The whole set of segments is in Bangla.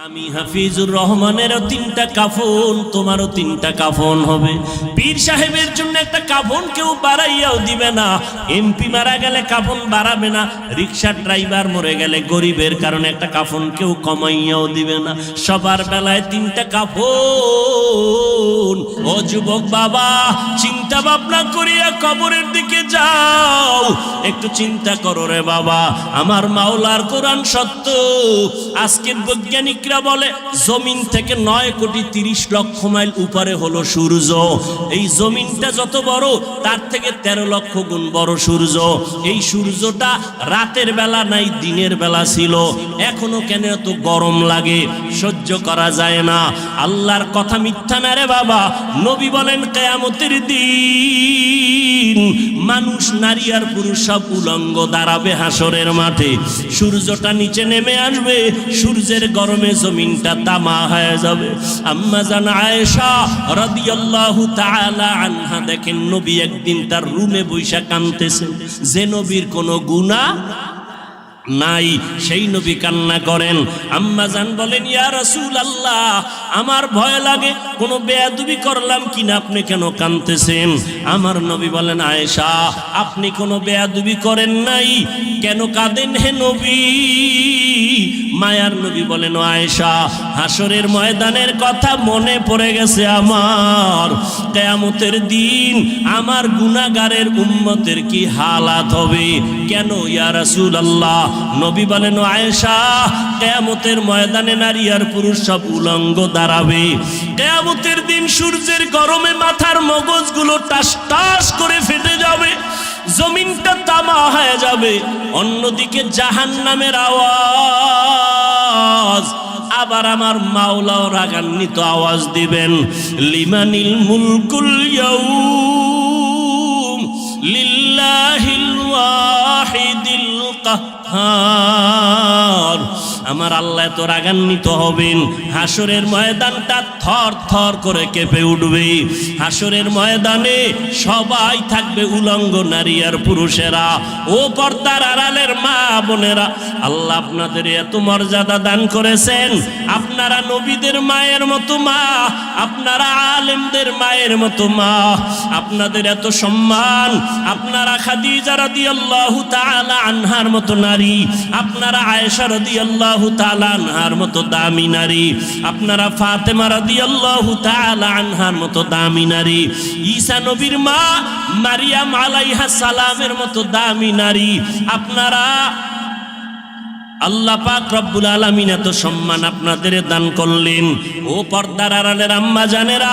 আমি হাফিজুর রহমানেরও 3টা কাফন, তোমারও 3টা কাফন হবে। পীর সাহেবের জন্য একটা কাফন কেউ বাড়াইয়াও দিবে না। এমপি মারা গেলে কাফন বাড়াবে না। রিকশার ড্রাইভার মরে গেলে গরিবের কারণে একটা কাফন কেউ কমাইয়াও দিবে না। সবার বেলায় 3টা কাফন। ও যুবক বাবা, চিন্তা ভাবনা করিয়া কবরের দিকে যাও। একটু চিন্তা করো রে বাবা, আমার মাওলার কোরআন সত্য। আজকের বৈজ্ঞানিকরা বলে জমিন থেকে 9,30,00,000 মাইল উপরে হলো সূর্য। এই জমিনটা যত বড় তার থেকে 13 লক্ষ গুণ বড় সূর্য। এই সূর্যটা রাতের বেলা নাই, দিনের বেলা ছিল। এখনো কেন এত গরম লাগে, সহ্য করা যায় না। আল্লাহর কথা মিথ্যা না রে বাবা। নবী বলেন কিয়ামতের দিন মানুষ, নারী আর পুরুষ সব উলঙ্গ দাঁড়াবে হাসরের মাঠে। সূর্যটা নিচে নেমে আসবে, সূর্যের গরমে জমিনটা তামা হয়ে যাবে। আম্মা জান আয়েশা রাদিয়াল্লাহু তাআলা আনহা দেখেন নবী একদিন তার রুমে বৈশা কাঁদতেছেন। যে নবীর কোনো গুনাহ নাই সেই নবী কান্না করেন। আম্মা জান বলেন, ইয়া রাসূলুল্লাহ, আমার ভয় লাগে কোনো বেয়াদবি করলাম কিনা, আপনি কেন কাঁদতেছেন? আমার নবী বলেন, আয়েশা, আপনি কোনো বেয়াদবি করেন নাই, কেন কাঁদেন হে নবী? মায়ার নবী বলেন, আয়েশা, হাসরের ময়দানের কথা মনে পড়ে গেছে আমার। কিয়ামতের দিন আমার গুনাহগারের উম্মতের কি হালাত হবে। কেন ইয়া রাসূলুল্লাহ? নবী বলেন, আয়েশা, কিয়ামতের ময়দানে নারী আর পুরুষ সব উলঙ্গ দাঁড়াবে। কিয়ামতের দিন সূর্যের গরমে মাথার মগজগুলো টাস টাস করে ফেটে যাবে, জমিনটা তামা হয়ে যাবে। অন্যদিকে জাহান্নামের আওয়াজ। আবার আমার মাওলাও রাগান্বিত আওয়াজ দিবেন, লিমানিল মুলকুল ইয়াউম লিল্লাহিল ওয়াহিদিল কাহ্হার। আমার আল্লাহ তো রাগান্বিত হবেন। হাসরের ময়দানটা থর থর করে কেঁপে উঠবে। হাসরের ময়দানে সবাই থাকবে উলঙ্গ, নারী আর পুরুষেরা। ও পর্দার আড়ালের মা বোনেরা, আল্লাহ আপনাদের এত মর্যাদা দান করেছেন। আপনারা নবীদের মায়ের মতো মা, আপনারা আলেমদের মায়ের মতো মা, আপনাদের এত সম্মান। আপনারা খাদিজা রাদিয়াল্লাহু তাআলা আনহার মতো নারী, আপনারা আয়েশা রাদিয়াল্লাহু তাআলা আনহার মতো দামি নারী, আপনারা ফাতেমা রাদিয়াল্লাহু তাআলা আনহার মতো দামি নারী, ঈসা নবীর মা মারিয়াম আলাইহা সালামের মতো দামি নারী। আপনারা আল্লাহ পাক রব্বুল আলামিন এত সম্মান আপনাদের দান করলেন। ও পর্দার আড়ালের আম্মা জানেরা,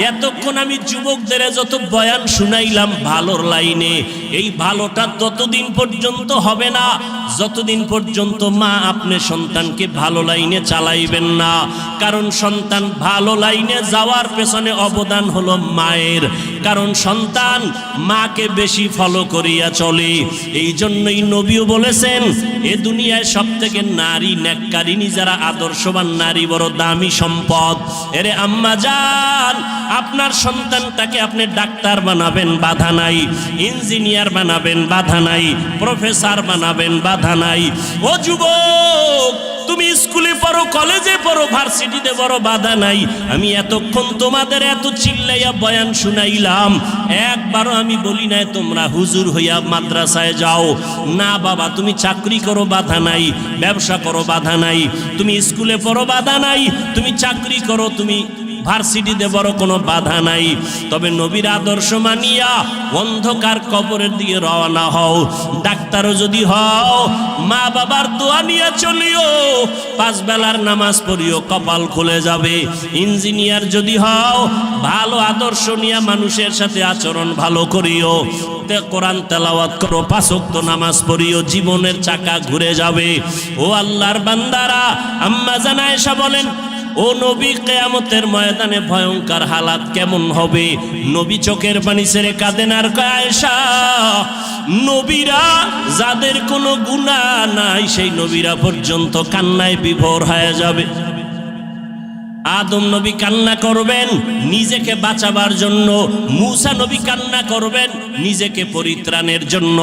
এতক্ষণ আমি যুবকদের যত বয়ান শুনাইলাম ভালোর লাইনে, এই ভালোটা ততদিন পর্যন্ত হবে না যতদিন পর্যন্ত মা আপনি সন্তানকে ভালো লাইনে চালাইবেন না। কারণ সন্তান ভালো লাইনে যাওয়ার পেছনে অবদান হলো মায়ের। কারণ সন্তান মাকে বেশি ফলো করিয়া চলে। এই জন্যই নবীও বলেছেন, এ দুনিয়ায় সব থেকে নারী নেককারিনী যারা আদর্শবান নারী বড় দামি সম্পদ। এরে আম্মা জান, আপনার সন্তানটাকে আপনি ডাক্তার বানাবেন, বাধা নাই। ইঞ্জিনিয়ার বানাবেন, বাধা নাই। প্রফেসর বানাবেন, বাধা নাই। ও যুবক, তুমি স্কুলে পড়ো, কলেজে পড়ো, ভার্সিটিতে পড়ো, বাধা নাই। আমি এতক্ষণ তোমাদের এত চিল্লাইয়া বয়ান শুনাইলাম, একবারও আমি বলি নাই তোমরা হুজুর হইয়া মাদ্রাসায় যাও। না বাবা, তুমি চাকরি করো, বাধা নাই। ব্যবসা করো, বাধা নাই। তুমি স্কুলে পড়ো, বাধা নাই। তুমি চাকরি করো, তুমি ভার্সিটিতে বড়, কোনো বাধা নাই। তবে নবীর আদর্শ মানিয়া অন্ধকার কবরের দিকে রওনা হও। ডাক্তারও যদি হও, মা বাবার দোয়া নিয়ে চলিও, 5 বেলার নামাজ পড়িও, কপাল খুলে যাবে। ইঞ্জিনিয়ার যদি হও, ভালো আদর্শ নিয়ে মানুষের সাথে আচরণ ভালো করিও, কোরআন তেলাওয়াত করো, 5 ওয়াক্ত নামাজ পড়িও, জীবনের চাকা ঘুরে যাবে। ও আল্লাহর বান্দারা, আম্মা জান আয়েশা বলেন, ও নবী, কিয়ামতের ময়দানে ভয়ঙ্কর হালাত কেমন হবে? নবী চোখের পানি ছেড়ে কাঁদেন আর কয়, আয়েশা, নবীরা যাদের কোনো গুনাহ নাই সেই নবীরা পর্যন্ত কান্নায় বিভোর হয়ে যাবে। আদম নবী কান্না করবেন নিজেকে বাঁচাবার জন্য, মূসা নবী কান্না করবেন নিজেকে পরিত্রাণের জন্য,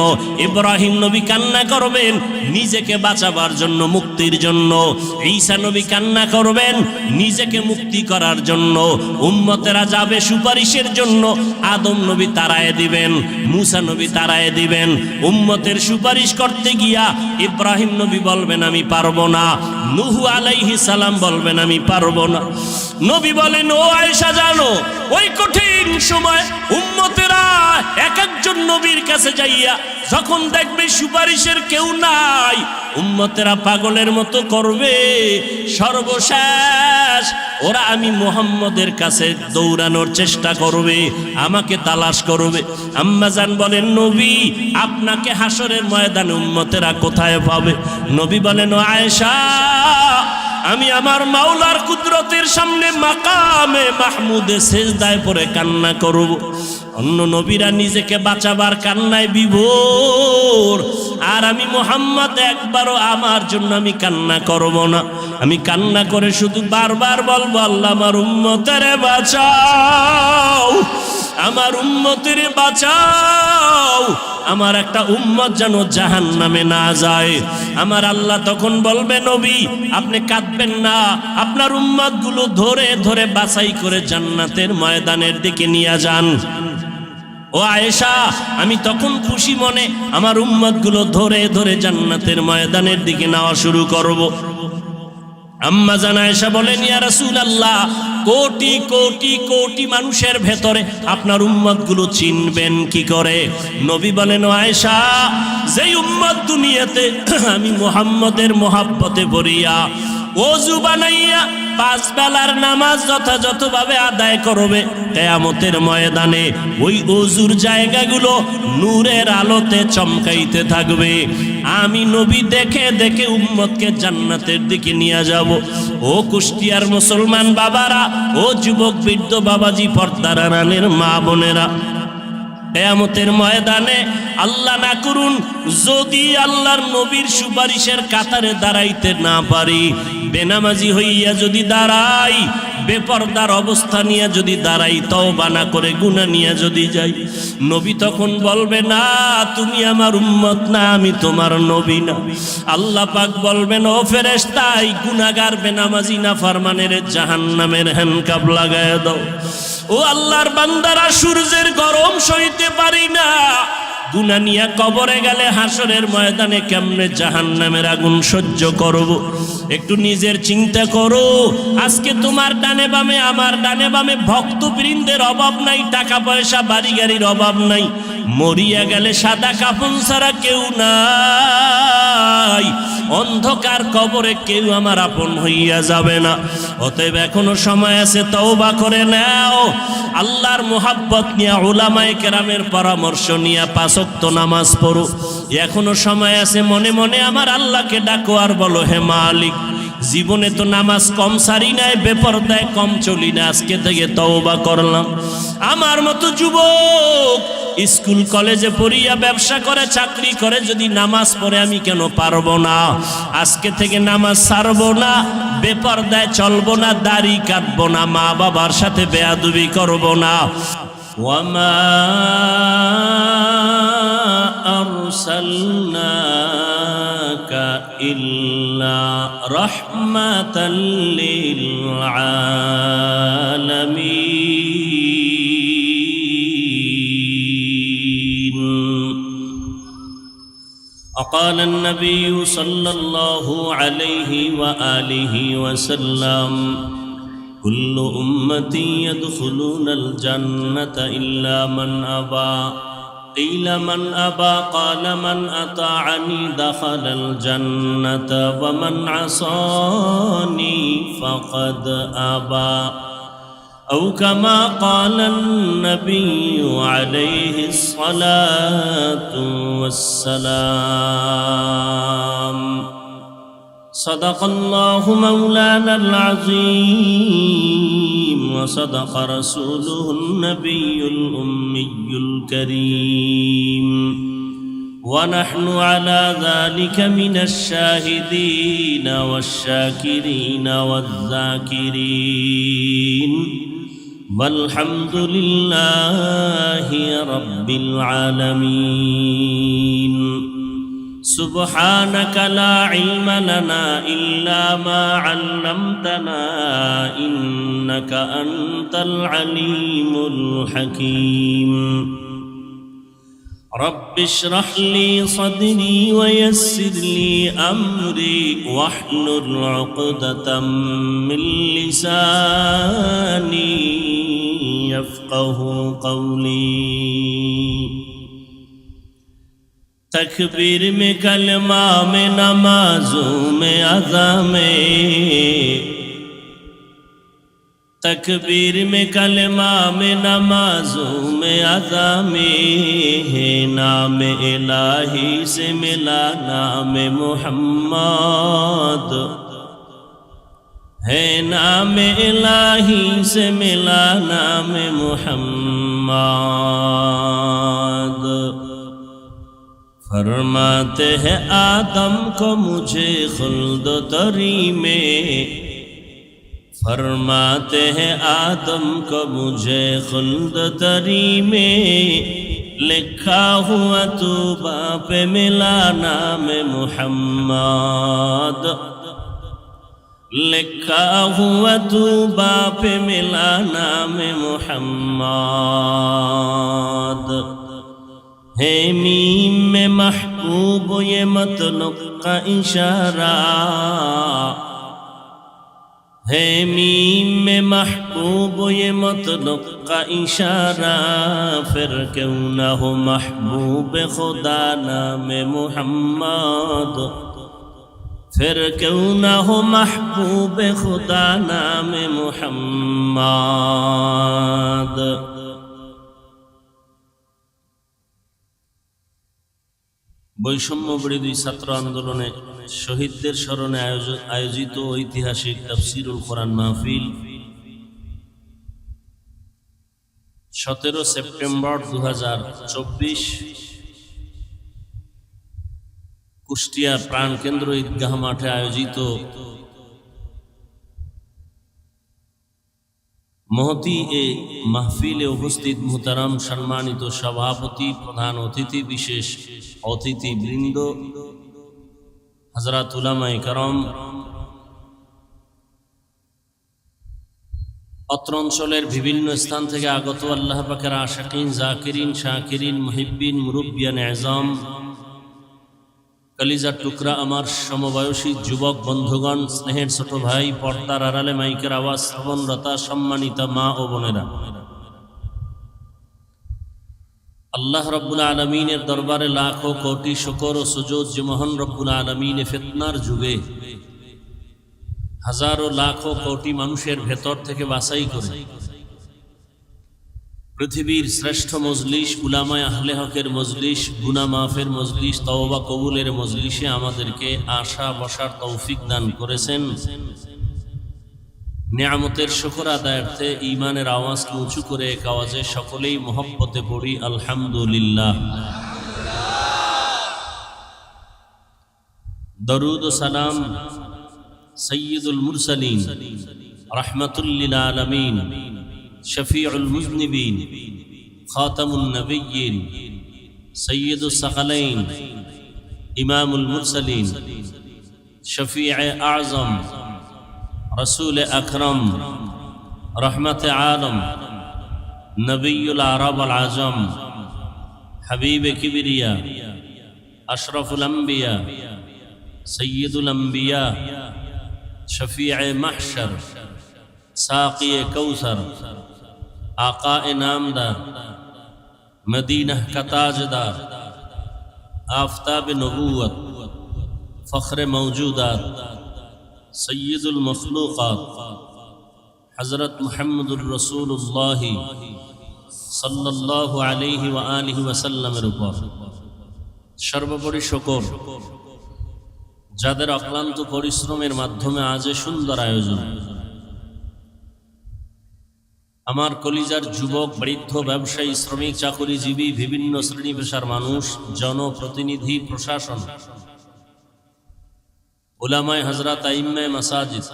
ইব্রাহিম নবী কান্না করবেন নিজেকে বাঁচাবার জন্য, মুক্তির জন্য, ঈসা নবী কান্না করবেন নিজেকে মুক্তি করার জন্য, উম্মতেরা যাবে সুপারিশের জন্য, আদম নবী তাড়ায় দিবেন, মুসা নবী তাড়ায় দিবেন। উম্মতের সুপারিশ করতে গিয়া ইব্রাহিম নবী বলবেন আমি পারবো না, নূহ আলাইহিস সালাম বলবেন আমি পারবো না। নবী বলেন ও আয়েশা জানো ওই কঠিন সময় উম্মতেরা এক একজন নবীর কাছে যাইয়া যখন দেখবে সুপারিশের কেউ নাই, উম্মতেরা পাগলের মতো করবে, সর্বশেষ ওরা আমি মুহাম্মদের কাছে দৌড়ানোর চেষ্টা করবে, আমাকে তালাশ করবে। আম্মাজান বলেন নবী আপনাকে হাসরের ময়দানে উম্মতেরা কোথায় পাবে? নবী বলেন ও আয়েশা আমি আমার মাওলার কুদরতের সামনে মাকামে মাহমুদে সেজদায় পড়ে কান্না করব। অন্য নবীরা নিজেকে বাঁচাবার কান্নায় বিভোর, আর আমি মুহাম্মদ একবারও আমার জন্য আমি কান্না করব না। আমি কান্না করে শুধু বারবার বলবো আল্লাহ আমার উম্মতেরে বাঁচাও, আমার উম্মতেরে বাঁচাও, আমার একটা উম্মত যেন জাহান্নামে না যায়। আমার আল্লাহ তখন বলবে নবী আপনি কাঁদবেন না, আপনার উম্মত গুলো ধরে ধরে বাছাই করে জান্নাতের ময়দানের দিকে নিয়ে যান। ও আয়েশা আমি তখন খুশি মনে আমার উম্মত গুলো ধরে ধরে জান্নাতের ময়দানের দিকে নেওয়া শুরু করব। আম্মা জান আয়েশা বলেন ইয়া রাসূলুল্লাহ কোটি কোটি কোটি মানুষের ভেতরে আপনার উম্মত গুলো চিনবেন কি করে? নবী বলেন ও আয়েশা যেই উম্মত দুনিয়াতে আমি মুহাম্মদের মহব্বতে ভরিয়া ওযু বানাইয়া 5 বেলার নামাজ যথাযথভাবে আদায় করবে, কিয়ামতের ময়দানে ওই ওযুর জায়গাগুলো নূরের আলোতে চমকাইতে থাকবে। আমি নবী দেখে দেখে উম্মতকে জান্নাতের দিকে নিয়ে যাব। ও কুষ্টিয়ার মুসলমান বাবারা, ও যুবক বৃদ্ধ বাবাজি, পর্দার আড়ালের মা বোনেরা, কিয়ামতের ময়দানে আল্লাহ না করুন যদি আল্লাহর নবীর সুপারিশের কাতারে দাঁড়াইতে না পারি, বেনামাজি হইয়া যদি দাঁড়াই, বেপরদার অবস্থা নিয়ে যদি দাঁড়াই, তওবা না করে গুনাহ নিয়ে যদি যাই, নবী তখন বলবে না তুমি আমার উম্মত না, আমি তোমার নবী না। আল্লাহ পাক বলবেন ও ফেরেশতা এই গুনাহগার বেনামাজি নাফরমানের জাহান্নামের হ্যান্ডকাপ লাগায় দাও। ও আল্লাহর বান্দারা সূর্যের গরম সইতে পারি না, গুনাহ নিয়া কবরে গেলে হাসরের ময়দানে কেমনে জাহান্নামের আগুন সহ্য করব? একটু নিজের চিন্তা করো। আজকে তোমার ডানে বামে আমার ডানে বামে ভক্তবৃন্দের অভাব নাই, টাকা পয়সা বাড়ি গাড়ির অভাব নাই, মরিয়া গেলে সাদা কাফন ছাড়া কেউ নাই, অন্ধকার কবরে কেউ আমার আপন হইয়া যাবে না। অতএব এখনো সময় আছে, তওবা করে নাও, আল্লাহর মোহাব্বত নিয়ে উলামায়ে কেরামের পরামর্শ নিয়ে 5 ওয়াক্ত নামাজ পড়ো। এখনো সময় আছে, মনে মনে আমার আল্লাহকে ডাকো আর বলো হে মালিক জীবনে তো নামাজ কম সারি নাই, বেপরদায় কম চলি না, আজকে থেকে তওবা করলাম। আমার মতো যুবক স্কুল কলেজে পড়িয়া ব্যবসা করে চাকরি করে যদি নামাজ পড়ে আমি কেন পারবো না? আজকে থেকে নামাজ ছাড়বো না, বেপরদায় চলবো না, দাড়ি কাটবো না, মা বাবার সাথে বেয়াদবি করবো না। ওয়ামা আরসালনাকা ইল্লা রাহমাতাল লিল আলামিন। وقال النبي صلى الله عليه وآله وسلم كل أمتي يدخلون الجنة إلا من أبى قيل من أبى قال من أطاعني دخل الجنة ومن عصاني فقد أبى أو كما قال النبي عليه الصلاة والسلام صدق الله مولانا العظيم وصدق رسوله النبي الأمي الكريم ونحن على ذلك من الشاهدين والشاكرين والذاكرين والحمد لله رب العالمين سبحانك لا علم لنا إلا ما علمتنا إنك أنت العليم الحكيم رب اشرح لي صدري ويسر لي أمري واحلل عقدة من لساني يفقه قولي تکبیر میں کلمہ میں نمازوں میں اذا میں تکبیر میں کلمہ میں نمازوں میں اذا میں ہے نام الہی سے ملا نام محمد ہے نام الہی سے ملا نام محمد فرماتے ہیں آدم کو مجھے خلد و تری میں فرماتے ہیں آدم کو مجھے خلد و تری میں لکھا ہوا توبہ پہ ملا نام محمد لکھا ہوا توبہ پہ ملا نام محمد ہے میم میں محبوب یہ مطلب کا اشارہ ہے میم میں محبوب یہ مطلب کا اشارہ پھر کیوں نہ ہو محبوب خدا نام محمد پھر کیوں نہ ہو محبوب خدا نام محمد বৈষম্য বিরোধী ছাত্র আন্দোলনে শহীদদের স্মরণে আয়োজিত ঐতিহাসিক তাফসীরুল কোরআন মাহফিল 17 সেপ্টেম্বর 2024 কুষ্টিয়া প্রাণকেন্দ্র ঈদগাহ মাঠে আয়োজিত মহতি এ মাহফিলে উপস্থিত মুহতারাম সম্মানিত সভাপতি প্রধান অতিথি বিশেষ অতিথিবৃন্দ হযরত উলামায়ে কেরাম অত্র অঞ্চলের বিভিন্ন স্থান থেকে আগত আল্লাহ পাকের আশিকিন জাকিরিন শাকিরিন মুহিব্বিন মুরব্বিয়ান আযম কলিজার টুকরা আমার সমবয়সী যুবক বন্ধুগণ স্নেহের ছোট ভাই পর্দার আড়ালে মাইকের আওয়াজ শ্রবণরতা সম্মানিত মা ও বোনেরা আল্লাহ রাব্বুল আলামিনের দরবারে লাখো কোটি শুকর ও সুজুদ যে মহান রব্বুল আলামিনে ফিতনার যুগে হাজারো লাখো কোটি মানুষের ভেতর থেকে বাছাই করে পৃথিবীর শ্রেষ্ঠ মজলিস উলামায়ে আহলে হকের মজলিস গুনাহ মাফের মজলিস তওবা কবুলের মজলিসে আমাদেরকে আসা বসার তৌফিক দান করেছেন নিয়ামতের শুকর আদায়ার্থে ঈমানের আওয়াজকে উঁচু করে এক আওয়াজে সকলেই মহব্বতে পড়ি আলহামদুলিল্লাহ দরুদ ও সালাম সাইয়্যিদুল মুরসালিন রাহমাতুল লিল আলামিন শফিউল মুযনিবিন খাতামুন নবিয়্যিন সাইয়্যিদুস সাকালাইন ইমামুল মুরসালিন শফিয়ে আযম রসুল আকরম রহমত আলম নবীউল আরব আল আজম হাবিব কিবরিয়া আশরাফুল আম্বিয়া সৈয়দুল আম্বিয়া শফিয়ে মাহশর সাকি কৌসর आका नामदार मदीना का ताजदार आफताब नबूवत फ़ख्र मौजूदात सय्यदुल मखलूक़ात हज़रत मुहम्मदुर रसूलुल्लाह सल्लल्लाहु अलैहि व आलिहि वसल्लमेर উপর সর্বোপরি শুকর যাদের অক্লান্ত পরিশ্রমের মাধ্যমে আজ সুন্দর আয়োজন আমার কলিজার যুবক বৃদ্ধ ব্যবসায়ী শ্রমিক চাকরিজীবী বিভিন্ন শ্রেণী পেশার মানুষ জনপ্রতিনিধি প্রশাসন উলামায়ে হযরত আইম্মায়ে মাসাজিদ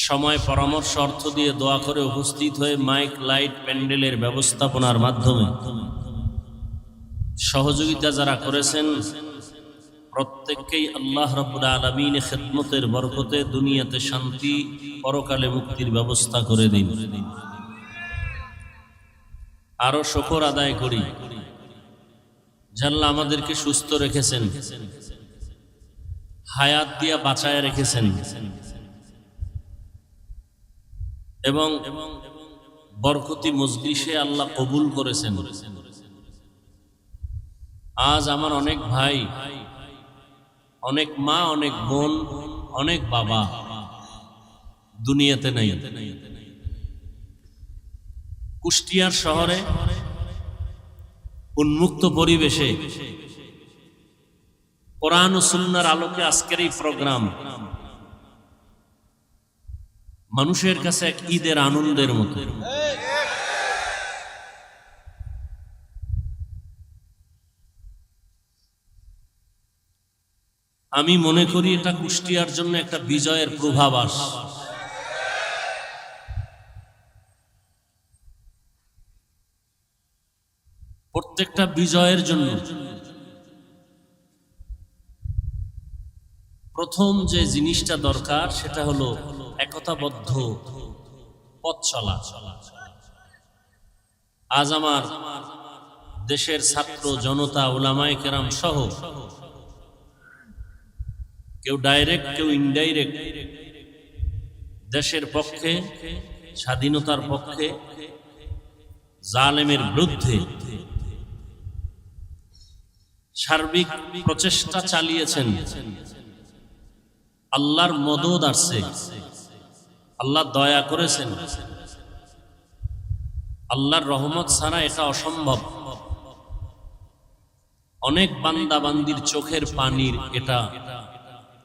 সময় পরামর্শ অর্থ দিয়ে দোয়া করে উপস্থিত হয়ে মাইক লাইট প্যান্ডেলের ব্যবস্থাপনার মাধ্যমে সহযোগিতা যারা করেছেন প্রত্যেককেই আল্লাহ রাব্বুল আলামিনের খিদমতের বরকতে দুনিয়াতে শান্তি, পরকালে মুক্তির ব্যবস্থা করে দিন। আরো শুকর আদায় করি যে আল্লাহ আমাদেরকে সুস্থ রেখেছেন, হায়াত দিয়া বাঁচায় রেখেছেন এবং বরকতি মজলিসে আল্লাহ কবুল করেছেন। আজ আমার অনেক ভাই, অনেক মা, অনেক বোন, অনেক বাবা দুনিয়াতে নাই। কুষ্টিয়ার শহরে উন্মুক্ত পরিবেশে কোরআন ও সুন্নাহর আলোকে আজকের এই প্রোগ্রাম মানুষের কাছে এক ঈদের আনন্দের মতো। আমি মনে করি এটা কুষ্টিয়ার জন্য একটা বিজয়ের পূর্বাভাস। প্রত্যেকটা বিজয়ের জন্য প্রথম যে জিনিসটা দরকার সেটা হলো একতাবদ্ধ পথ চলা। আজ আমার দেশের ছাত্র জনতা, উলামায়ে কেরাম সহ কেউ ডাইরেক্ট কেউ ইনডাইরেক্ট দেশের পক্ষে, স্বাধীনতার পক্ষে, জালেমের বিরুদ্ধে সার্বিক প্রচেষ্টা চালিয়েছেন। আল্লাহর মদদ আসছে, আল্লাহ দয়া করেছেন, আল্লাহর রহমত ছাড়া এটা অসম্ভব। অনেক বান্দা বান্দির চোখের পানির এটা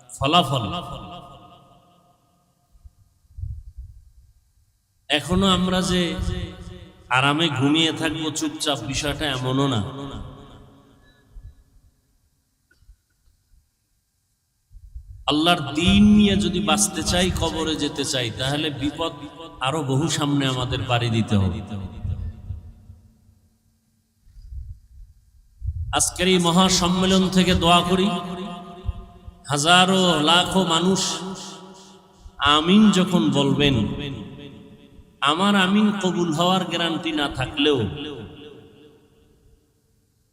ফলাফল। এখনো আমরা যে আরামে ঘুমিয়ে থাকবো চুপচাপ, বিষয়টা এমনও না। আল্লাহর দ্বীন নিয়ে যদি বাঁচতে চাই, কবরে যেতে চাই, তাহলে বিপদ আরো বহু সামনে আমাদের পাড়ি দিতে হবে। আজকের এই মহা সম্মেলন থেকে দোয়া করি হাজারো লাখো মানুষ আমিন যখন বলবেন, আমার আমিন কবুল হওয়ার গ্যারান্টি না থাকলেও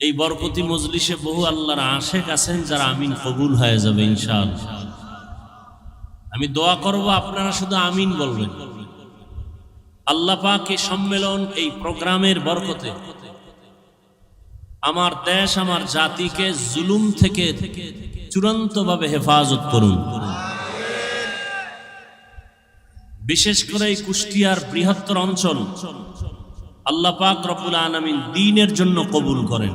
এই বরকতি মজলিসে বহু আল্লাহর আশেক আছেন যারা আমিন কবুল হয়ে যাবে ইনশাআল্লাহ। আমি দোয়া করব, আপনারা শুধু আমিন বলবেন। আল্লাহ পাক এই সম্মেলন, এই প্রোগ্রামের বরকতে আমার দেশ, আমার জাতিকে জুলুম থেকে চূড়ান্তভাবে হেফাজত করুন। বিশেষ করে এই কুষ্টিয়ার বৃহত্তর অঞ্চল আল্লাহ পাক রব্বুল আলামিন দ্বীনের জন্য কবুল করেন।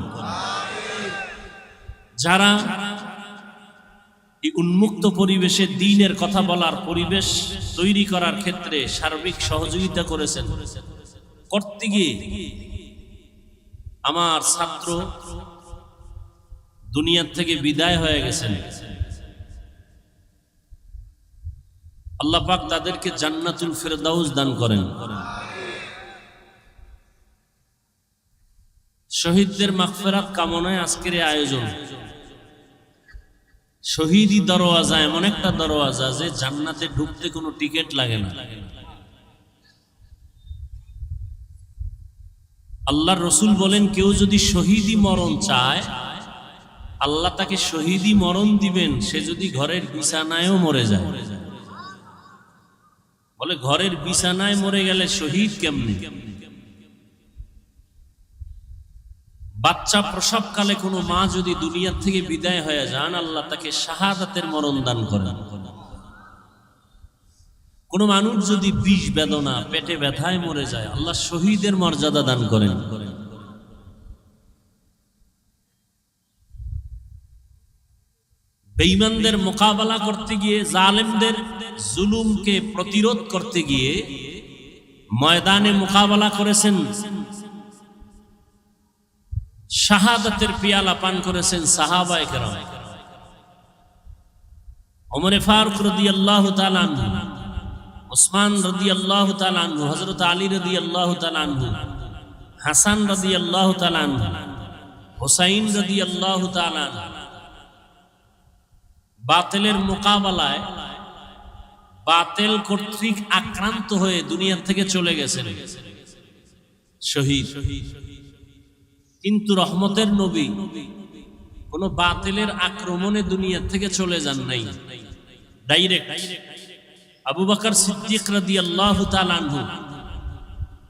যারা এই উন্মুক্ত পরিবেশে দ্বীনের কথা বলার পরিবেশ তৈরি করার ক্ষেত্রে সার্বিক সহযোগিতা করেছেন, করতে গিয়ে আমার ছাত্র দুনিয়ার থেকে বিদায় হয়ে গেছেন। আল্লাহ পাক তাদেরকে জান্নাতুল ফেরদাউস দান করেন। শহীদদের মাগফিরাত কামনায় আজকের এই আয়োজন। শহীদি দরওয়াজা এমন একটা দরওয়াজা যে জান্নাতে ঢুকতে কোনো টিকিট লাগে না। আল্লাহর রাসূল বলেন, কেউ যদি শহীদি মরণ চায় আল্লাহ তাকে শহীদি মরণ দিবেন, সে যদি ঘরের বিছানায়ও মরে যায়। বলে ঘরের বিছানায় মরে গেলে শহীদ কেমনে? বাচ্চা প্রসবকালে কোনো মা যদি দুনিয়া থেকে বিদায় হয়ে যান, আল্লাহ তাকে শাহাদাতের মরণ দান করেন। কোন মানুষ যদি বিষ বেদনা, পেটে ব্যথায় মরে যায়, আল্লাহ শহীদের মর্যাদা দান করেন। বেঈমানদের মোকাবেলা করতে গিয়ে, জালেমদের জুলুমকে প্রতিরোধ করতে গিয়ে ময়দানে মোকাবেলা করেছেন, শাহাদাতের পিয়ালা পান করেছেন সাহাবায়ে কেরাম। ওমর ফারুক রাদিয়াল্লাহু তাআলা আনহু, ওসমান রাদিয়াল্লাহু তাআলা আনহু, হযরত আলী রাদিয়াল্লাহু তাআলা আনহু, হাসান রাদিয়াল্লাহু তাআলা আনহু, হুসাইন রাদিয়াল্লাহু তাআলা আনহু বাতিলের মোকাবেলায় বাতিল কর্তৃক আক্রান্ত হয়ে দুনিয়া থেকে চলে গেছেন শহীদ। কিন্তু রহমতের নবী কোন বাতিলের আক্রমণে দুনিয়া থেকে চলে যান নাই, ডাইরেক্ট। আবু বকর সিদ্দিক রাদিয়াল্লাহু তাআলা আনহু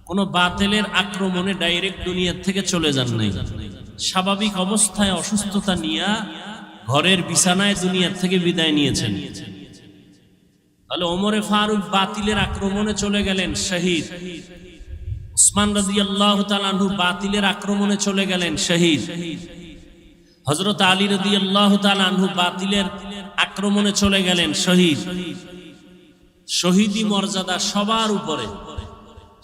কোন বাতিলের আক্রমণে ডাইরেক্ট দুনিয়া থেকে চলে যান নাই। স্বাভাবিক অবস্থায় অসুস্থতা নিয়ে ঘরের বিছানায় দুনিয়া থেকে বিদায় নিয়েছেন। তাহলে ওমরে ফারুক বাতিলের আক্রমণে চলে গেলেন শহীদ, উসমান রাদিয়াল্লাহু তাআলা আনহু বাতিলের আক্রমণে চলে গেলেন শহীদ, হযরত আলী রাদিয়াল্লাহু তাআলা আনহু বাতিলের আক্রমণে চলে গেলেন শহীদ। শহীদি মর্যাদা সবার উপরে,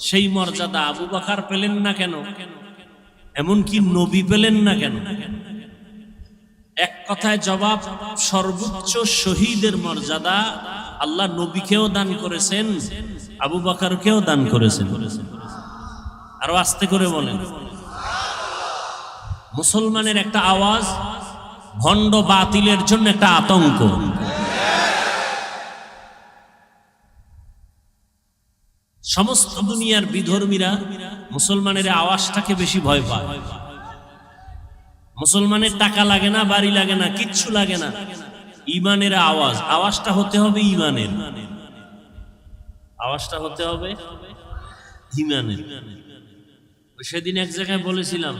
সেই মর্যাদা আবু বকর পেলেন না কেন? এমনকি নবী পেলেন না কেন? এক কথায় জবাব, সর্বোচ্চ শহীদের মর্যাদা আল্লাহ নবীকেও দান করেছেন, আবু বকরকেও দান করেছেন। আরো আস্তে করে বলেন। মুসলমানের একটা আওয়াজ ভণ্ড বাতিলের জন্য একটা আতঙ্ক। সমস্ত দুনিয়ার বিধর্মীরা মুসলমানের আওয়াজটাকে বেশি ভয় পায়। মুসলমানের টাকা লাগে না, বাড়ি লাগে না, কিচ্ছু লাগে না, ইমানের আওয়াজ। আওয়াজটা হতে হবে ইমানের, আওয়াজটা হতে হবে ইমানের। সেদিন এক জায়গায় বলেছিলাম,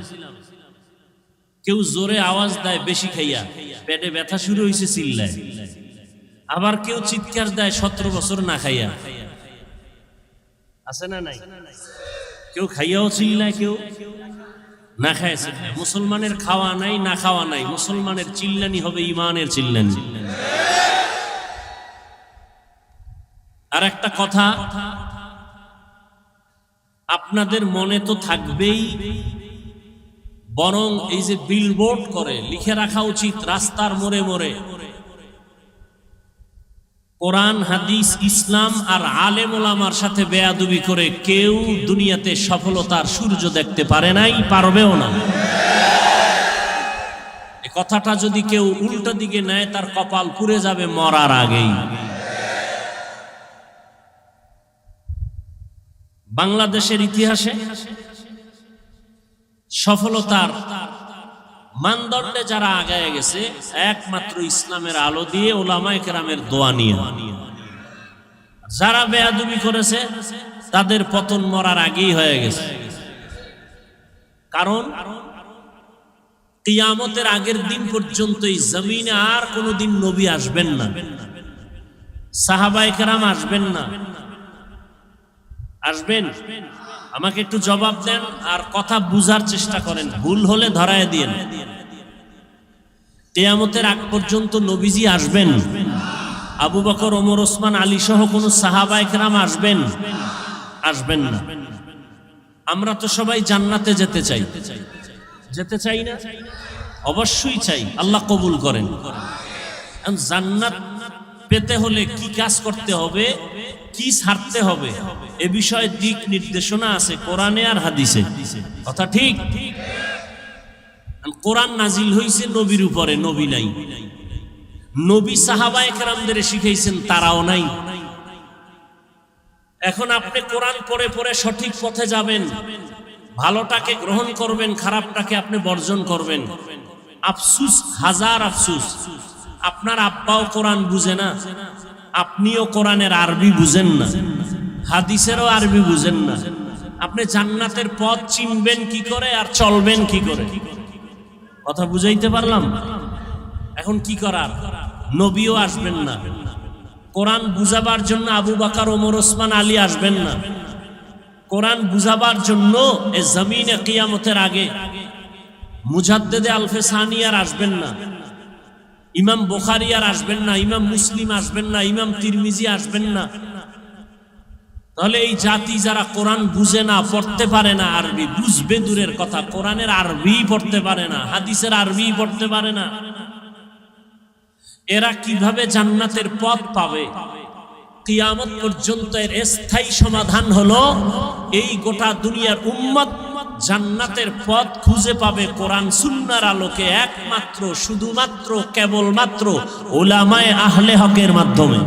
কেউ জোরে আওয়াজ দেয় বেশি খাইয়া, পেটে ব্যথা শুরু হয়েছে চিল্লায়। আবার কেউ চিৎকার দেয় 17 বছর না খাইয়া। আছে না নাই? কেউ খাইয়াও চিল্লায়, কেউ না খায় চিল্লায়। মুসলমানের খাওয়া নাই, না খাওয়া নাই, মুসলমানের চিল্লানি হবে ইমানের চিল্লানি। আর একটা কথা আপনাদের মনে তো থাকবেই, বরং এই যে বিলবোর্ড করে লিখে রাখা উচিত রাস্তার মোড়ে মোড়ে, কোরআন হাদিস ইসলাম আর আলেম ওলামার সাথে বেয়াদবি করে কেউ দুনিয়াতে সফলতার সূর্য দেখতে পারে নাই, পারবেও না। এই কথাটা যদি কেউ উল্টো দিকে নেয় তার কপাল পুড়ে যাবে মরার আগেই। বাংলাদেশের ইতিহাসে সফলতার মানদণ্ডে যারা আগায় গেছে একমাত্র ইসলামের আলো দিয়ে, ওলামায়ে কেরামের দোয়া নিয়ে। যারা বেয়াদবি করেছে তাদের পতন মরার আগেই হয়ে গেছে। কারণ কিয়ামতের আগের দিন পর্যন্ত এই জমিনে আর কোনোদিন নবী আসবেন না, সাহাবায়ে কেরাম আসবেন না। আসবেন? আমাকে একটু জবাব দেন আর কথা বুঝার চেষ্টা করেন, ভুল হলে ধরায় দিয়েন। কিয়ামতের আগ পর্যন্ত নবীজি আসবেন? আবু বকর, ওমর, ওসমান, আলী সহ কোন সাহাবায়ে কেরাম আসবেন? আসবেন না। আমরা তো সবাই জান্নাতে যেতে চাই, যেতে চাই না? অবশ্যই চাই, আল্লাহ কবুল করেন। জান্নাত পেতে হলে কি কাজ করতে হবে, কি ছাড়তে হবে, এ বিষয়ে দিক নির্দেশনা আছে কোরআনে আর হাদিসে। কথা ঠিক? কোরআন নাজিল হইছে নবীর উপরে, নবী নাই। নবী সাহাবায়ে কেরামদের শিখাইছেন, তারাও নাই। এখন আপনি কোরআন পড়ে পড়ে সঠিক পথে যাবেন, ভালোটাকে গ্রহণ করবেন, খারাপটাকে আপনি বর্জন করবেন। আফসুস, হাজার আফসুস, আপনার আব্বাও কোরআন বুঝে না, আপনিও কোরআনের আরবি বুঝেন না, হাদিসেরও আরবি বুঝেন না। আপনি জান্নাতের পথ চিনবেন কি করে আর চলবেন কি করে? কথা বুঝাইতে পারলাম? এখন কি করার? নবীও আসবেন না। কোরআন বুঝাবার জন্য আবু বকর, ওমর, ওসমান, আলী আসবেন না। কোরআন বুঝাবার জন্য এই জমিনে কিয়ামতের আগে মুজাদ্দেদে আলফে সানি আর আসবেন না, ইমাম বুখারী আর আসবেন না, ইমাম মুসলিম আসবেন না, ইমাম তিরমিজি আসবেন না। তাহলে এই জাতি যারা কোরআন বুঝে না, পড়তে পারে না, আরবি বুঝবে দূরের কথা, কোরআনের আরবি পড়তে পারে না, হাদিসের আরবি পড়তে পারে না, এরা কিভাবে জান্নাতের পথ পাবে? কিয়ামত পর্যন্ত এর স্থায়ী সমাধান হলো এই গোটা দুনিয়ার উম্মত জান্নাতের পথ খুঁজে পাবে কোরআন সুন্নাহর আলোকে, একমাত্র শুধুমাত্র কেবলমাত্র উলামায়ে আহলে হকের মাধ্যমে।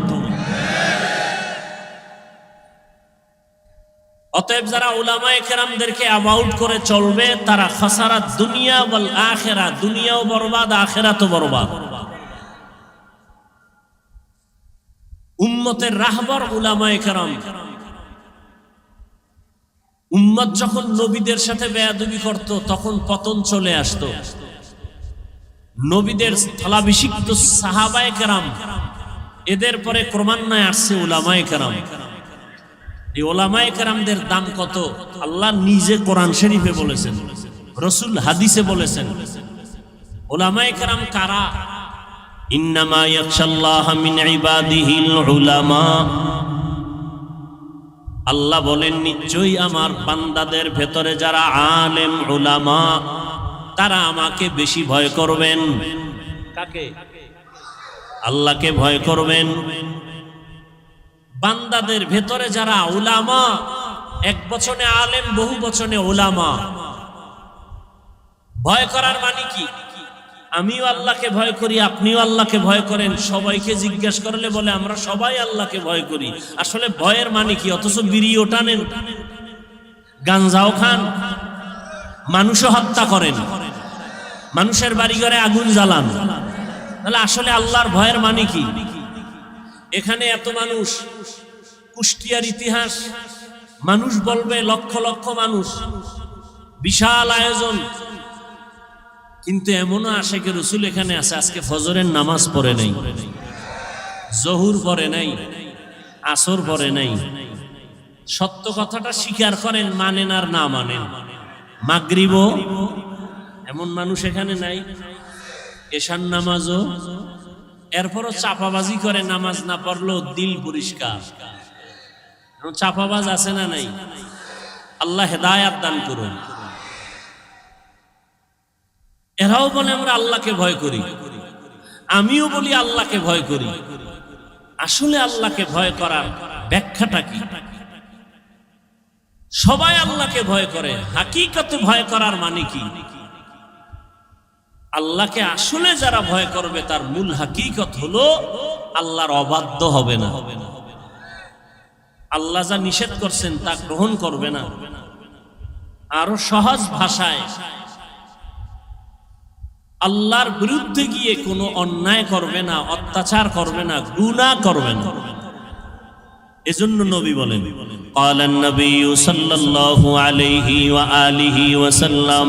অতএব যারা উলামায়ে কেরামদেরকে অ্যাভয়েড করে চলবে তারা খাসারাত দুনিয়া ওয়াল আখিরা, দুনিয়াও বরবাদ আখিরাতও বরবাদ। উম্মতের রাহবর উলামায়ে কেরাম। উম্মত যখন নবীদের সাথে বেয়াদবি করত তখন পতন চলে আসতো। নবীদের স্থলাভিষিক্ত সাহাবায়ে কেরাম, এদের পরে ক্রমান্বয়ে আসছে উলামায়ে কেরাম। এই উলামায়ে কেরামদের দাম কত? আল্লাহ নিজে কোরআন শরীফে বলেছেন, রাসূল হাদিসে বলেছেন। উলামায়ে কেরাম কারা? ইন্নামা ইয়াখশাল্লাহা মিন ইবাদিহিল উলামা। আল্লাহ বলেন নিশ্চয়ই আমার বান্দাদের ভেতরে যারা আলেম উলামা তারা আমাকে বেশি ভয় করবেন। কাকে? আল্লাহকে ভয় করবেন। বান্দাদের ভেতরে যারা উলামা, এক বচনে আলেম, বহু বচনে উলামা। ভয় করার মানে কি? আমিও আল্লাহকে ভয় করি, আপনিও আল্লাহকে ভয় করেন। সবাইকে জিজ্ঞেস করলে বলে আমরা সবাই আল্লাহকে ভয় করি। আসলে ভয়ের মানে কি? অথচ বিড়িও টানেন, গাঞ্জাও খান, মানুষও হত্যা করেন, মানুষের বাড়ি ঘরে আগুন জ্বালান। তাহলে আসলে আল্লাহর ভয়ের মানে কি? এখানে এত মানুষ, কুষ্টিয়ার ইতিহাস, মানুষ বলবে লক্ষ লক্ষ মানুষ, বিশাল আয়োজন, কিন্তু এমনও আশেকে রসুল এখানে আছে আজকে ফজরের নামাজ পড়ে নাই, জহুর পড়ে নাই, আসর পড়ে নাই। সত্য কথাটা স্বীকার করেন, মানেন আর না মানেন। মাগরিবও এমন মানুষ এখানে নাই, এশার নামাজও। এরপরও চাপাবাজি করে, নামাজ না পড়লেও দিল পরিষ্কার। চাপাবাজ আছে না নাই? আল্লাহ হেদায়াত দান করুন। এরাও বলে আমরা আল্লাহকে ভয় করি, আমিও বলি আল্লাহকে ভয় করি। আসলে আল্লাহকে ভয় করার ব্যাখ্যাটা কি? সবাই আল্লাহকে ভয় করে, হাকিকতে ভয় করার মানে কি? আল্লাহকে আসলে যারা ভয় করবে তার মূল হাকিকত হলো আল্লাহর অবাধ্য হবে না, আল্লাহ যা নিষেধ করছেন তা গ্রহণ করবে না। আরো সহজ ভাষায় আল্লাহর বিরুদ্ধে গিয়ে কোনো অন্যায় করবে না, অত্যাচার করবে না, গুনাহ করবে না। এজন্য নবী বলেন, ক্বালান নবী সাল্লাল্লাহু আলাইহি ওয়া আলিহি ওয়া সাল্লাম,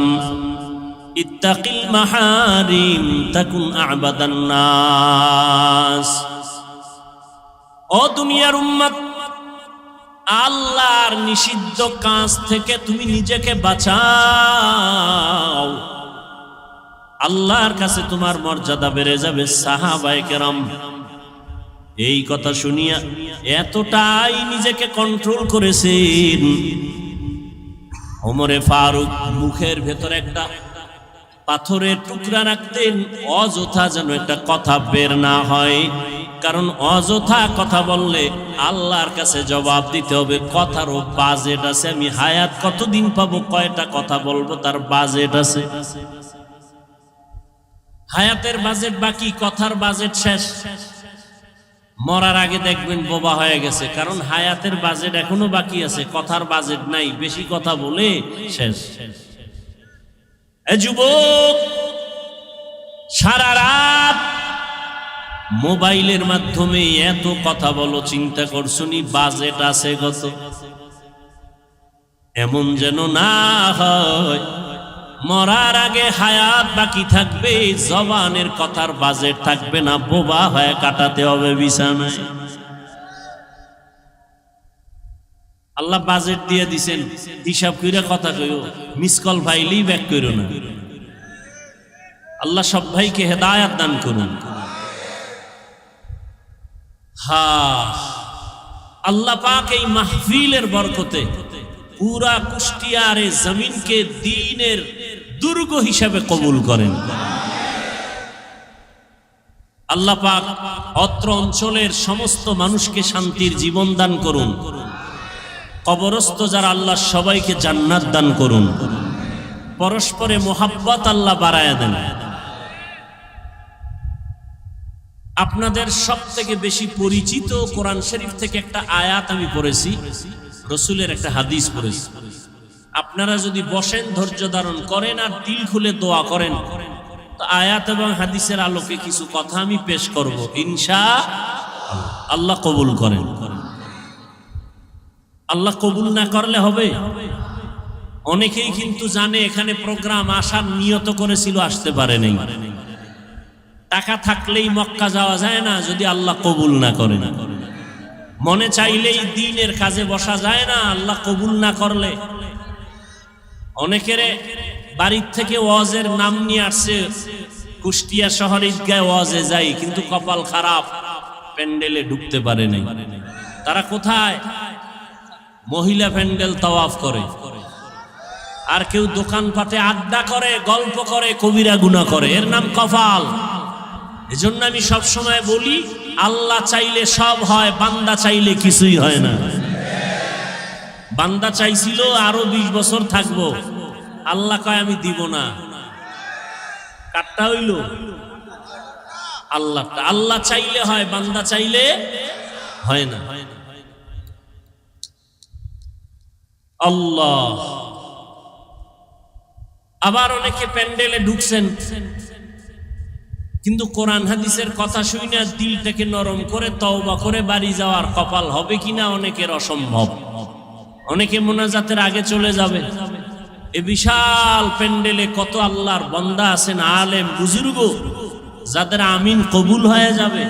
ইত্তাকিল মাহারিম তাকুন আ'বাদান নাস। ও দুনিয়ার উম্মত, আল্লাহর নিষিদ্ধ কাজ থেকে তুমি নিজেকে বাঁচাও, আল্লাহর কাছে তোমার মর্যাদা বেড়ে যাবে। সাহাবায়ে কেরাম এই কথা শুনিয়া এতটাই নিজেকে কন্ট্রোল করেছেন, ওমরে ফারুক মুখের ভেতরে একটা পাথরের টুকরা রাখতেন, অযথা যেন একটা কথা বের না হয়। কারণ অযথা কথা বললে আল্লাহর কাছে জবাব দিতে হবে। কথারও বাজেট আছে, আমি হায়াত কতদিন পাবো, কয়টা কথা বলবো তার বাজেট আছে। হায়াতের বাজেট বাকি, কথার বাজেট শেষ। মরার আগে দেখবেন বোবা হয়ে গেছে, কারণ হায়াতের বাজেট এখনো বাকি আছে, কথার বাজেট নাই, বেশি কথা বলে শেষ। এ যুবক, সারা রাত মোবাইলের মাধ্যমে এত কথা বলো, চিন্তা করছনি বাজেট আছে কত? এমন যেন না হয় মরার আগে হায়াত বাকি থাকবে, জবানের কথার বাজেট থাকবে না, বোবা হয়ে কাটাতে হবে বিছানায়। আল্লাহ বাজেট দিয়ে দিছেন, হিসাব কইরা কথা কইও, মিস কল ফাইলেই ব্যাক কইরো না। আল্লাহ সব ভাইকে হেদায়াত দান করুন। আল্লাহ পাক এই মাহফিলের বরকতে পুরা কুষ্টিয়ার জমিনকে দ্বীনের দুর্গ হিসাবে কবুল করেন। আল্লাহ পাক অত্র অঞ্চলের সমস্ত মানুষকে শান্তির জীবন দান করুন। কবরস্থ যারা আল্লাহ সবাইকে জান্নাত দান করুন। পরস্পরে মোহাব্বত আল্লাহ বাড়ায়া দেন। আপনাদের সব থেকে বেশি পরিচিত কোরআন শরীফ থেকে একটা আয়াত আমি পড়েছি, রসুলের একটা হাদিস পড়েছি। আপনারা যদি বসেন, ধৈর্য ধারণ করেন আর দিল খুলে দোয়া করেন, তো আয়াত এবং হাদিসের আলোকে কিছু কথা আমি পেশ করব, ইনশাআল্লাহ কবুল করেন। আল্লাহ কবুল না করলে হবে? অনেকেই কিন্তু জানে এখানে প্রোগ্রাম আসার নিয়ত করেছিল, আসতে পারে নাই। টাকা থাকলেই মক্কা যাওয়া যায় না যদি আল্লাহ কবুল না করে। মনে চাইলেই দ্বীনের কাজে বসা যায় না আল্লাহ কবুল না করলে। অনেকের বাড়ির থেকে ওয়াজের নাম নিয়ে আসছে, কুষ্টিয়া শহর ঈদগায় ওয়াজে যাই, কিন্তু কপাল খারাপ, প্যান্ডেলে ঢুকতে পারে নাই। তারা কোথায়? মহিলা প্যান্ডেল তাওয়াফ করে, আর কেউ দোকানপাটে আড্ডা করে, গল্প করে, কবিরা গুনাহ করে, এর নাম কপাল। এজন্য আমি সব সময় বলি, আল্লাহ চাইলে সব হয়, বান্দা চাইলে কিছুই হয় না। বান্দা চাইছিল আরো 20 বছর থাকবো, আল্লাহ কয় আমি দিব না। কাটটা হইল আল্লাহ। আল্লাহ চাইলে হয়, বান্দা চাইলে হয় না। আল্লাহ। আবার অনেকে প্যান্ডেলে ঢুকছেন, কিন্তু কোরআন হাদিসের কথা শুনে দিলটাকে নরম করে তওবা করে বাড়ি যাওয়ার কপাল হবে কিনা অনেকের অসম্ভব। অনেকে মোনাজাতের আগে চলে যাবে। এ বিশাল প্যান্ডেলে কত আল্লাহর বান্দা আছেন, আলেম বুজুর্গ, যাদের আমিন কবুল হয়ে যাবে।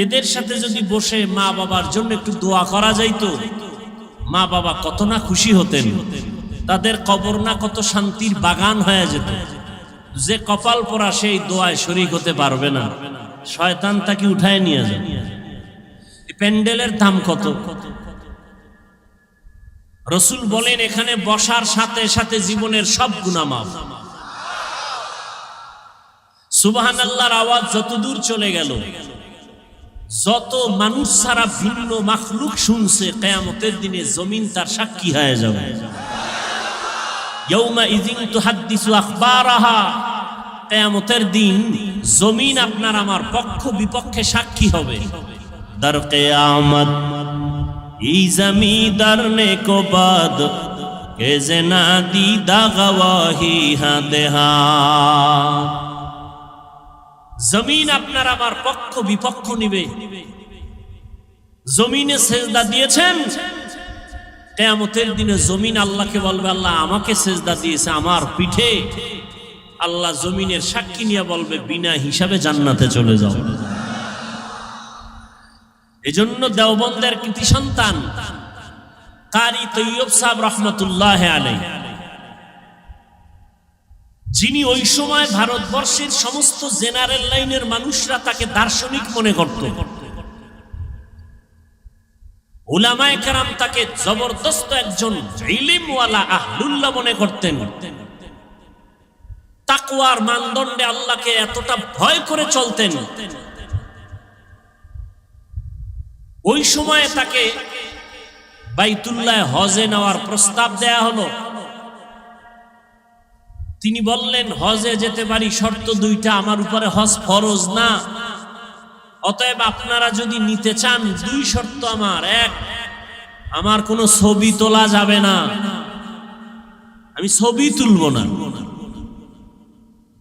এদের সাথে যদি বসে মা বাবার জন্য একটু দোয়া করা যাইতো, মা বাবা কত না খুশি হতেন। তাদের কবর না কত শান্তির বাগান হয়ে যেত। যে কপাল পোড়া সেই দোয়ায় শরীক হতে পারবে না, শয়তান তাকে উঠায় নিয়ে যায়। প্যান্ডেলের দাম কত? রসুল বলেন এখানে বসার সাথে সাথে জীবনের সব গুনাহ মাফ। সুবহানাল্লাহর আওয়াজ যত দূর চলে গেল, যত মানুষ ছাড়া ভিন্ন মাখলুক শুনছে, কিয়ামতের দিনে জমিন তার সাক্ষী হয়ে যাবে। ইয়াউমা ইযিন তুহাদ্দিসু আখবারাহা, কিয়ামতের দিন জমিন আপনার আমার পক্ষ বিপক্ষে সাক্ষী হবে। দার কিয়ামত ই জমিদার নে কো বাদ কে জেনা দিদা গওয়াহি হাদেহা। জমিন আপনার আমার পক্ষ বিপক্ষ নিবে। জমিনে সেজদা দিয়েছেন, কিয়ামতের দিনে জমিন আল্লাহকে বলবে আল্লাহ আমাকে সেজদা দিয়েছে আমার পিঠে। আল্লাহ জমিনের সাক্ষী নিয়ে বলবে বিনা হিসাবে জান্নাতে চলে যাও। এজন্য দেওবন্দের কৃতি সন্তান কারি তৈয়ব সাহেব রহমতুল্লাহ আলাইহি, যিনি ওই সময় ভারতবর্ষের সমস্ত জেনারেল লাইনের মানুষরা তাকে দার্শনিক মনে করত। উলামায়ে কেরাম তাকে জবরদস্ত একজন ইলমওয়ালা আহলুল্লাহ মনে করতেন। তাকওয়ার মানদণ্ডে আল্লাহকে এতটা ভয় করে চলতেন। ওই সময়ে তাকে বাইতুল্লাহ হজে নেওয়ার প্রস্তাব দেয়া হলো। তিনি বললেন হজে যেতে পারি, শর্ত দুইটা, আমার উপরে হজ ফরজ না। অতএব আপনারা যদি নিতে চান, দুই শর্ত আমার। এক, আমার কোনো ছবি তোলা যাবে না, আমি ছবি তুলব না।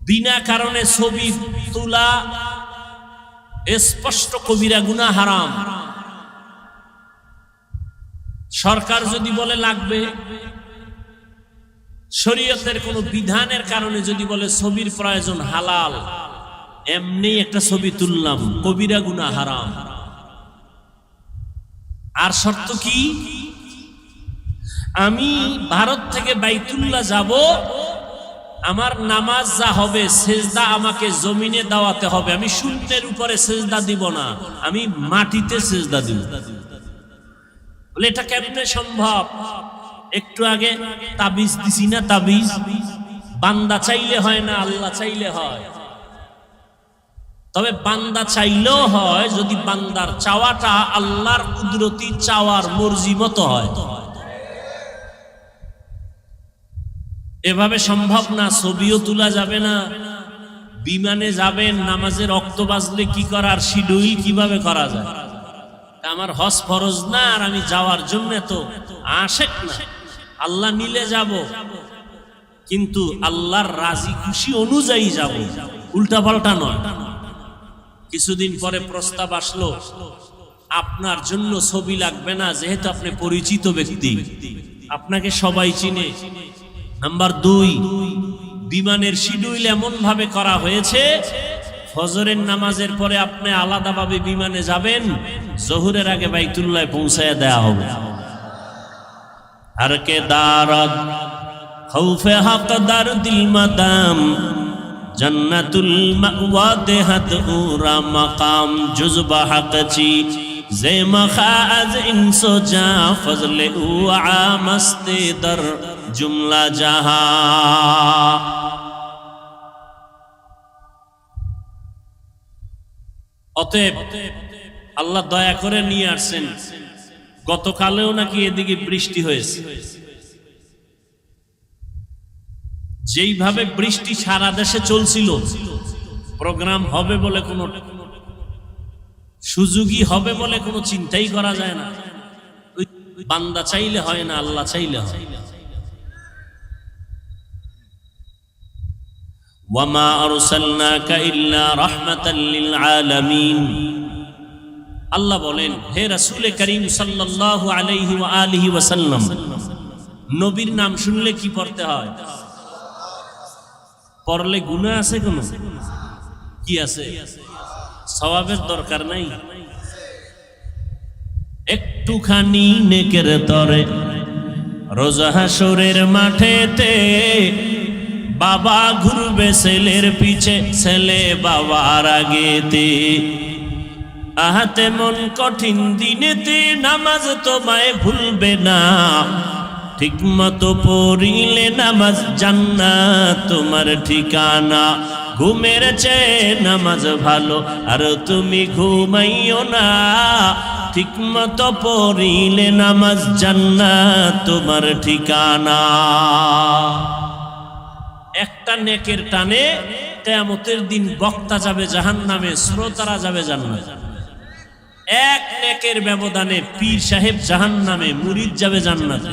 বিনা কারণে ছবি তোলা স্পষ্ট কবিরা গুনাহ, হারাম। সরকার যদি বলে লাগবে, শরীয়তের কোন বিধানের কারণে যদি বলে ছবির প্রয়োজন, হালাল। এমনি একটা ছবি তুললাম, কবিরা গুনাহ, হারাম। আর শর্ত কি? আমি ভারত থেকে বাইতুল্লাহ যাব, আমার নামাজ যা হবে সেজদা আমাকে জমিনে দাওয়াতে হবে। আমি শূন্যের উপরে সেজদা দিব না, আমি মাটিতে সেজদা দিব। বলে এটা কেমনে সম্ভব? একটু আগে তাবিজ দিছি না, তাবিজ বান্দা চাইলে হয় না, আল্লাহ চাইলে হয়। তবে বান্দা চাইলেও হয় যদি বান্দার চাওয়াটা আল্লাহর কুদরতি চাওয়ার মর্জি মতো হয়। এভাবে সম্ভব না, ছবিও তোলা যাবে না। বিমানে যাবেন, নামাজের রক্ত বাজলে কি করার শিডিউল কিভাবে করা যায়? আমার হজ ফরজ না, আর আমি যাওয়ার জন্য তো আশেক না, আল্লাহ নিলে যাব, কিন্তু আল্লাহর রাজি খুশি অনুযায়ী যাব, উল্টা পাল্টা নয়। কিছুদিন পরে প্রস্তাব আসলো, আপনার জন্য ছবি লাগবে না, যেহেতু আপনি পরিচিত ব্যক্তি, আপনাকে সবাই চিনে। নাম্বার 2, বিমানের শিডিউল এমন ভাবে করা হয়েছে, ফজরের নামাজের পরে আপনি আলাদাভাবে বিমানে যাবেন, জোহরের আগে বাইতুল্লাহ পৌঁছায় দেয়া হবে। আর কে দারদ খৌফে হক দার দিল মাদাম জন্নাতুল মাওয়া দেহাত উরা মাকাম জুজবা হকচি জে মখাজ ইনসো জা ফজলে উ আমস্তে দর জুমলা জাহা। অতএব আল্লাহ দয়া করে নিয়ে আসছেন। গতকালেও নাকি এদিকে বৃষ্টি হয়েছে, যেইভাবে বৃষ্টি সারা দেশে চলছিল, প্রোগ্রাম হবে বলে কোনো সুযোগই হবে বলে কোনো চিন্তাই করা যায় না। বান্দা চাইলে হয় না, আল্লাহ চাইলে হয়। ওয়ামা আরসালনাকা ইল্লা রাহমাতাল লিল আলামিন। আল্লাহ বলেন, হে রাসূল করিম সাল্লাল্লাহু আলাইহি ওয়া আলিহি ওয়াসাল্লাম, নবীর নাম শুনলে কি পড়তে হয়? পড়লে গুনাহ আছে? কোন কি আছে? সওয়াবের দরকার নাই, একটুখানি নেকের তরে রোজ হাসরের মাঠেতে বাবা ঘুরবে ছেলের পিছে, ছেলে বাবার আগেতে। আহাতে মন কঠিন দিনেতে নামাজ তোমায় ভুলবে না, ঠিক মতো পড়িলে নামাজ জান্নাত তোমার ঠিকানা। ঘুমের চেয়ে নামাজ ভালো, আর তুমি ঘুমাইও না, ঠিক মতো পড়িলে নামাজ জান্নাত তোমার ঠিকানা। একটা নেকের টানে কিয়ামতের দিন বক্তা যাবে জাহান্নামে, শ্রোতারা যাবে জান্নাতে। এক নেকের ব্যবধানে পীর সাহেব জাহান্নামে, মুরিদ যাবে জান্নাতে।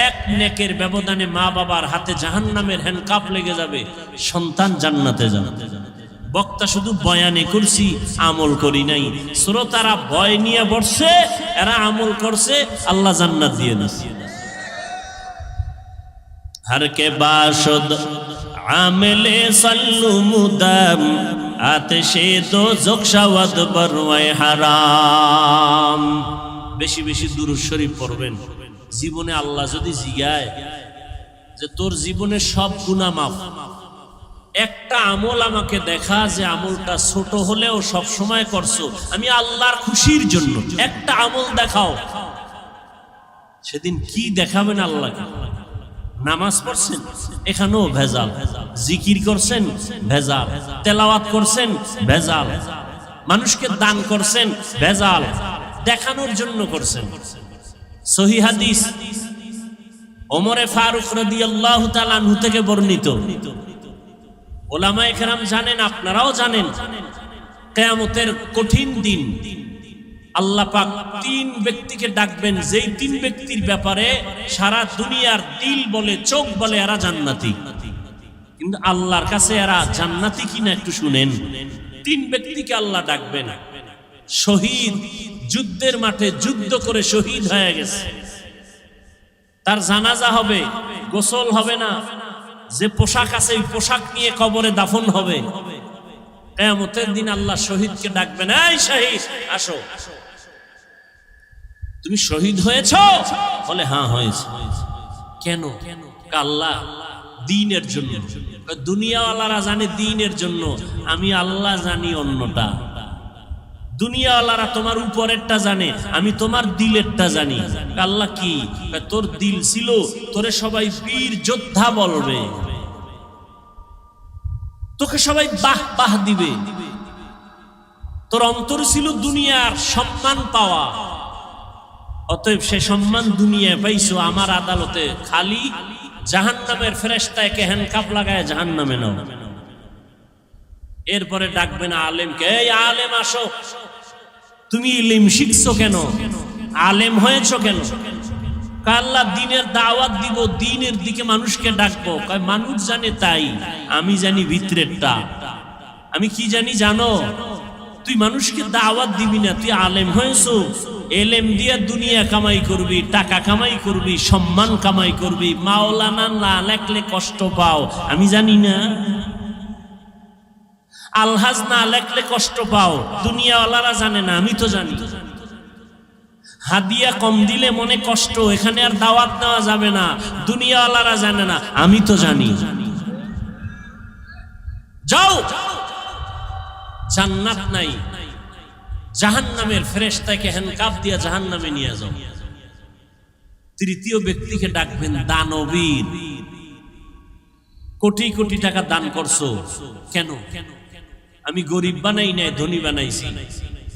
এক নেকের ব্যবধানে মা বাবার হাতে জাহান্নামের হ্যান্ডকাপ লেগে যাবে, সন্তান জান্নাতে যাবে। বক্তা শুধু বয়ানে করছি, আমল করি নাই। শ্রোতারা ভয় নিয়ে বসছে, এরা আমল করছে, আল্লাহ জান্নাত দিয়ে দিচ্ছে। हर के बाशुद आमिले सल्लु मुदाम आतिशे दो ज़ुख़शावत बरवाए हराम। বেশি বেশি দুরূদ শরীফ পড়বেন। জীবনে আল্লাহ যদি জিগায় যে তোর জীবনে সব গুনাহ মাফ, একটা আমল আমাকে দেখা যে আমলটা ছোট হলেও সব সময় করছো, আমি আল্লাহর খুশির জন্য, একটা আমল দেখাও। সেদিন কি দেখাবেন আল্লাহকে? নামাজ পড়ছেন, এখানেও ভেজাল। জিকির করছেন, ভেজাল। তেলাওয়াত করছেন, ভেজাল। মানুষকে দান করছেন, ভেজাল। দেখানোর জন্য করছেন। সহিহ হাদিস ওমরে ফারুক রাদিয়াল্লাহু তাআলা আনহু থেকে বর্ণিত। উলামায়ে কেরাম জানেন, আপনারাও জানেন, কিয়ামতের কঠিন দিন আল্লাহ পাক 3 ব্যক্তিকে ডাকবেন, যেই 3 ব্যক্তির ব্যাপারে সারা দুনিয়ার দিল বলে, চোখ বলে এরা জান্নাতি, কিন্তু আল্লাহর কাছে এরা জান্নাতি কিনা একটু শুনেন। 3 ব্যক্তিকে আল্লাহ ডাকবেন। শহীদ, যুদ্ধের মাঠে যুদ্ধ করে শহীদ হয়ে গেছে, তার জানাজা হবে, গোসল হবে না, যে পোশাক আছে ওই পোশাক নিয়ে কবরে দাফন হবে। কিয়ামতের দিন আল্লাহ শহীদকে ডাকবেন, এই শহীদ আসো, তুমি শহীদ হয়েছো? বলে হ্যাঁ হয়েছে। কেন? আল্লাহ দ্বীনের জন্য। দুনিয়াওয়ালারা জানে দ্বীনের জন্য, আমি আল্লাহ জানি অন্যটা। দুনিয়াওয়ালারা তোমার উপরেরটা জানে, আমি তোমার দিলেরটা জানি। আল্লাহ কি? তোর দিল ছিল, তোরে সবাই বীর যোদ্ধা বলবে, তোকে সবাই বাহ বাহ দিবে, তোর অন্তর ছিল দুনিয়ার সম্মান পাওয়া, অতএব সে সম্মান দুনিয়ায় পাইছো, আমার আদালতে খালি জাহান্নামের ফেরেশতাকে হ্যান্ডকাপ লাগায় জাহান্নামে নাও। এরপরে ডাকবেন আলেমকে, এই আলেম আসো, তুমি ইলম শিখছো কেন, আলেম হয়েছো কেন? আল্লাহ দিনের দাওয়াত দিব, দিনের দিকে মানুষকে ডাকবো। কয় মানুষ জানে তাই, আমি জানি ভিতরেরটা। আমি কি জানি জানো? তুই মানুষকে দাওয়াত দিবি না, তুই আলেম হয়েছো, এলেম দিয়ে দুনিয়া কামাই করবি, টাকা কামাই করবি, সম্মান কামাই করবি। মাওলানা না লেখলে কষ্ট পাও, আমি জানি না। আলহাজ না লেখলে কষ্ট পাও, দুনিয়াওয়ালারা জানে না, আমি তো জানি। হাদিয়া কম দিলে মনে কষ্ট, এখানে আর দাওয়াত দেওয়া যাবে না, দুনিয়াওয়ালারা জানে না, আমি তো জানি। যাও, জান্নাত নাই, জাহান্নামের ফেরেশতাকে হ্যান্ডকাপ দিয়া জাহান্নামে নিয়ে যাও। তৃতীয় ব্যক্তিকে ডাকবেন দানবীর। কোটি কোটি টাকা দান করছো কেন? আমি গরিব বানাই নাই, ধনী বানাইছি।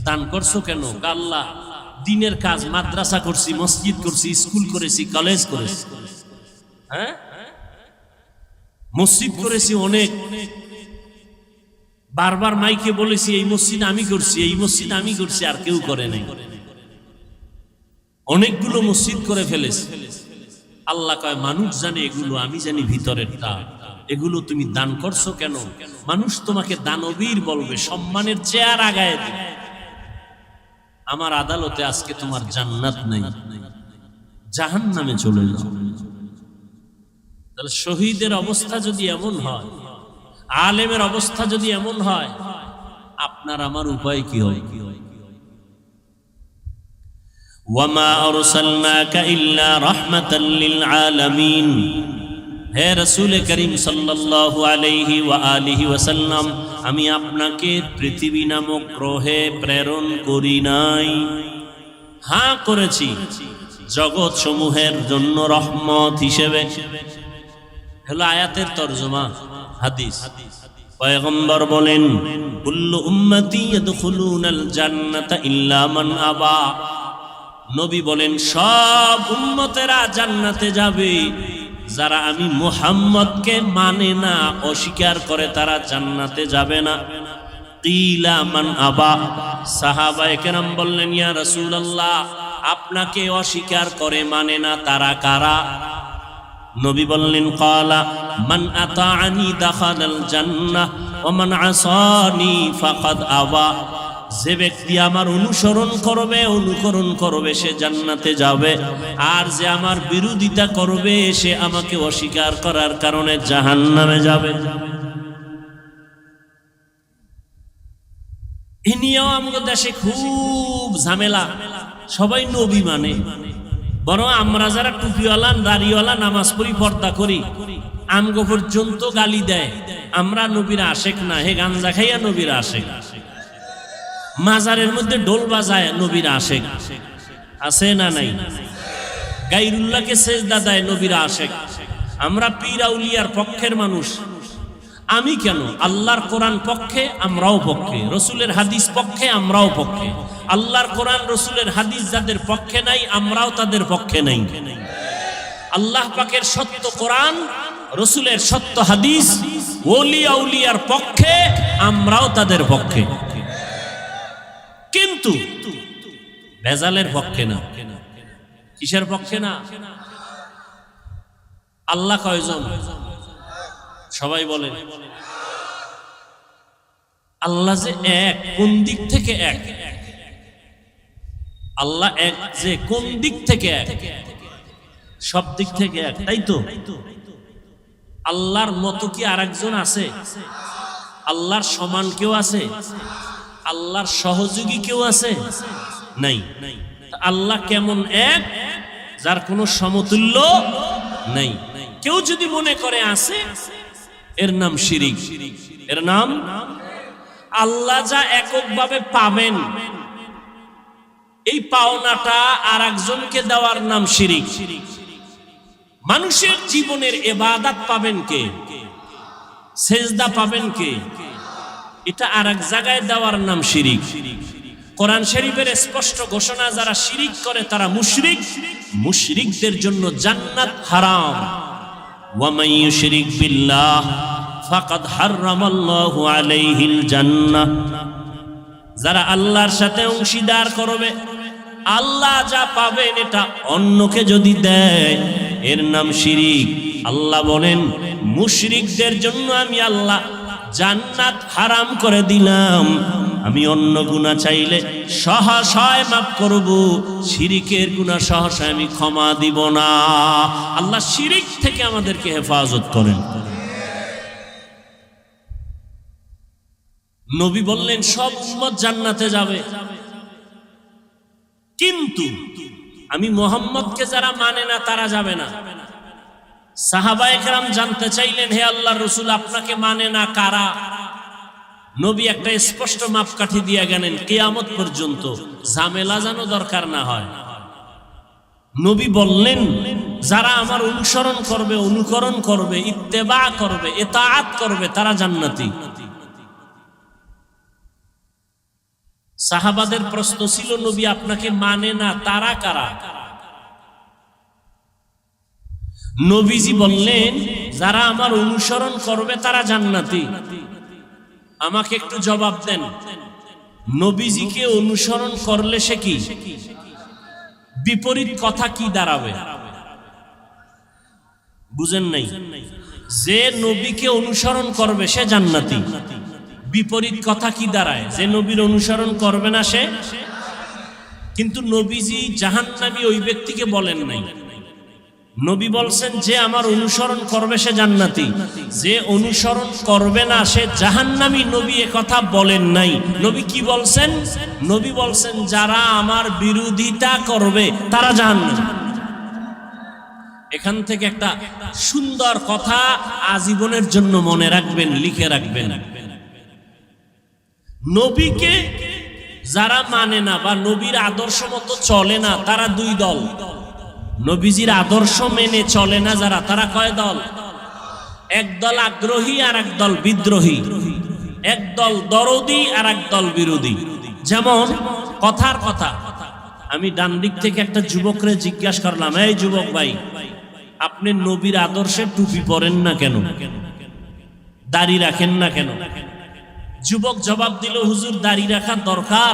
দান করছো কেন? আল্লাহ দিনের কাজ, মাদ্রাসা করছি, মসজিদ করছি, স্কুল করেছি, কলেজ করেছি, হ্যাঁ মসজিদ করেছি অনেক। বারবার মাইকে বলেছি এই মসজিদ আমি করছি, এই মসজিদ আমি করছি, আর কেউ করে নাই। অনেকগুলো মসজিদ করে ফেলেছি। আল্লাহ কয় মানুষ জানে এগুলো, আমি জানি ভিতরেরটা। এগুলো তুমি দান করছো কেন? মানুষ তোমাকে দানবীর বলবে, সম্মানের চেয়ার আগায় দিবে। আমার আদালতে আজকে তোমার জান্নাত নাই, জাহান্নামে চলে যাও। তাহলে শহীদের অবস্থা যদি এমন হয়, আলেমের অবস্থা যদি এমন হয়, আপনার আমার উপায় কি হয়? ওয়ামা আরসালনাকা ইল্লা রাহমাতাল লিল আলামিন। হে রাসূল করিম সাল্লাল্লাহু আলাইহি ওয়া আলিহি ওয়াসাল্লাম, আমি আপনাকে পৃথিবী নামক গ্রহে প্রেরণ করি নাই, হ্যাঁ করেছি জগৎ সমূহের জন্য রহমত হিসেবে। হলো আয়াতের তরজমা, হাদিস। পয়গম্বর বলেন, কুল্লু উম্মতি ইয়াদখুলুনাল জান্নাতা ইল্লা মান আবা। নবী বলেন, সব উম্মতেরা জান্নাতে যাবে, যারা আমি মুহাম্মদকে মানে না, অস্বীকার করে, তারা জান্নাতে যাবে না। কিলা মান আবা। সাহাবায়ে কেরাম বললেন, ইয়া রাসূলুল্লাহ, আপনাকে অস্বীকার করে, মানে না, তারা কারা? নবী বললেন, ক্বালা মান আতাআনি দাখালাল জান্নাহ ওয়া মান আসানি ফাকাদ আবা। যে ব্যক্তি আমার অনুকরণ করবে সে জান্নাতে যাবে, আর যে আমার বিরোধিতা করবে সে আমাকে অস্বীকার করার কারণে জাহান্নামে যাবে। এ নিয়েও আমাদের দেশে খুব ঝামেলা। সবাই নবী মানে, বরং আমরা যারা টুপিওয়ালা, দাড়িওয়ালা, নামাজ পড়ি, পর্দা করি, আমগো পর্যন্ত গালি দেয়, আমরা নবীর আশেক না। হে গাঞ্জা খাইয়া নবীর আশেক, মাজারের মধ্যে ঢোল বাজায় নবীর আশেক, আছে না নাই? গায়রুল্লাহকে সেজদা দেয় নবীর আশেক। আমরা পীর আউলিয়ার পক্ষের মানুষ। আমি কেন? আল্লাহর কোরআন পক্ষে, আমরাও পক্ষে। রসুলের হাদিস পক্ষে, আমরাও পক্ষে। আল্লাহর কোরআন রসুলের হাদিস যাদের পক্ষে নাই, আমরাও তাদের পক্ষে নাই। আল্লাহ পাকের সত্য কোরআন, রসুলের সত্য হাদিস, ওলি আউলিয়ার পক্ষে, আমরাও তাদের পক্ষে, কিন্তু ভেজালের পক্ষে না। কিসের পক্ষে না? আল্লাহ কয়জন? সবাই বলে আল্লাহ যে এক, কোন দিক থেকে এক? আল্লাহ এক যে কোন দিক থেকে এক? সব দিক থেকে এক, তাই তো? আল্লাহর মতো কি আরেকজন আছে? আল্লাহর সমান কেউ আছে? আল্লাহর সহযোগী কেউ আছে? নাই। আল্লাহ কেমন এক, যার কোনো সমতুল্য নাই। কেউ যদি মনে করে আছে, এর নাম শিরিক, এর নাম। আল্লাহ যা এককভাবে পাবেন, এই পাওনাটা আর একজনকে দেওয়ার নাম শিরিক। মানুষের জীবনের ইবাদত পাবেন কে? সেজদা পাবেন কে? এটা আরেক জায়গায় দেওয়ার নাম শিরিক। কোরআন শরীফের স্পষ্ট ঘোষণা, যারা শিরিক করে তারা মুশরিক, মুশরিকদের জন্য জান্নাত হারাম। ওয়া মান ইউশরিক বিল্লাহ ফাকাদ হারামাল্লাহু আলাইহিল জান্নাহ। যারা আল্লাহর সাথে অংশীদার করবে, আল্লাহ যা পাবেন এটা অন্যকে যদি দেয়, এর নাম শিরিক। আল্লাহ বলেন মুশরিকদের জন্য আমি আল্লাহ জান্নাত হারাম করে দিলাম। আমি অন্য গুনাহ চাইলে সহসায় মাফ করব, শিরিকের গুনাহ সহসায় আমি ক্ষমা দিব না। আল্লাহ শিরিক থেকে আমাদেরকে হেফাজত করেন। নবী বললেন সব উম্মত জান্নাতে যাবে, কিন্তু আমি মুহাম্মদকে যারা মানে না তারা যাবে না। সাহাবায়ে কেরাম জানতে চাইলেন, হে আল্লাহর রাসূল, আপনাকে মানে না কারা? নবী একটা স্পষ্ট মাপকাঠি দিয়ে গেলেন, কিয়ামত পর্যন্ত ঝামেলা যেন দরকার না হয়। নবী বললেন যারা আমার অনুসরণ করবে, অনুকরণ করবে, ইত্তেবা করবে, ইতাআত করবে, তারা জান্নাতি। সাহাবাদের প্রশ্ন ছিল, নবী আপনাকে মানে না তারা কারা? নবীজি বললেন যারা আমার অনুসরণ করবে তারা জান্নাতি। আমাকে একটু জবাব দেন, নবীজিকে অনুসরণ করলে সে কি? বিপরীত কথা কি দাঁড়াবে? বুঝেন নাই? যে নবীকে অনুসরণ করবে সে জান্নাতি। বিপরীত কথা কি দাঁড়ায়? যে নবীর অনুসরণ করবে না সে। কিন্তু নবীজি জাহান্নামী ওই ব্যক্তিকে বলেন নাই। নবী বলছেন যে আমার অনুসরণ করবে সে জান্নাতি, যে অনুসরণ করবে না সে জাহান্নামী। নবী এ কথা বলেন নাই। নবী কি বলছেন? নবী বলছেন যারা আমার বিরোধিতা করবে তারা জাহান্নামী। এখান থেকে একটা সুন্দর কথা আজীবনের জন্য মনে রাখবেন, লিখে রাখবেন। নবীকে যারা মানে না বা নবীর আদর্শ মতো চলে না, তারা দুই দল। নবীজির আদর্শ মেনে চলে না যারা, তারা কয় দল? এক দল আগ্রহী আর এক দল বিদ্রোহী, এক দল দরদি আর এক দল বিরোধী। যেমন কথার কথা, আমি ডান দিক থেকে একটা যুবকরে জিজ্ঞাসা করলাম, এই যুবক ভাই, আপনি নবীর আদর্শে টুপি পরেন না কেন, দাড়ি রাখেন না কেন? যুবক জবাব দিল, হুজুর দাড়ি রাখা দরকার,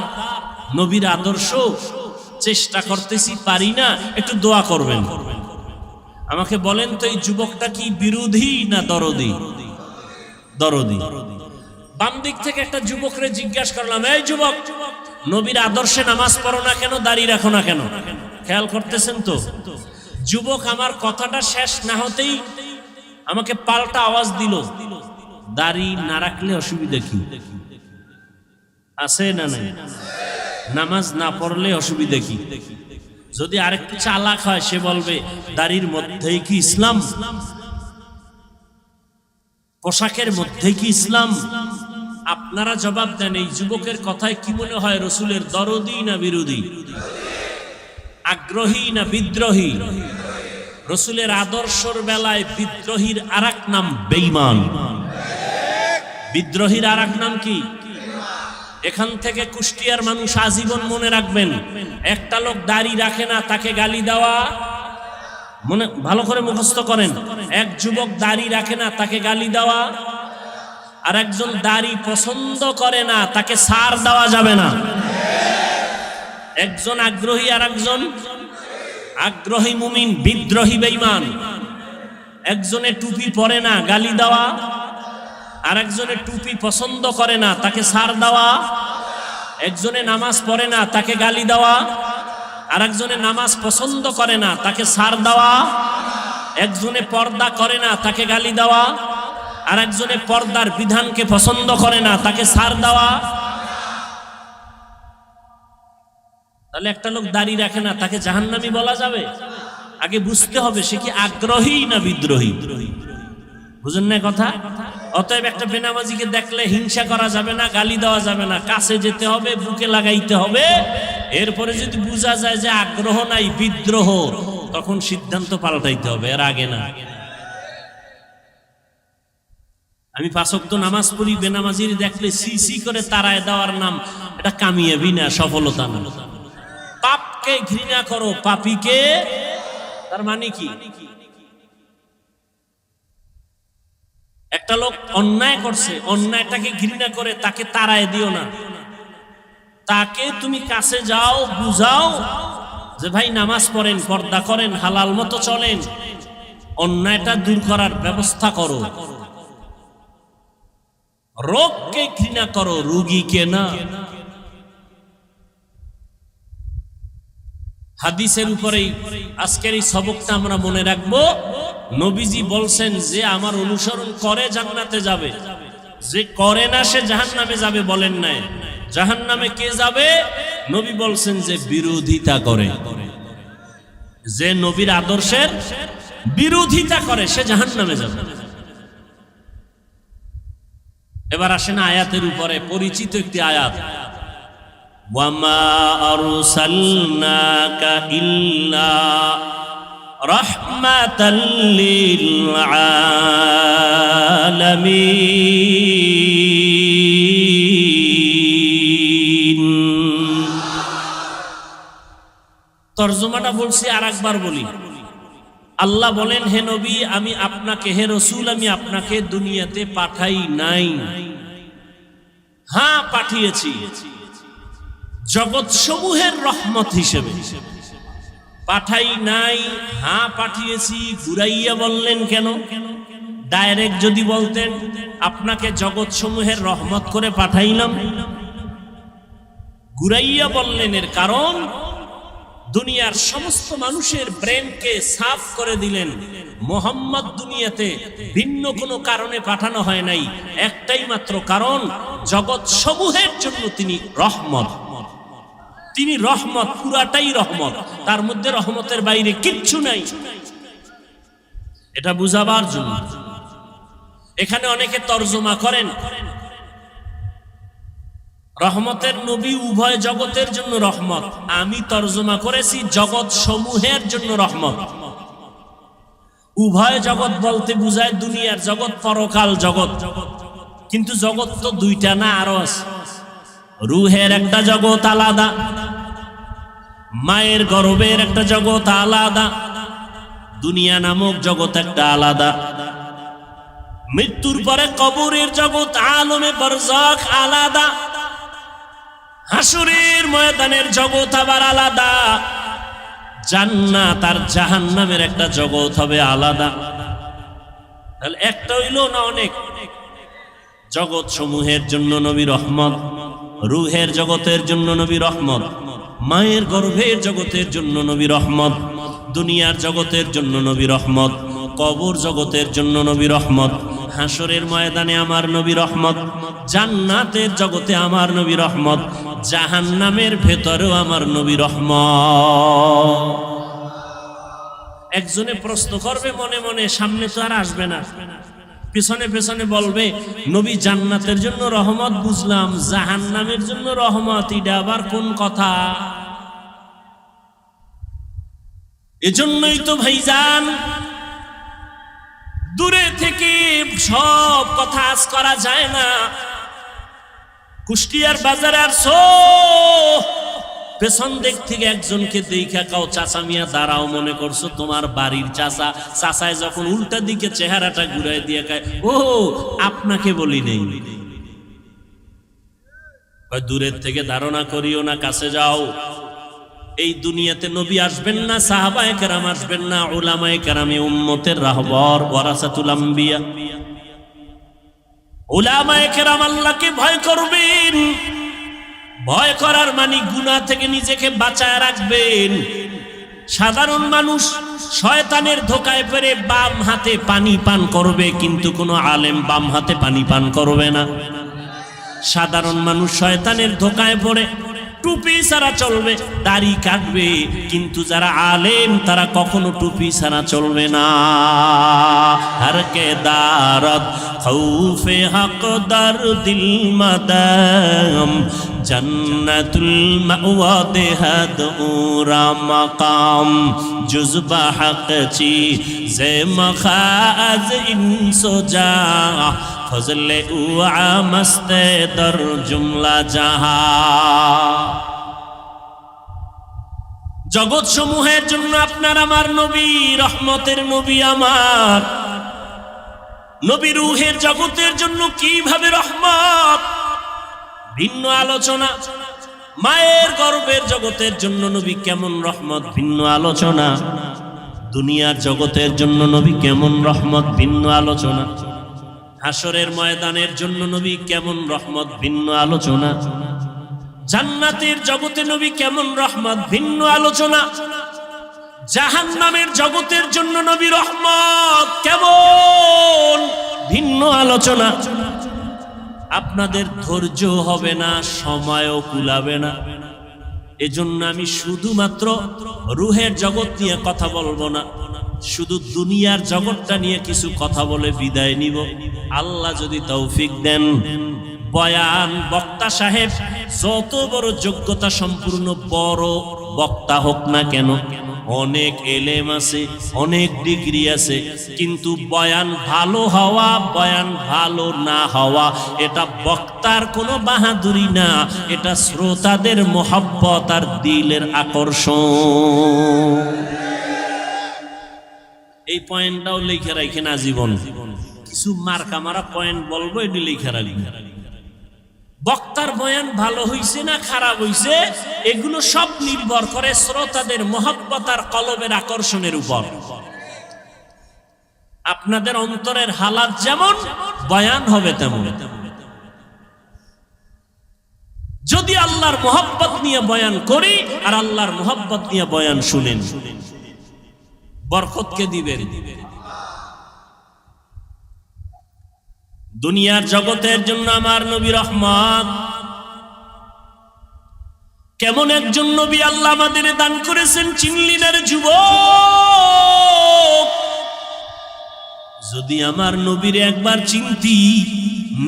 নবীর আদর্শ, চেষ্টা করতেছি, পারি না, একটু দোয়া করবেন। আমাকে বলেন তো এই যুবকটা কি বিরোধী না দরদি? দরদি। বাম দিক থেকে একটা যুবকরে জিজ্ঞাসা করলাম, এই যুবক, নবীর আদর্শে নামাজ পড়ো না কেন, দাড়ি রাখো না কেন? খেয়াল করতেছেন তো? যুবক আমার কথাটা শেষ না হতেই আমাকে পাল্টা আওয়াজ দিল, দাড়ি না রাখলে অসুবিধা কি আছে? না নাই? নামাজ না পড়লে অসুবিধা কি? যদি আরেকটু চালাক হয় সে বলবে দাড়ির মধ্যেই কি ইসলাম, পোশাকের মধ্যেই কি ইসলাম? আপনারা জবাব দেন, এই যুবকের কথায় কি মনে হয়, রসুলের দরদি না বিরোধী, আগ্রহী না বিদ্রোহী? রসুলের আদর্শর বেলায় বিদ্রোহীর আরেক নাম বেঈমান। বিদ্রোহীর আরেক নাম কি? এখান থেকে কুষ্টিয়ার মানুষ আজীবন মনে রাখবেন, একটা লোক দাড়ি রাখে না তাকে গালি দেওয়া, মনে ভালো করে মুখস্থ করেন। এক যুবক দাড়ি রাখে না তাকে গালি দেওয়া, আর একজন দাড়ি পছন্দ করে না তাকে ছাড় দেওয়া যাবে না। একজন আগ্রহী আর একজন আগ্রহী মুমিন, বিদ্রোহী বেঈমান। একজনে টুপি পরে না, গালি দেওয়া, আর একজনে টুপি পছন্দ করে না তাকে ছাড় দেওয়া। একজনে নামাজ পড়ে না তাকে গালি দেওয়া, আর একজনে নামাজ পছন্দ করে না তাকে ছাড় দেওয়া। একজনে পর্দা করে না তাকে গালি দেওয়া, আর একজনে পর্দার বিধানকে পছন্দ করে না তাকে ছাড় দেওয়া। তাহলে একটা লোক দাড়ি রাখে না তাকে জাহান্নামী বলা যাবে? আগে বুঝতে হবে সে কি আগ্রহী না বিদ্রোহী। বুঝেন না কথা? অতএব একটা বেনামাজিকে দেখলে হিংসা করা যাবে না, গালি দেওয়া যাবে না, কাছে যেতে হবে, বুকে লাগাইতে হবে। এরপরে যদি বোঝা যায় যে আগ্রহ নাই, বিদ্রোহ, তখন সিদ্ধান্ত পাল্টাইতে হবে, এর আগে না। আমি 5 ওয়াক্ত নামাজ পড়ি, বেনামাজির দেখলে সি সি করে তাড়ায় দেওয়ার নাম এটা কামিয়াবি না, সফলতা না। পাপকে ঘৃণা করো, পাপীকে, তার মানে কি? একটা লোক অন্যায় করছে, অন্যায়টাকে ঘৃণা করে তাকে তাড়ায় দিও না, তাকে তুমি কাছে যাও, বুঝাও যে ভাই নামাজ পড়েন, পর্দা করেন, হালাল মতো চলেন, অন্যায়টা দূর করার ব্যবস্থা করো। রোগকে ঘৃণা করো, রোগীকে না। হাদিসের উপরেই আজকের এই সবকটা আমরা মনে রাখবো। নবীজি বলছেন যে আমার অনুসরণ করে জান্নাতে যাবে, যে করে না সে জাহান্নামে যাবে বলেন নাই। জাহান্নামে কে যাবে? নবী বলছেন যে বিরোধিতা করে, যে নবীর আদর্শের বিরোধিতা করে সে জাহান্নামে যাবে। এবার আসেন আয়াতের উপরে, পরিচিত একটি আয়াত, ওয়ামা আরসালনাকা ইল্লা রাহমাতাল লিল আলামিন। তরজমাটা বলছি, আর একবার বলি। আল্লাহ বলেন, হে নবী আমি আপনাকে, হে রসূল আমি আপনাকে দুনিয়াতে পাঠাই নাই, হ্যাঁ পাঠিয়েছি জগৎ সমূহের রহমত হিসেবে। পাঠাই নাই, হ্যাঁ পাঠিয়েছি। ঘুরাইয়া বললেন কেন? ডাইরেক্ট যদি বলতেন আপনাকে জগৎ সমূহের রহমত করে পাঠাইলাম। ঘুরাইয়া বললেন এর কারণ দুনিয়ার সমস্ত মানুষের ব্রেনকে সাফ করে দিলেন। মোহাম্মদ দুনিয়াতে ভিন্ন কোনো কারণে পাঠানো হয় নাই, একটাই মাত্র কারণ, জগৎ সমূহের জন্য তিনি রহমত। তিনি রহমত, পুরাটাই রহমত, তার মধ্যে রহমতের বাইরে কিচ্ছু নাই। এটা বুঝাবার জন্য এখানে অনেকে তর্জমা করেন রহমতের নবী উভয় জগতের জন্য রহমত। আমি তর্জমা করেছি জগৎ সমূহের জন্য রহমত। উভয় জগৎ বলতে বুঝায় দুনিয়ার জগৎ, পরকাল জগৎ। কিন্তু জগৎ তো দুইটা না, আরো আছে। রুহের একটা জগৎ আলাদা, মায়ের গর্ভের একটা জগৎ আলাদা, দুনিয়া নামক জগৎ একটা আলাদা, মৃত্যুর পরে কবরের জগৎ আলমে বরজাখ আলাদা, হাসরের ময়দানের জগৎ আবার আলাদা, জান্নাত আর জাহান্নামের একটা জগৎ হবে আলাদা। তাহলে একটা হইল না, অনেক। জগৎ সমূহের জন্য নবী রহমত, রুহের জগতের জন্য নবী রহমত, মায়ের গর্ভের জগতের জন্য নবী রহমত, দুনিয়ার জগতের জন্য নবী রহমত, কবর জগতের জন্য নবী রহমত, হাসরের ময়দানে আমার নবী রহমত, জান্নাতের জগতে আমার নবী রহমত, জাহান্নামের ভেতরেও আমার নবী রহমত। একজনে প্রশ্ন করবে মনে মনে, সামনে তো আর আসবে না, পিছনে পেছনে বলবে নবী জান্নাতের জন্য রহমত বুঝলাম, জাহান্নামের জন্য রহমত, এটা আবার কোন কথা? এজন্যই তো ভাইজান দূরে থেকে সব কথা আজ করা যায় না। কুষ্টিয়ার বাজারে আর পেছন দিক থেকে একজনকে দেখা কাও চাচা মিয়া দাঁড়াও, মনে করছো তোমার বাড়ির চাচা। চাচায় যখন উল্টা দিকে চেহারাটা ঘুরাই দিয়ে খায়, ও আপনাকে বলি নেই। দূরের থেকে ধারণা করিও না, কাছে যাও। এই দুনিয়াতে নবী আসবেন না, সাহাবায়ে কেরাম আসবেন না, উলামায়ে কেরামে উম্মতের রাহবার, ওয়ারাসাতুল আম্বিয়া। উলামায়ে কেরাম আল্লাহকে ভয় করবেন, ভয় করার মানে গুনাহ থেকে নিজেকে বাঁচায় রাখবেন। সাধারণ মানুষ শয়তানের ধোকায় পড়ে বাম হাতে পানি পান করবে, কিন্তু কোনো আলেম বাম হাতে পানি পান করবে না। সাধারণ মানুষ শয়তানের ধোকায় পড়ে টুপি ছাড়া চলবে, দাড়ি কাটবে, কিন্তু যারা আলেম তারা কখনো টুপি ছাড়া চলবে না। হর কে দারত খৌফে হক দার দিল মাদাম, জন্নতুল মাওয়া দেহাদ উরা মাকাম, জুজবা হক চি জে মখাজ ইনসো জা, ফজলে উ আমস্তে দর জুমলা জাহা। জগৎ সমূহের জন্য আপনার আমার নবী, রহমতের নবী আমার নবী, রূহের জগতের জন্য কিভাবে রহমত, ভিন্ন আলোচনা। মায়ের গর্ভের জগতের জন্য নবী কেমন রহমত, ভিন্ন আলোচনা। দুনিয়ার জগতের জন্য নবী কেমন রহমত, ভিন্ন আলোচনা। হাসরের ময়দানের জন্য নবী কেমন রহমত, ভিন্ন আলোচনা। জান্নাতের জগতে নবী কেমন রহমত, ভিন্ন আলোচনা। জাহান্নামের জগতের জন্য নবী রহমত কেমন, ভিন্ন আলোচনা। আপনাদের ধৈর্য হবে না, সময়ও কুলাবে না। এজন্য আমি শুধুমাত্র রূহের জগৎ নিয়ে কথা বলবো না, শুধু দুনিয়ার জগৎটা নিয়ে কিছু কথা বলে বিদায় নিব। আল্লাহ যদি তৌফিক দেন, বয়ান বক্তা সাহেব যত বড় যোগ্যতা সম্পূর্ণ বড় বক্তা হোক না কেন, অনেক এলেম আছে, অনেক ডিগ্রি আছে, কিন্তু বয়ান ভালো হওয়া, বয়ান ভালো না হওয়া এটা বক্তার কোনো বাহাদুরি না, এটা শ্রোতাদের মোহাব্বত আর দিলের আকর্ষণ। এই পয়েন্টটাও লিখে রাখেন আজীবন। কিছু মার্কা মারা পয়েন্ট বলবো, এটি লিখে রাখেন। বক্তার বয়ান ভালো হইছে না খারাপ হইছে, এগুলো সব নির্ভর করে শ্রোতাদের মোহাব্বত আর কলবের আকর্ষণের উপর। আপনাদের অন্তরের হালাত যেমন, বয়ান হবে তেমন। যদি আল্লাহর মোহাব্বত নিয়ে বয়ান করি আর আল্লাহর মোহাব্বত নিয়ে বয়ান শুনেন, বরকতকে দিবেন। দুনিয়ার জগতের জন্য আমার নবী রহমত। কেমন একজন নবী আল্লাহ আমাদের দান করেছেন চিনলি না রে যুবক? যদি আমার নবীর একবার চিনতি,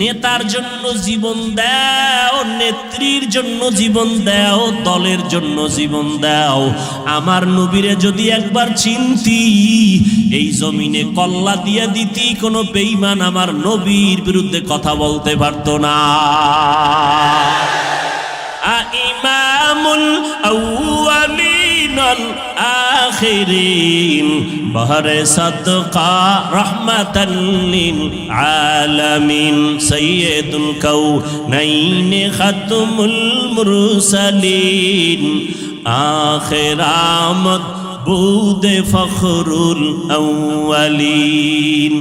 নেতার জন্য জীবন দাও, নেত্রীর জন্য জীবন দাও, দলের জন্য জীবন দাও, আমার নবীরে যদি একবার চিনতি, এই জমিনে কল্লা দিয়ে দিতি, কোনো বেঈমান আমার নবীর বিরুদ্ধে কথা বলতে পারতো না। ইমামুল আউয়ালিন আল আখিরিন বহরে সাদকা রাহমাতাল লিল আলামিন সাইয়্যিদুল কাউনাইন খাতমুল মুরসালিন আখির আমদ বুদে ফখরুল আউয়ালিন।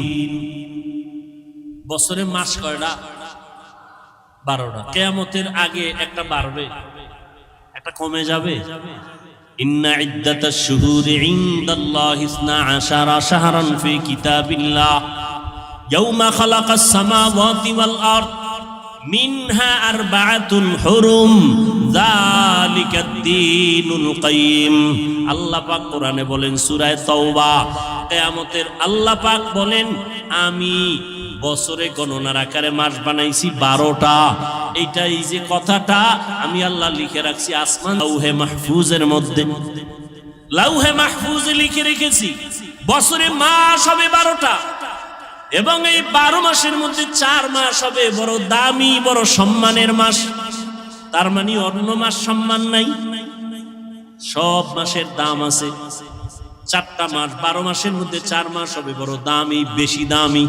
বছরে মাস কয়টা? 12টা। কিয়ামতের আগে একটা বাড়বে, একটা কমে যাবে। ইন্না ইদ্দাতাশ শুহুরি ইনদাল্লাহি 12 শাহরান ফি কিতাবিল্লাহ ইয়াওমা খালাকাস সামাওয়াতি ওয়াল আরদ মিনহা আরবাআতুন হুরুম যালিকাদ দীনুল কাইয়্যিম। আল্লাহ পাক কোরআনে বলেন সূরা তাওবা, কিয়ামতের আল্লাহ পাক বলেন আমি বছরে গণনার আকারে মাস বানাইছি 12টা। এইটা এই যে কথাটা আমি আল্লাহ লিখে রাখছি আসমান লাউহে মাহফুজের মধ্যে, লাউহে মাহফুজে লিখে রেখেছি বছরে মাস হবে 12টা, এবং এই 12 মাসের মধ্যে 4 মাস হবে বড় দামি, বড় সম্মানের মাস। তার মানে অন্য মাস সম্মান নাই, সব মাসের দাম আছে। 4টা মাস, 12 মাসের মধ্যে 4 মাস হবে বড় দামি, বেশি দামি।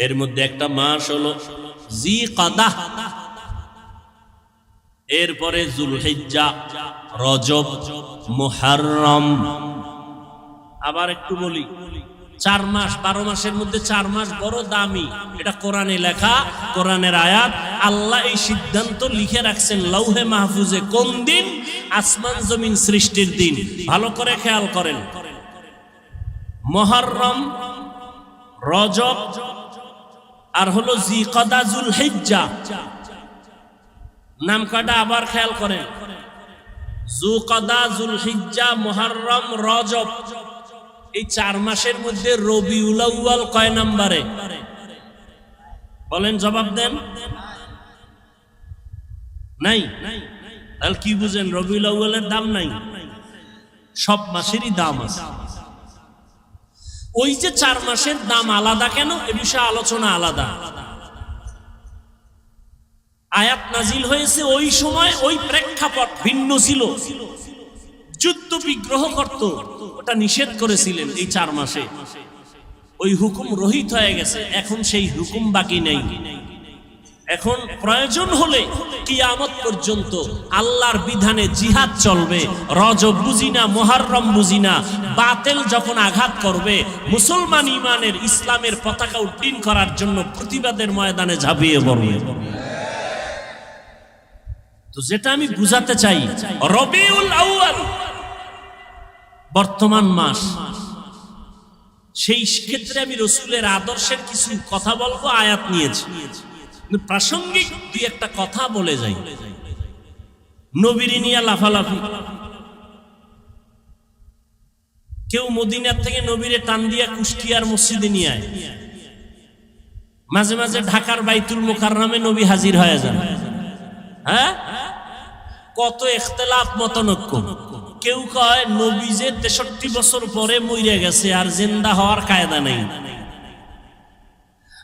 এর মধ্যে একটা মাস হলো জিকাদা, এরপরে যুলহিজ্জা, রজব, মুহররম। আবার একটু বলি, 4 মাস, 12 মাসের মধ্যে 4 মাস বড় দামি। এটা কোরআনে লেখা, কোরআনের আয়াত। আল্লাহ এই সিদ্ধান্ত লিখে রাখছেন লাউহে মাহফুজে। কোন দিন? আসমান জমিন সৃষ্টির দিন। ভালো করে খেয়াল করেন, মুহররম, রজব আর হলো জিকাদা, যুলহিজ্জা। নাম কয়টা আবার খেয়াল করেন, জিকাদা, যুলহিজ্জা, মুহররম, রজব। এই 4 মাসের মধ্যে রবিউল আউয়াল কয় নম্বরে? বলেন, জবাব দেন। নাই? তাহলে কি বুঝেন? রবিউল আউয়ালের দাম নাই, সব মাসেরই দাম আছে। ওই যে 4 মাসের দাম আলাদা কেন, এ বিষয়ে আলোচনা আলাদা। আয়াত নাজিল হয়েছে ওই সময়, ওই প্রেক্ষাপট ভিন্ন ছিল। যুদ্ধ বিগ্রহ করত, ওটা নিষেধ করেছিলেন এই 4 মাসে। ওই হুকুম রহিত হয়ে গেছে, এখন সেই হুকুম বাকি নেই। এখন প্রয়োজন হলে কিয়ামত পর্যন্ত আল্লাহর বিধানে জিহাদ চলবে। রজব বুঝি না, মুহররম বুঝি না, বাতিল যখন আঘাত করবে, মুসলমান ইমানের ইসলামের পতাকা উড্ডীন করার জন্য প্রতিবাদের ময়দানে ঝাঁপিয়ে পড়বে। তো যেটা আমি বুঝাতে চাই, রবিউল আউয়াল বর্তমান মাস, সেই ক্ষেত্রে আমি রাসূলের আদর্শের কিছু কথা বলবো, আয়াত নিয়েছি। প্রাসঙ্গিক দুই একটা কথা বলে যাই। নবীর নিয়ে লাফালাফি, কেউ মদিনার থেকে নবীরে টান দিয়া কুষ্টিয়ার মসজিদে নিয়ে আয়, মাঝে মাঝে ঢাকার বাইতুল মুকাররমে নবী হাজির হয়ে যান। হ্যাঁ, কত ইখতিলাফ মতনৈক্য। কেউ কয় নবী যে 63 বছর পরে মইরা গেছে, আর জিন্দা হওয়ার কায়দা নেই।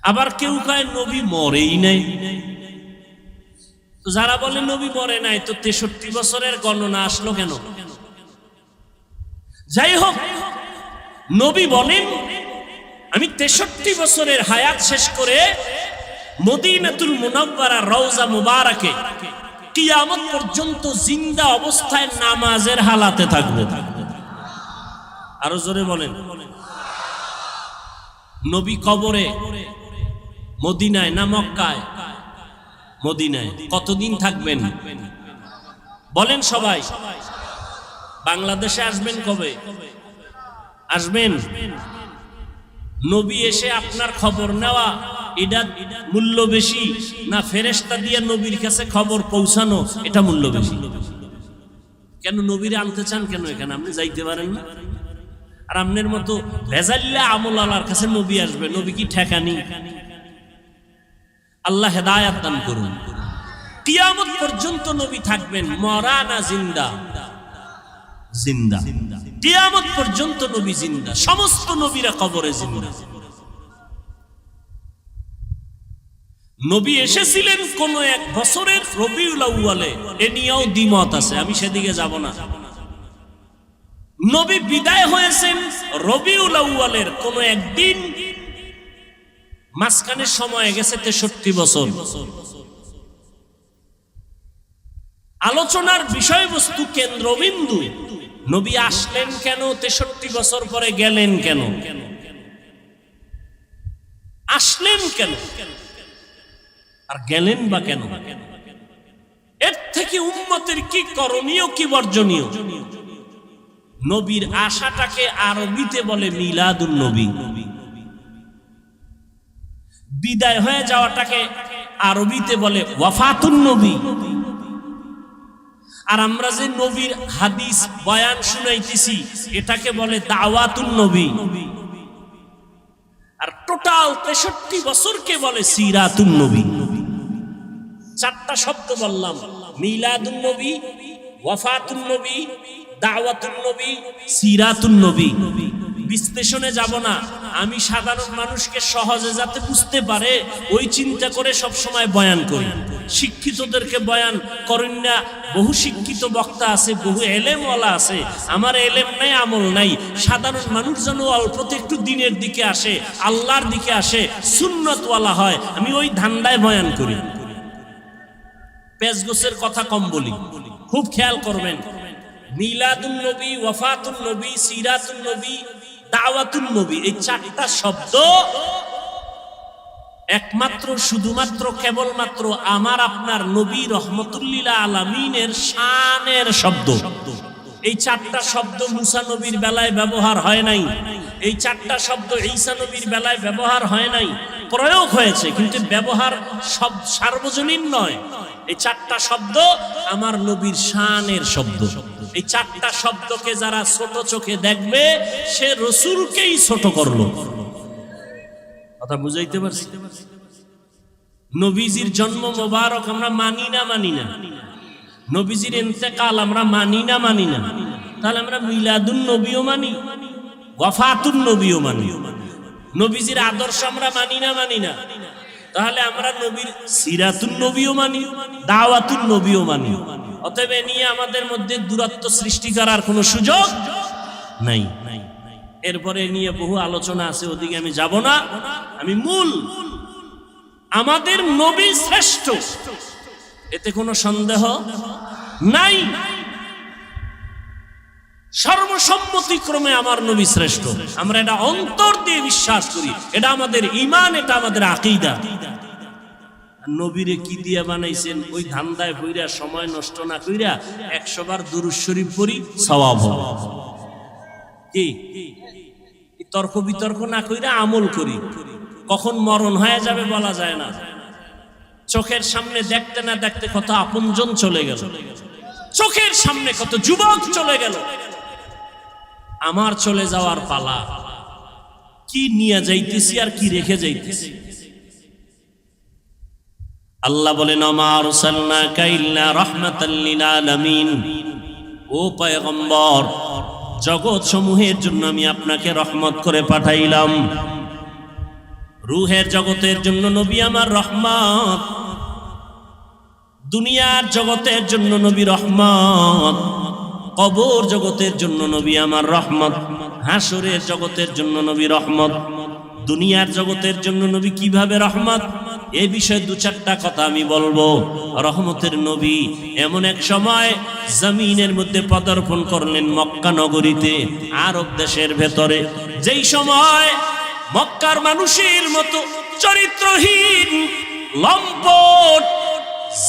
আবার কেউ কয় নবী মরেই নাই। তো যারা বলে নবী মরে নাই, তো 63 বছরের গণনা আসলো কেন? যাই হোক, নবী বলেন আমি 63 বছরের হায়াত শেষ করে মদিনাতুল মুনাওয়ারা রওজা মুবারাকে কিয়ামত পর্যন্ত জিন্দা অবস্থায় নামাজের হালাতে থাকবো। আরো জোরে বলেন। নবী কবরে মদিনায় না মক্কায়? মদিনায়। কতদিন থাকবেন বলেন সবাই? বাংলাদেশে আসবেন কবে? আসবেন? নবী এসে আপনার খবর নেওয়া, এটা মূল্য বেশি না ফেরেশতা দিয়ে নবীর কাছে খবর পৌঁছানো, এটা মূল্য বেশি? কেন নবীরে আনতে চান কেন এখানে? আপনি যাইতে পারেন না? আর আপনার মতো ভেজাল্লা আমল আল্লাহর কাছে নবী আসবে, নবী কি ঠেকানি? আল্লাহ হেদায়াত দান করুন। কিয়ামত পর্যন্ত নবী থাকবেন, মরা না জিন্দা? জিন্দা। কিয়ামত পর্যন্ত নবী জিন্দা, সমস্ত নবীরা কবরে জিন্দা। নবী এসেছিলেন কোন এক বছরের রবিউল আউয়ালে, এ নিয়েও দ্বিমত আছে, আমি সেদিকে যাব না। নবী বিদায় হয়েছেন রবিউল আউয়ালের কোন একদিন, মাঝখানে সময় গেছে 63 বছর। আলোচনার বিষয়বস্তু কেন্দ্রবিন্দু নবী আসলেন কেন, 63 বছর পরে গেলেন কেন, আসলেন কেন আর গেলেন বা কেন? এর থেকে উম্মতের কি করণীয়, কি বর্জনীয়? নবীর আশাটাকে আরবিতে বলে মিলাদুন নবী, বিদায় হয়ে যাওয়াটাকে আরবিতে বলে ওয়াফাতুন নবী। আর আমরা যে নবীর হাদিস বয়ান শুনাইতেছি, এটাকে বলে দাওয়াতুন নবী। আর টোটাল 63 বছরকে বলে সিরাতুন নবী। 4টা শব্দ বললাম, মিলাদুন নবী, ওয়াফাতুন নবী, দাওয়াতুন নবী, সিরাতুন নবী। বিশ্লেষণে যাব না, আমি সাধারণ মানুষকে সহজে যাতে বুঝতে পারে ওই চিন্তা করে সব সময় বয়ান করি। শিক্ষিতদেরকে বয়ান করেন না, বহু শিক্ষিত বক্তা আছে, বহু এলেমওয়ালা আছে, আমার এলেম নাই, আমল নাই। সাধারণ মানুষ যেন অল্পতে একটু দিনের দিকে আসে, আল্লাহর দিকে আসে, সুন্নতওয়ালা হয়, আমি ওই ধান্দায় বয়ান করি। পেজগোছের কথা কম বলি, খুব খেয়াল করবেন। মিলাদুন নবী, ওয়াফাতুন নবী, সিরাতুন নবী, দাওয়াতুন নবী, এই 4টা শব্দ একমাত্র শুধুমাত্র কেবলমাত্র আমার আপনার নবী রহমতুল্লিল আলামিনের শানের শব্দ। এই 4টা শব্দ মুসা নবীর বেলায় ব্যবহার হয় নাই, এই 4টা শব্দ ঈসা নবীর বেলায় ব্যবহার হয় নাই। প্রয়োগ হয়েছে, কিন্তু ব্যবহার সব সার্বজনীন নয়। এই 4টা শব্দ আমার নবীর শানের শব্দ। এই 4টা শব্দকে যারা ছোট চোখে দেখবে, সে রাসূলকেই ছোট করলো। কথা বুঝাইতে পারছি? নবীজির জন্ম মোবারক আমরা মানি না? মানি না। নবীজির ইন্তেকাল আমরা মানি না? মানি না। তাহলে আমরা মিলাদুন নবীও মানি, ওয়াফাতুন নবীও মানি, নবীজির আদর্শ আমরা মানি না, তাহলে আমরা নবীর সিরাতুন নবীও মানি, দাওয়াতুন নবীও মানি। অতএব এ নিয়ে আমাদের মধ্যে দূরত্ব সৃষ্টি করার কোনো সুযোগ নাই। এরপরে নিয়ে বহু আলোচনা আছে, ওদিকে আমি যাব না। আমি মূল আমাদের নবী শ্রেষ্ঠ, এতে কোনো সন্দেহ নাই। সর্বসম্মতিক্রমে আমার নবী শ্রেষ্ঠ, আমরা এটা অন্তর দিয়ে বিশ্বাস করি, এটা আমাদের ঈমান, এটা আমাদের আকীদা। নবীরে কি দিয়ে বানাইছেন ওই ধান্দায় পইরা সময় নষ্ট না কইরা 100 বার দুরূদ শরীফ পড়ি, সওয়াব হবে। কি তর্ক বিতর্ক না কইরা আমল করি। কখন মরণ হয়ে যাবে বলা যায় না। চোখের সামনে দেখতে না দেখতে কত আপনজন চলে গেল, চোখের সামনে কত যুবক চলে গেল। আমার চলে যাওয়ার পালা, কি নিয়ে যাইতেছি আর কি রেখে যাইতেছি। আল্লাহ বলেন মা আরসালনাকা ইল্লা রাহমাতাল লিল আলামিন, ও পয়গম্বর জগৎ সমূহের জন্য আমি আপনাকে রহমত করে পাঠাইলাম। রূহের জগতের জন্য নবী আমার রহমত, দুনিয়ার জগতের জন্য নবী রহমত, কবর জগতের জন্য নবী আমার রহমত, হাসরের জগতের জন্য নবী রহমত। দুনিয়ার জগতের জন্য নবী কিভাবে রহমত, এই বিষয়ে 2-4টা কথা আমি বলবো। রহমতের নবী এমন এক সময় জমিনের মধ্যে পদার্পণ করলেন মক্কা নগরীতে, আরব দেশের ভেতরে, যেই সময় মক্কার মানুষের মতো চরিত্রহীন লম্পট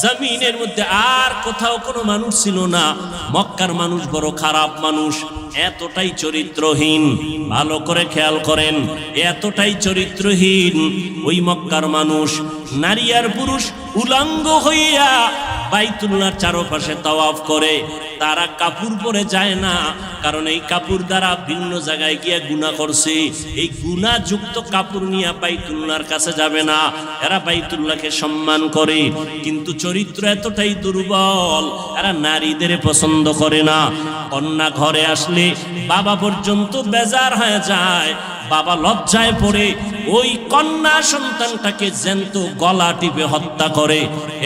জমিনের মধ্যে আর কোথাও কোনো মানুষ ছিল না। মক্কার মানুষ বড় খারাপ মানুষ, এতটাই চরিত্রহীন। ভালো করে খেয়াল করেন, এতটাই চরিত্রহীন ওই মক্কার মানুষ, নারী আর পুরুষ উলঙ্গ হইয়া বাইতুল্লাহর চারপাশে তাওয়াফ করে। তারা কাপড় পরে যায় না, কারণ এই কাপড় দ্বারা ভিন্ন জায়গায় গিয়া গুনাহ করছে। এই গুনাহযুক্ত কাপড় নিয়ে বাইতুল্লাহর কাছে যাবে না, এরা বাইতুল্লাহকে সম্মান করে। কিন্তু চরিত্র এতটাই দুর্বল, এরা নারীদের পছন্দ করে না। কন্যা ঘরে আসলে বাবা পর্যন্ত বেজার হয়ে যায়, বাবা লজ্জায় পড়ে ওই কন্যা সন্তানটাকে জ্যান্ত গলা টিপে হত্যা করে।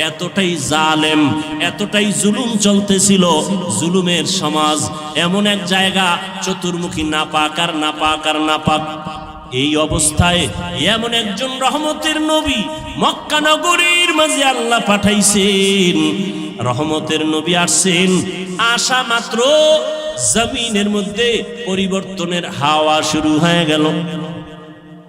এতটাই জালেম, এতটাই জুলুম চলতেছিল। জুলুমের সমাজ, এমন এক জায়গা চতুর্মুখী নাপাক আর নাপাক আর নাপাক। এই অবস্থায় এমন একজন রহমতের নবী মক্কা নগরীর মাঝে আল্লাহ পাঠাইছেন। রহমতের নবী আসছেন, আসা মাত্র জমিনের মধ্যে পরিবর্তনের হাওয়া শুরু হয়ে গেল।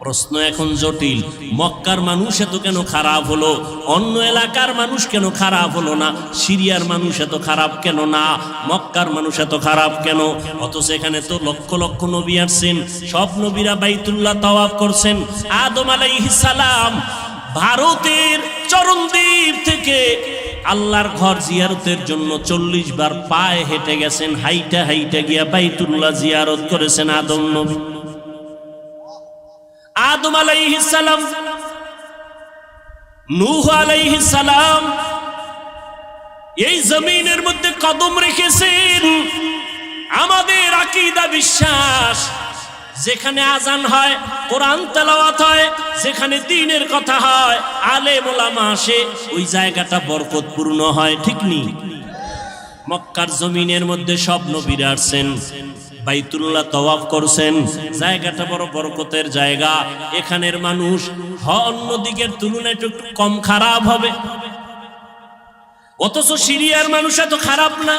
প্রশ্ন এখন জটিল, মক্কার মানুষ এত কেন খারাপ হলো, অন্য এলাকার মানুষ কেন খারাপ হলো না? সিরিয়ার মানুষ এত খারাপ কেন না, মক্কার মানুষ এত খারাপ কেন? অথচ এখানে তো লক্ষ লক্ষ নবী আসছেন, সব নবীরা বাইতুল্লাহ তাওয়াফ করছেন। আদম আলাইহিস সালাম ভারতের চরণদ্বীপ থেকে আল্লাহর ঘর জিয়ারতের জন্য 40 বার পায়ে হেঁটে গেছেন, হাইটা হাইটা গিয়া বাইতুল্লাহ জিয়ারত করেছেন আদম নবী। আদম আলাইহিস সালাম, নূহ আলাইহিস সালাম এই জমিনের মধ্যে কদম রেখেছেন। আমাদের আকীদা বিশ্বাস, যেখানে আজান হয়, কোরআন তেলাওয়াত হয়, যেখানে দ্বীনের কথা হয়, আলেম ওলামা আসে, ওই জায়গাটা বরকতপূর্ণ হয়, ঠিক নি? মক্কার জমিনের মধ্যে সব নবীরা আসছেন, বাইতুল্লাহ তাওয়াফ করছেন, জায়গাটা বড় বরকতের জায়গা। এখানের মানুষ অন্য দিকের তুলনায় একটু কম খারাপ হবে। অথচ সিরিয়ার মানুষ এত খারাপ না,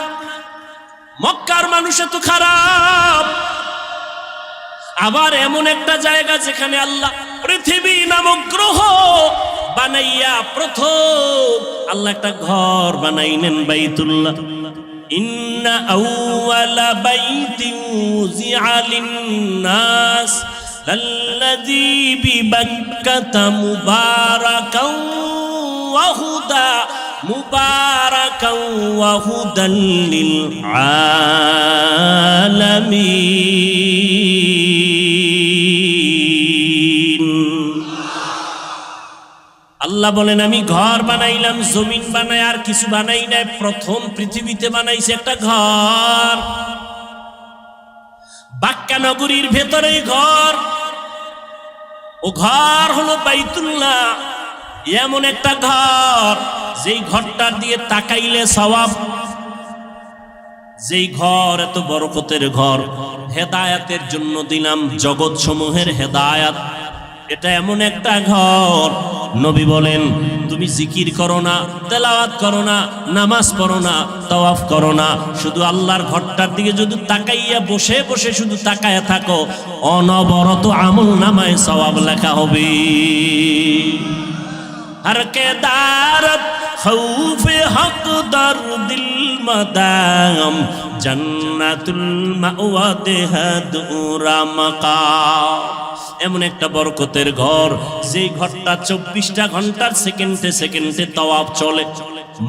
মক্কার মানুষ এত খারাপ। আবার এমন একটা জায়গা যেখানে আল্লাহ পৃথিবী নামক গ্রহ বানাইয়া প্রথম আল্লাহ একটা ঘর বানাইলেন, বাইতুল্লাহ। ইন্না আউওয়ালা বাইতিন উযিআ লিন-নাস লাল্লাযী বিবাক্কাতা মুবারাকাও ওয়া হুদা মুবারাকাও ওয়া হুদাল লিল আলামিন। আল্লাহ বলেন আমি ঘর বানাইলাম, জমিন বানাই আর কিছু বানাই নাই। প্রথম পৃথিবীতে বানাইছে একটা ঘর। বাক্কা নগরীর ভেতরে ঘর, ও ঘর হলো বাইতুল্লাহ। এমন একটা ঘর যেই ঘরটার দিয়ে তাকাইলে সওয়াব, যেই ঘর এত বরকতের ঘর, হেদায়াতের জন্য দিলাম জগৎ সমূহের হেদায়াত। এটা এমন একটা ঘর, নবী বলেন তুমি জিকির করো না, তেলাওয়াত করো না, নামাজ পড়ো না, তাওয়াফ করো না, শুধু আল্লাহর ঘরটার দিকে যদি তাকাইয়া বসে বসে শুধু তাকায়া থাকো, অনবরত আমল নামায় সওয়াব লেখা হবে। हर के दारत खौफ हक दर दिल मदाम जन्नतुल मावा देहदुरा मकाम। এমন একটা বরকতের ঘর, যেই ঘরটা 24টা ঘন্টার সেকেন্ডে সেকেন্ডে তাওয়াফ চলে,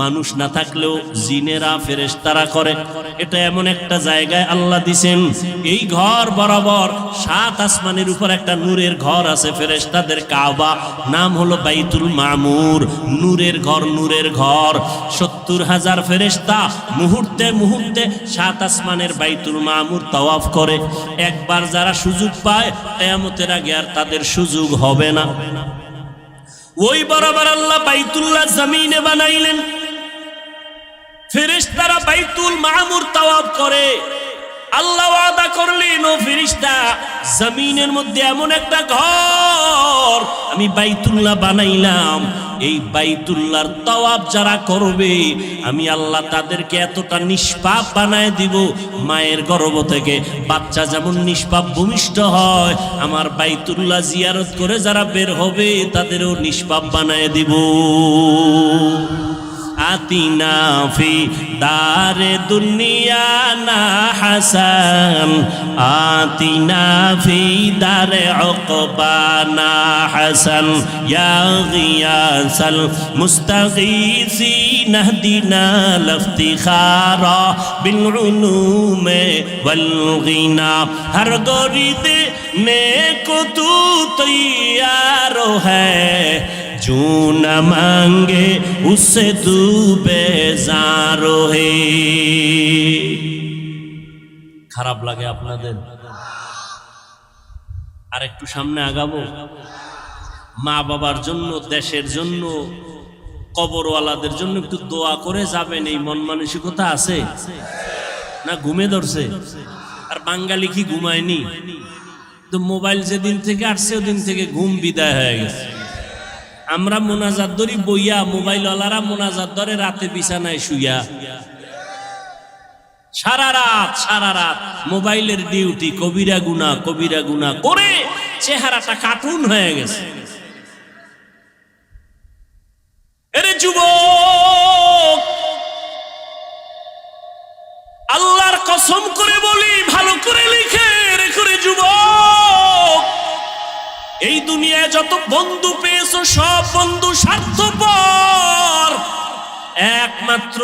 মানুষ না থাকলেও জিনেরা ফেরেশতারা করে। এটা এমন একটা জায়গায় আল্লাহ দিছেন, এই ঘর বরাবর 7 আসমানের উপর একটা নূরের ঘর আছে, ফেরেশতাদের কাবা, নাম হলো বাইতুল মামুর। নূরের ঘর, নূরের ঘর। 70,000 ফেরেশতা মুহূর্তে মুহূর্তে 7 আসমানের বাইতুল মামুর তাওয়াফ করে। একবার যারা সুযোগ পায়, কিয়ামতের আগে আর তাদের সুযোগ হবে না। ওই বরাবর আল্লাহ বাইতুল্লাহ জমিনে বানাইলেন, ফেরেশতারা বাইতুল মামুর তাওয়াফ করে। আল্লাহ ওয়াদা করলেন, ও ফেরেশতা, জমিনের মধ্যে এমন একটা ঘর আমি বাইতুল্লাহ বানাইলাম, এই বাইতুল্লাহর তাওয়াফ যারা করবে আমি আল্লাহ তাদেরকে এতটা নিষ্পাপ বানায় দিব, মায়ের গর্ভ থেকে বাচ্চা যেমন নিষ্পাপ ভূমিষ্ঠ হয়, আমার বাইতুল্লাহ জিয়ারত করে যারা বের হবে তাদেরও নিষ্পাপ বানায় দিব। আতিনা ফি দারে দুনিয়া না হাসান, আতিনা ফি দারে উকবা না হাসান, ইয়া গিয়াসাল মুস্তাগীসিন ইহদিনা লিফতিখারা বিল উলুমে ওয়াল গিনা। হর গরিদে নেকো তু তৈয়ার হ্যায়, जो न मांगे उससे तू बेजार है। খারাপ লাগে আপনাদের? আর একটু সামনে আগাবো। মা বাবার জন্য, দেশের জন্য, কবরওয়ালাদের জন্য একটু দোয়া করে যাবেন, এই মন মানসিকতা আছে না? ঘুমে ধরছে? আর বাঙালি কি ঘুমায়নি? তো মোবাইল যেদিন থেকে আসছে ওদিন থেকে ঘুম বিদায় হয়ে গেছে। আমরা মোনাজাত ধরি বইয়া, মোবাইলওয়ালারা মোনাজাত ধরে রাতে বিছানায় শুইয়া। সারা রাত মোবাইলের ডিউটি, কবিরা গুনাহ করে চেহারাটা কার্টুন হয়ে গেছে। এরে যুবক, আল্লাহর কসম করে বলি, ভালো করে লিখে রেখো রে যুবক, এই দুনিয়ায় যত বন্ধু পেয়েছো সব বন্ধু স্বার্থপর। একমাত্র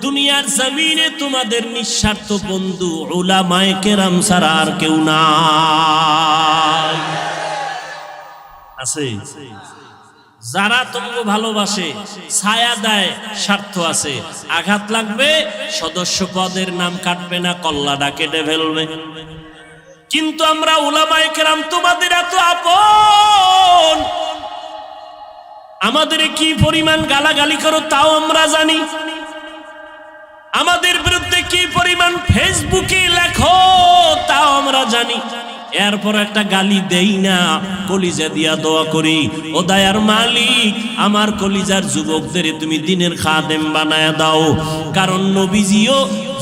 দুনিয়ার জমিনে তোমাদের নিঃস্বার্থ বন্ধু উলামায়ে কেরাম ছাড়া আর কেউ নাই। আছে যারা তোমাকে ভালোবাসে, ছায়া দেয়, স্বার্থ আছে, আঘাত লাগবে সদস্য পদের নাম কাটবে না, কল্লাটা কেটে ফেলবে। কিন্তু আমরা উলামায়ে কেরাম তোমাদের এত আপন, আমাদের কি পরিমাণ গালাগালি করো তাও আমরা জানি, আমাদের বিরুদ্ধে কি পরিমাণ ফেসবুকে লেখো তাও আমরা জানি। এরপর একটা গালি দেই না, কলিজা দিয়া দোয়া করি, ও দয়ার মালিক আমার কলিজার যুবকদের তুমি দিনের খাদেম বানায় দাও। কারণ নবীজিও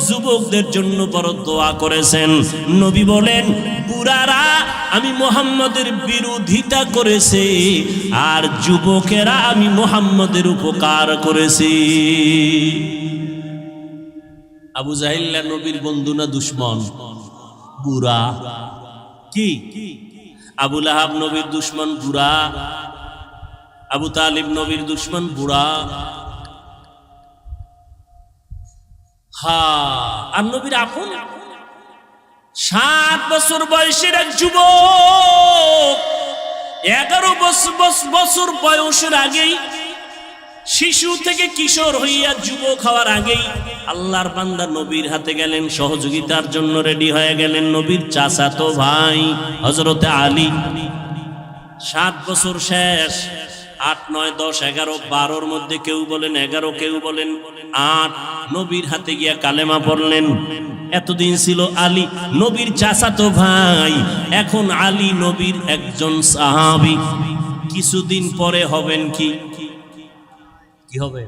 যুবকদের জন্য বড় দোয়া করেছেন। নবী বলেন, বুড়ারা আমি মুহাম্মদের বিরোধিতা করেছে, আর যুবকেরা আমি মুহাম্মদের উপকার করেছি। আবু জাহিল নবীর বন্ধু না দুশমন? বুড়া। কি আবু লাহাব নবীর দুশমন বুড়া, আবু তালিব নবীর দুশমন বুড়া। আর নবীর আপন 7 বছর বয়সের এক যুবক, 11 বছর বয়সের আগেই, শিশু থেকে কিশোর হইয়া যুবক হওয়ার আগেই আল্লাহর বান্দা নবীর হাতে গেলেন, সহযোগিতার জন্য রেডি হয়ে গেলেন। নবীর চাচাতো ভাই হযরতে আলী, 7 বছর শেষ, 8, 9, 10, 11, 12-র মধ্যে কেউ বলেন 11, কেউ বলেন 8, নবীর হাতে গিয়া কালেমা পড়লেন। এতদিন ছিল আলী নবীর চাচাতো ভাই, এখন আলী নবীর একজন সাহাবী। কিছুদিন পরে হবেন কি হবে?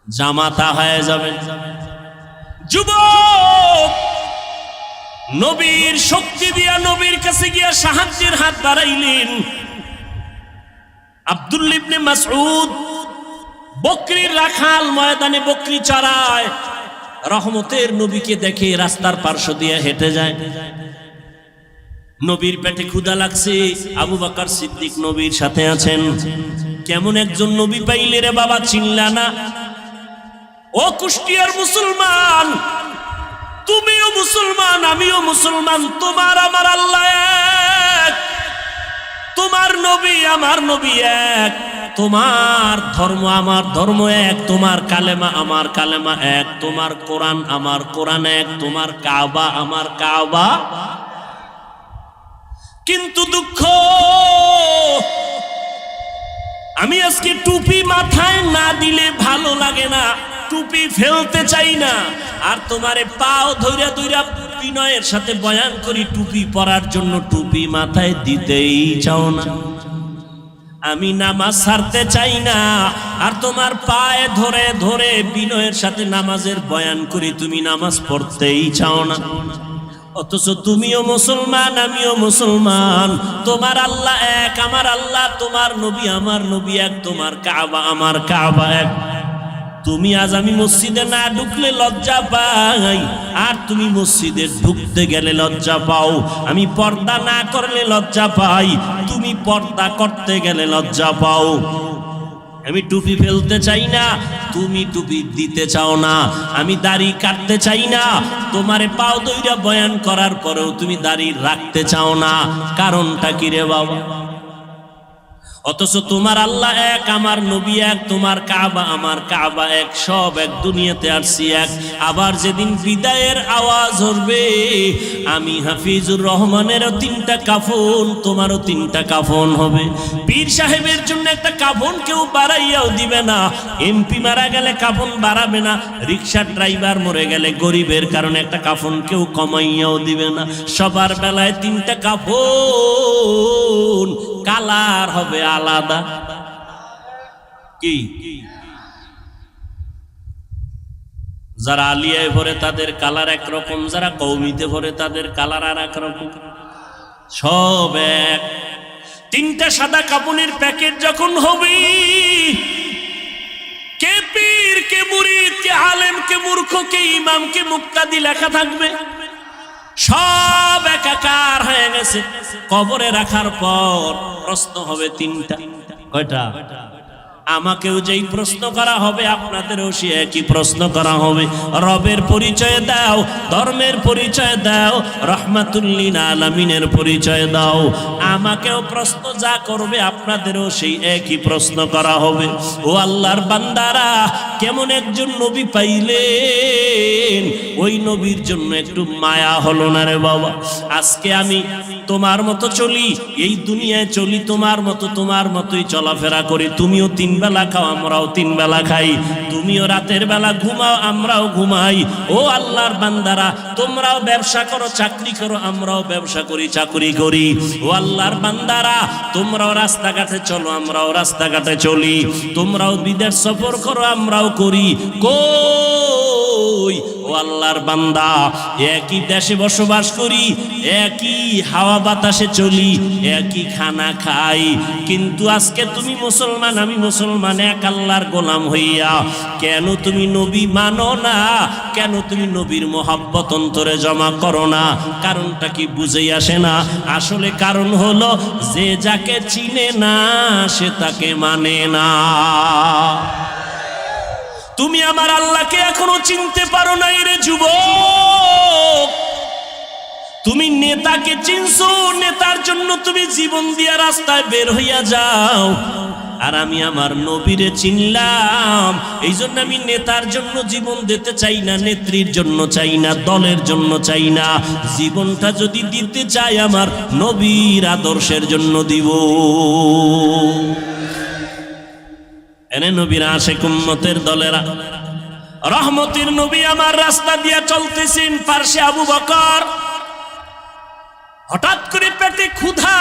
জামাতা হয়ে যাবেন। যুবক নবীর শক্তি দিয়া নবীর কাছে গিয়া সাহায্যের হাত বাড়াইলেন। আব্দুল্লাহ ইবনে মাসউদ বকরির রাখাল, ময়দানে বকরি চড়ায়, রহমতের নবীকে দেখে রাস্তার পার্শ্ব দিয়ে হেঁটে যায়। নবীর পেটে ক্ষুধা লাগছে, আবু বকর সিদ্দিক নবীর সাথে আছেন। কেমন একজন নবী পাইলে রে বাবা, চিনলা না? ও কুষ্টিয়ার মুসলমান, তুমিও মুসলমান, আমিও মুসলমান, তোমার আমার আল্লাহ এক, তোমার নবী আমার নবী এক, তোমার ধর্ম আমার ধর্ম এক, তোমার কালেমা আমার কালেমা এক, তোমার কোরআন আমার কোরআন এক, তোমার কাবা আমার কাবা। কিন্তু দুঃখ, আমি আজকে টুপি মাথায় না দিলে ভালো লাগে না, টুপি ফেলতে চাই না। আর তোমারে পাও ধইরা ধইরা বিনয়ের সাথে বয়ান করি টুপি পরার জন্য, টুপি মাথায় দিতেই চাও না। আমি নামাজ ছাড়তে চাই না, আর তোমার পায়ে ধরে ধরে বিনয়ের সাথে নামাজের বয়ান করি, তুমি নামাজ পড়তেই চাও না। অথচ তুমিও মুসলমান, আমিও মুসলমান, তোমার আল্লাহ এক, আমার আল্লাহ, তোমার নবী আমার নবী এক, তোমার কাবা আমার কাবা এক। তুমি আজ আমি মসজিদে না ঢুকলে লজ্জা পাই, আর তুমি মসজিদে ঢুকতে গেলে লজ্জা পাও। আমি পর্দা না করলে লজ্জা পাই, তুমি পর্দা করতে গেলে লজ্জা পাও। আমি টুপি ফেলতে চাই না, তুমি টুপি দিতে চাও না। আমি দাড়ি কাটতে চাই না, তোমারে পাও দইরা বয়ান করার পরেও তুমি দাড়ি রাখতে চাও না। কারণটা কি রে বাবা? অথচ তোমার আল্লাহ এক, আমার নবী এক, তোমার কাবা আমার কাবা এক, সব এক, দুনিয়াতে আসছি এক। আবার যেদিন বিদায়ের আওয়াজ হবে, আমি হাফিজুর রহমানেরও 3টা কাফন, তোমারও 3টা কাফন হবে। পীর সাহেবের জন্য একটা কাফন কেউ বাড়াইয়াও দিবে না, এমপি মারা গেলে কাফন বাড়াবে না, রিক্সার ড্রাইভার মরে গেলে গরিবের কারণে একটা কাফন কেউ কমাইয়াও দিবে না। সবার বেলায় 3টা কাফন, কালার হবে আলাদা। কি যারা আলিয়ায় ভরে তাদের কালার একরকম, যারা কওমিতে ভরে তাদের কালার আর একরকম, সব এক। 3টা সাদা কাপড়ের প্যাকেট যখন হবে, কে পীর, কে মুরিদ, কে আলেম, কে মূর্খ, কে ইমাম, কে মুক্তাদি লেখা থাকবে, সব একাকার হয়ে গেছে। কবরে রাখার পর প্রশ্ন হবে 3টা। কয়টা? আমাকেও যেই প্রশ্ন করা হবে, আপনাদেরও সে একই প্রশ্ন করা হবে। রবের পরিচয় দাও, ধর্মের পরিচয় দাও, রহমাতুল্লিল আলামিনের পরিচয় দাও। আমাকেও প্রশ্ন যা করবে, আপনাদেরও সেই একই প্রশ্ন করা হবে। ও আল্লাহর বান্দারা, কেমন একজন নবী পাইলেন, ওই নবীর জন্য একটু মায়া হলো না রে বাবা? আজকে আমি তোমার মতো চলি, এই দুনিয়ায় চলি তোমার মতো, তোমার মতোই চলাফেরা করি। তুমিও 3 বেলা খাও, আমরাও 3 বেলা খাই। তুমিও রাতের বেলা ঘুমাও, আমরাও ঘুমাই। ও আল্লাহর বান্দারা, তোমরাও ব্যবসা করো, চাকরি করো, আমরাও ব্যবসা করি, চাকরি করি। ও আল্লাহর বান্দারা, তোমরাও রাস্তাঘাটে চলো, আমরাও রাস্তাঘাটে চলি। তোমরাও বিদেশ সফর করো, আমরাও করি। কই ও আল্লাহর বান্দা, একই দেশে বসবাস করি, একই হাওয়া বাতাসে চলি, একই খানা খাই, কিন্তু আজকে তুমি মুসলমান, আমি মুসলমান, এক আল্লাহর গোলাম হইয়া কেন তুমি নবী মানো না? কেন তুমি নবীর মোহাব্বত অন্তরে জমা করো না? কারণটা কি বুঝেই আসে না? আসলে কারণ হলো, যে যাকে চিনে না সে তাকে মানে না। তুমি আমার আল্লাহকে এখনো চিনতে পারো নাই রে যুবক। তুমি নেতাকে চিনছো, নেতার জন্য তুমি জীবন দিয়া রাস্তায় বের হইয়া যাও, আর আমি আমার নবীরে চিনলাম। এই জন্য আমি নেতার জন্য জীবন দিতে চাই না, নেত্রীর জন্য চাই না, দলের জন্য চাই না। জীবনটা যদি দিতে চাই আমার নবীর আদর্শের জন্য দিব। এনে নবীর আশিক উম্মতের দলেরা, রহমতের নবী আমার রাস্তা দিয়ে চলতেছেন, পার্শ্বে আবু বকর। হঠাৎ করে পেটে ক্ষুধা,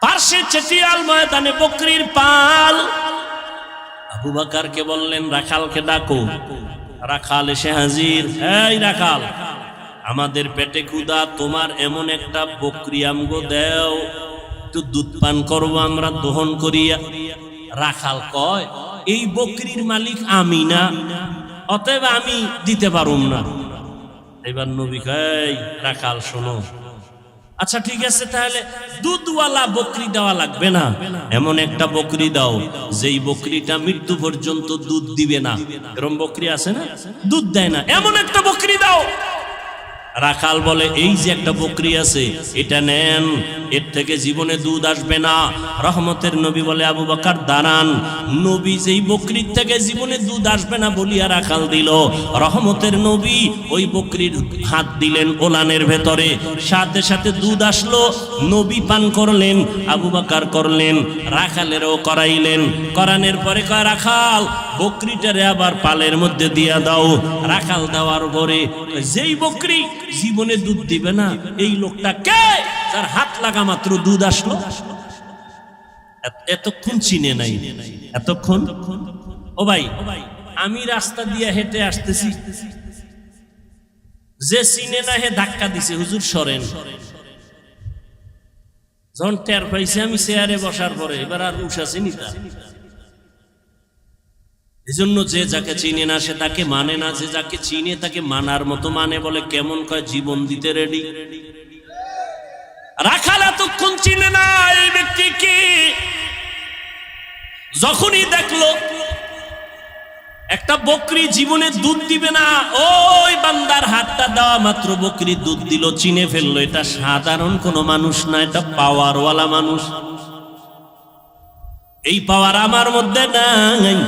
পার্শ্বে চেটিয়াল ময়দানে বকরির পাল। আবু বকরকে বললেন রাখালকে ডাকো। রাখাল এসে হাজির। এই রাখাল, আমাদের পেটে ক্ষুধা, তোমার এমন একটা বকরি আমগো দেও, একটু দুধ পান করবো আমরা দহন করিয়া। রাখাল কয় এই বকরির মালিক আমি না, অতএব আমি দিতে পারুম না। এবার নবী কয় রাখাল শোনো, আচ্ছা ঠিক আছে, তাহলে দুধওয়ালা বকরি দেওয়া লাগবে না, এমন একটা বকরি দাও যেই বকরিটা মৃত্যু পর্যন্ত দুধ দিবে না। এরকম বকরি আছে না, দুধ দেয় না, এমন একটা বকরি দাও। রাখাল বলে এই যে একটা বকরি আছে এটা নেন, এর থেকে জীবনে দুধ আসবে না। রহমতের নবী বলে আবু বকর দাঁড়ান। নবী যেই বকরির থেকে জীবনে দুধ আসবে না বলিয়া রাখাল দিল, রহমতের নবী ওই বকরির হাত দিলেন ওলানের ভেতরে, সাথে সাথে দুধ আসলো। নবী পান করলেন, আবু বকর করলেন, রাখালেরও করাইলেন। করানোর পরে কয় রাখাল বকরিটারে আবার পালের মধ্যে দিয়া দাও। রাখাল দেওয়ার পরে যেই বকরি জীবনে দুধ দিবে না, এই লোকটা কে যার হাত লাগা মাত্র দুধ আসলো? এতক্ষণ চিনে নাই, এতক্ষণ। ও ভাই, আমি রাস্তা দিয়ে হেঁটে আসতেছি, যে চিনে না হে ধাক্কা দিছে, হুজুর সরেন। যখন টের পাইছে আমি চেয়ারে বসার পরে, এবার আর উঠাছি নিতা। এজন্য যে যাকে চিনে না সে তাকে মানে না, যে যাকে চিনে তাকে মানার মতো মানে। বলে কেমন কয় জীবন দিতে রেডি। রাখাল এতক্ষণ চিনে না এই ব্যক্তি কি। যখনই দেখলো একটা বকরি জীবনে দুধ দিবে না, ওই বান্দার হাতটা দেওয়া মাত্র বকরি দুধ দিল, চিনে ফেললো এটা সাধারণ কোনো মানুষ না, এটা পাওয়ারওয়ালা মানুষ। এই পাওয়ার আমার মধ্যে নাই।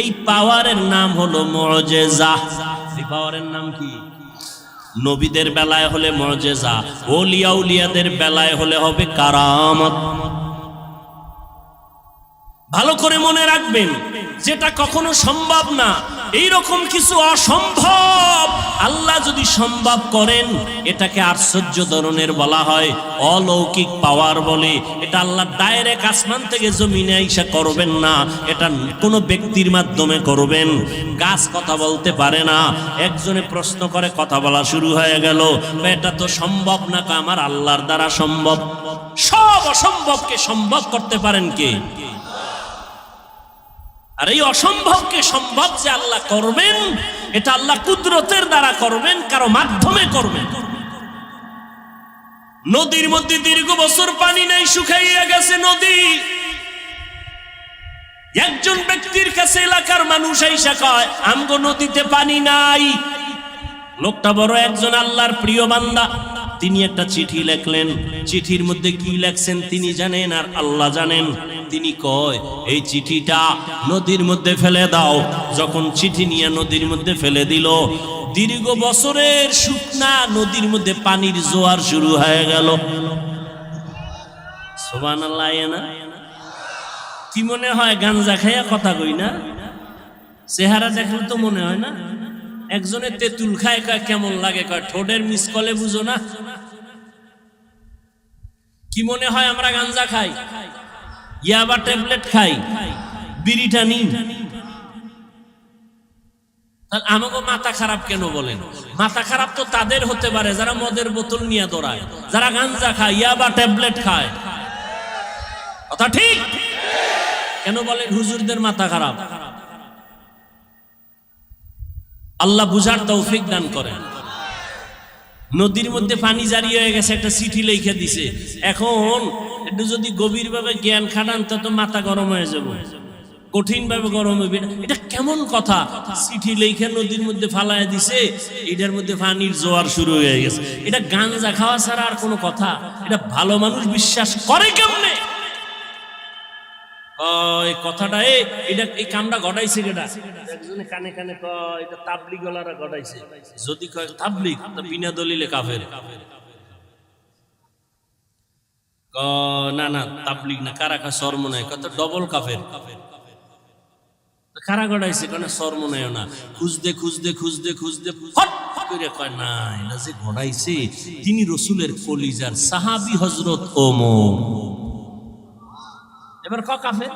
এই পাওয়ারের নাম হলো মুআজিজা। এই পাওয়ারের নাম কি? নবীদের বেলায় হলে মুআজিজা, ওলিয়া উলিয়াদের বেলায় হলে হবে কারামত। ভালো করে মনে রাখবেন, যেটা কখনো সম্ভব না, এইরকম কিছু অসম্ভব আল্লাহ যদি সম্ভব করেন, এটাকে আশ্চর্য ধরনের বলা হয়, অলৌকিক পাওয়ার বলে। এটা আল্লাহ ডাইরেক্ট আসমান থেকে জমিনে আইসা করবেন না, এটা কোনো ব্যক্তির মাধ্যমে করবেন। গাছ কথা বলতে পারে না, একজনে প্রশ্ন করে কথা বলা শুরু হয়ে গেল, এটা তো সম্ভব না। আমার আল্লাহর দ্বারা সম্ভব। সব অসম্ভবকে সম্ভব করতে পারেন কে? আর এই অসম্ভবকে সম্ভব যে আল্লাহ করবেন, এটা আল্লাহ কুদরতের দ্বারা করবেন, কারো মাধ্যমে করবেন। নদীর মধ্যে দীর্ঘ বছর পানি নাই, শুকাইয়া গেছে নদী। একজন ব্যক্তির কাছে এলাকার মানুষ আইসা কয় আমগো নদীতে পানি নাই। লোকটা বড় একজন আল্লাহর প্রিয় বান্দা, তিনি একটা চিঠি লেখলেন। চিঠির মধ্যে কি লেখছেন তিনি জানেন আর আল্লাহ জানেন। তিনি কয় এই চিঠিটা নদীর মধ্যে ফেলে দাও। যখন চিঠি নিয়ে নদীর মধ্যে ফেলে দিল, দীর্ঘ বছরের শুকনা নদীর মধ্যে পানির জোয়ার শুরু হয়ে গেল। সুবহানাল্লাহ। না কি মনে হয় গাঞ্জা খাইয়া কথা কই না? চেহারা দেখলে তো মনে হয় না। একজনে তেঁতুল খায়, কয় কেমন লাগে, কয় ঠোঁটের মিসকলে বুঝো না। কি মনে হয় আমরা গাঞ্জা খাই, ইয়াবা ট্যাবলেট খাই, বিড়িটা নিই? তাহলে আমাকে মাথা খারাপ কেন বলেন? মাথা খারাপ তো তাদের হতে পারে যারা মদের বোতল নিয়ে দৌড়ায়, যারা গাঞ্জা খায়, ইয়াবা ট্যাবলেট খায়। কথা ঠিক? কেন বলেন হুজুরদের মাথা খারাপ? আল্লাহ বুঝার তৌফিক দান করেন। নদীর মধ্যে পানি জারি হয়ে গেছে, একটা চিঠি লিখে দিছে। এখন একটু যদি গভীর ভাবে জ্ঞান খাটান তো মাথা গরম হয়ে যাবে, কঠিন ভাবে গরম হইবে। এটা কেমন কথা? চিঠি লিখে নদীর মধ্যে ফালায় দিছে, এটার মধ্যে পানির জোয়ার শুরু হয়ে গেছে। এটা গাঞ্জা খাওয়া ছাড়া আর কোনো কথা? এটা ভালো মানুষ বিশ্বাস করে কেমনে? কয় কথাটা এটা এই কামটা ঘটাইছে কেডা? একজনে কানে কানে কয় এটা তাবলিগ ওয়ালারা ঘটাইছে। যদি কয় তাবলিগ তো বিনা দলিলে কাফের। না না তাবলিগ না, কারা কয় সরমনায়, কত ডবল কাফের। কারা ঘটাইছে কেন সরমনায় না, খুঁজতে খুঁজতে খুঁজতে খুঁজতে ফট করে কয় না, এটা যে ঘটাইছে তিনি রসুলের কলিজার সাহাবী হযরত ওমর। এবার ক কাফের।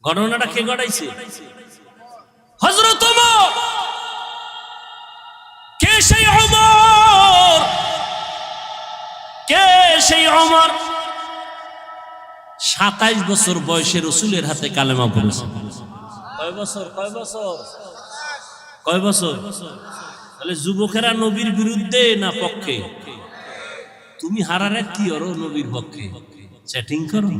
ঘটনাটা কে ঘটাইছে? হযরত ওমর। কে সেই ওমর? কে সেই ওমর? 27 বছর বয়সে রসুলের হাতে কালেমা পড়েছে। কয় বছর? কয় বছর? কয় বছর? তাহলে যুবকেরা নবীর বিরুদ্ধে না পক্ষে? তুমি হারারে কি করো নবীর পক্ষে? চ্যাটিং করো।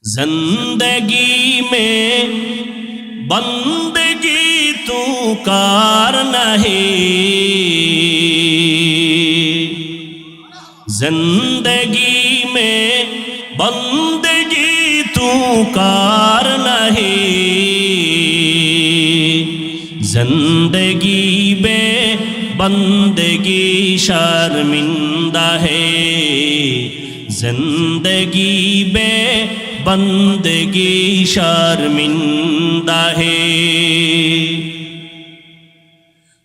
জিন্দেগি মে বন্দেগি তু কার নাহি, जिंदगी में बंदगी तू कार नहीं, जिंदगी में बंदगी शर्मिंदा है, जिंदगी में बंदगी शर्मिंदा है।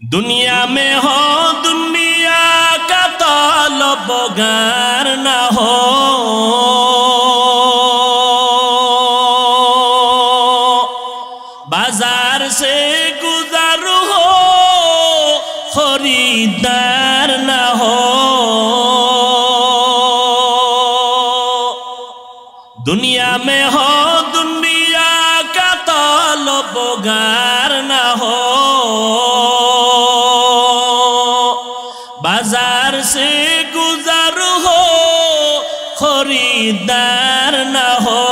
दुनिया में हो दुनिया का तलबगार न हो, बाजार से गुजर हो खरीदार न हो, दुनिया में हो दुनिया का तलबगार न हो, बाजार से गुजर हो खरीदार न हो।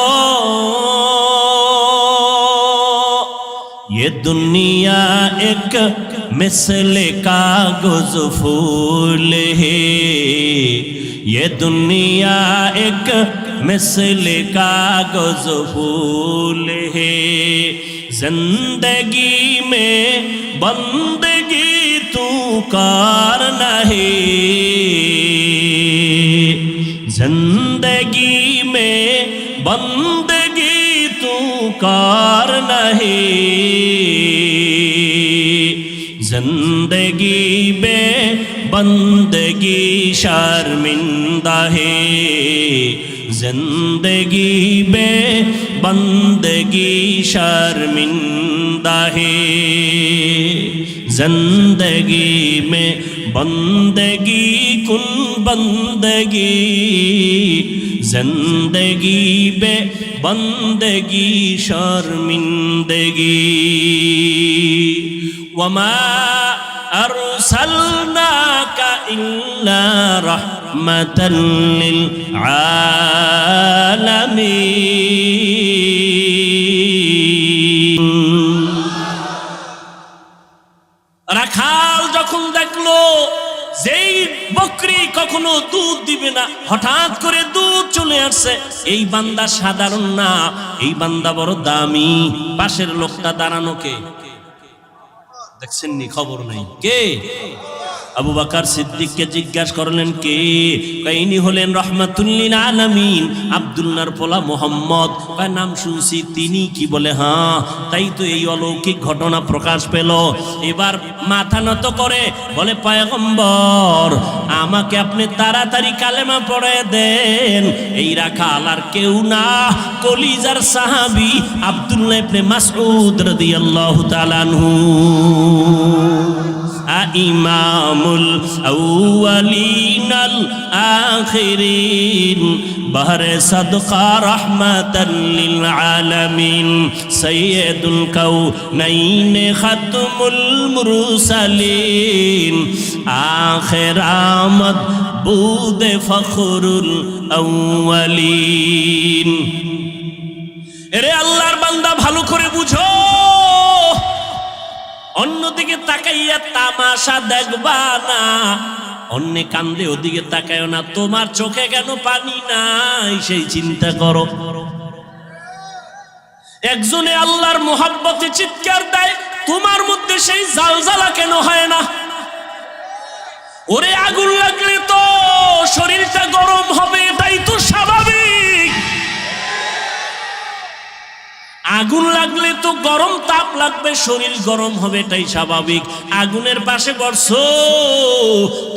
ये दुनिया एक मिसले कागज फूल है, ये दुनिया एक मिसले कागज फूल है, जिंदगी में बंदगी तू कार नहीं, जिंदगी में बंदगी तू कार नहीं, जिंदगी में बंदगी शर्मिंदा है, जिंदगी में बंदगी शर्मिंदा है, जिंदगी में बंदगी कुन बंदगी, जिंदगी में बंदगी शर्मिंदगी। वमा अरसलनाका इल्ला रहमतन लिल आलामीन। রাখাল যখন দেখলো যেই বকরি কখনো দুধ দিবে না, হঠাৎ করে দুধ চলে আসছে, এই বান্দা সাধারণ না, এই বান্দা বড় দামি। পাশের লোকটা দাঁড়ানো কে দেখছেন নি? খবর নাই। কে? আবু বকর সিদ্দিককে জিজ্ঞাসা করলেন কে? ইনি হলেন রহমাতুল লিল আলামিন আব্দুল্লাহর পোলা মুহাম্মদ। কয় নাম শুনছি। তিনি কি? বলে হ্যাঁ। তাই তো এই অলৌকিক ঘটনা প্রকাশ পেল। এবার মাথা নত করে বলে পয়গম্বর আমাকে আপনি তাড়াতাড়ি কালেমা পড়ে দেন। এই রাখাল আর কেউ না, কলিজার সাহাবী আব্দুল্লাহ ইবনে মাসউদ রাদিয়াল্লাহু তাআলা আনহু। ইমামুল আউয়ালিনাল আখিরিন বাহরে সাদকা রাহমাতাল লিল আলামিন সাইয়্যিদুল কাউনাইন খাতমুল মুরসালিন আখির আমদ বুদে ফখরুল আউয়ালিন। এরে আল্লাহর বান্দা ভালো করে বুঝো, অন্যদিকে তাকাইয়া তামাশা দেখবা না। অন্যে কান্দে ওদিকে তাকায় না, তোমার চোখে কেন পানি নাই সেই চিন্তা করো। একজনে আল্লাহর মোহাব্বতে চিৎকার দেয়, তোমার মধ্যে সেই জালজালা কেন হয় না? ওরে আগুন লাগলে তো শরীরটা গরম হবে, এটাই তো স্বাভাবিক। আগুন লাগলে তো গরম তাপ লাগবে, শরীর গরম হবে, এটাই স্বাভাবিক। আগুনের পাশে বসো,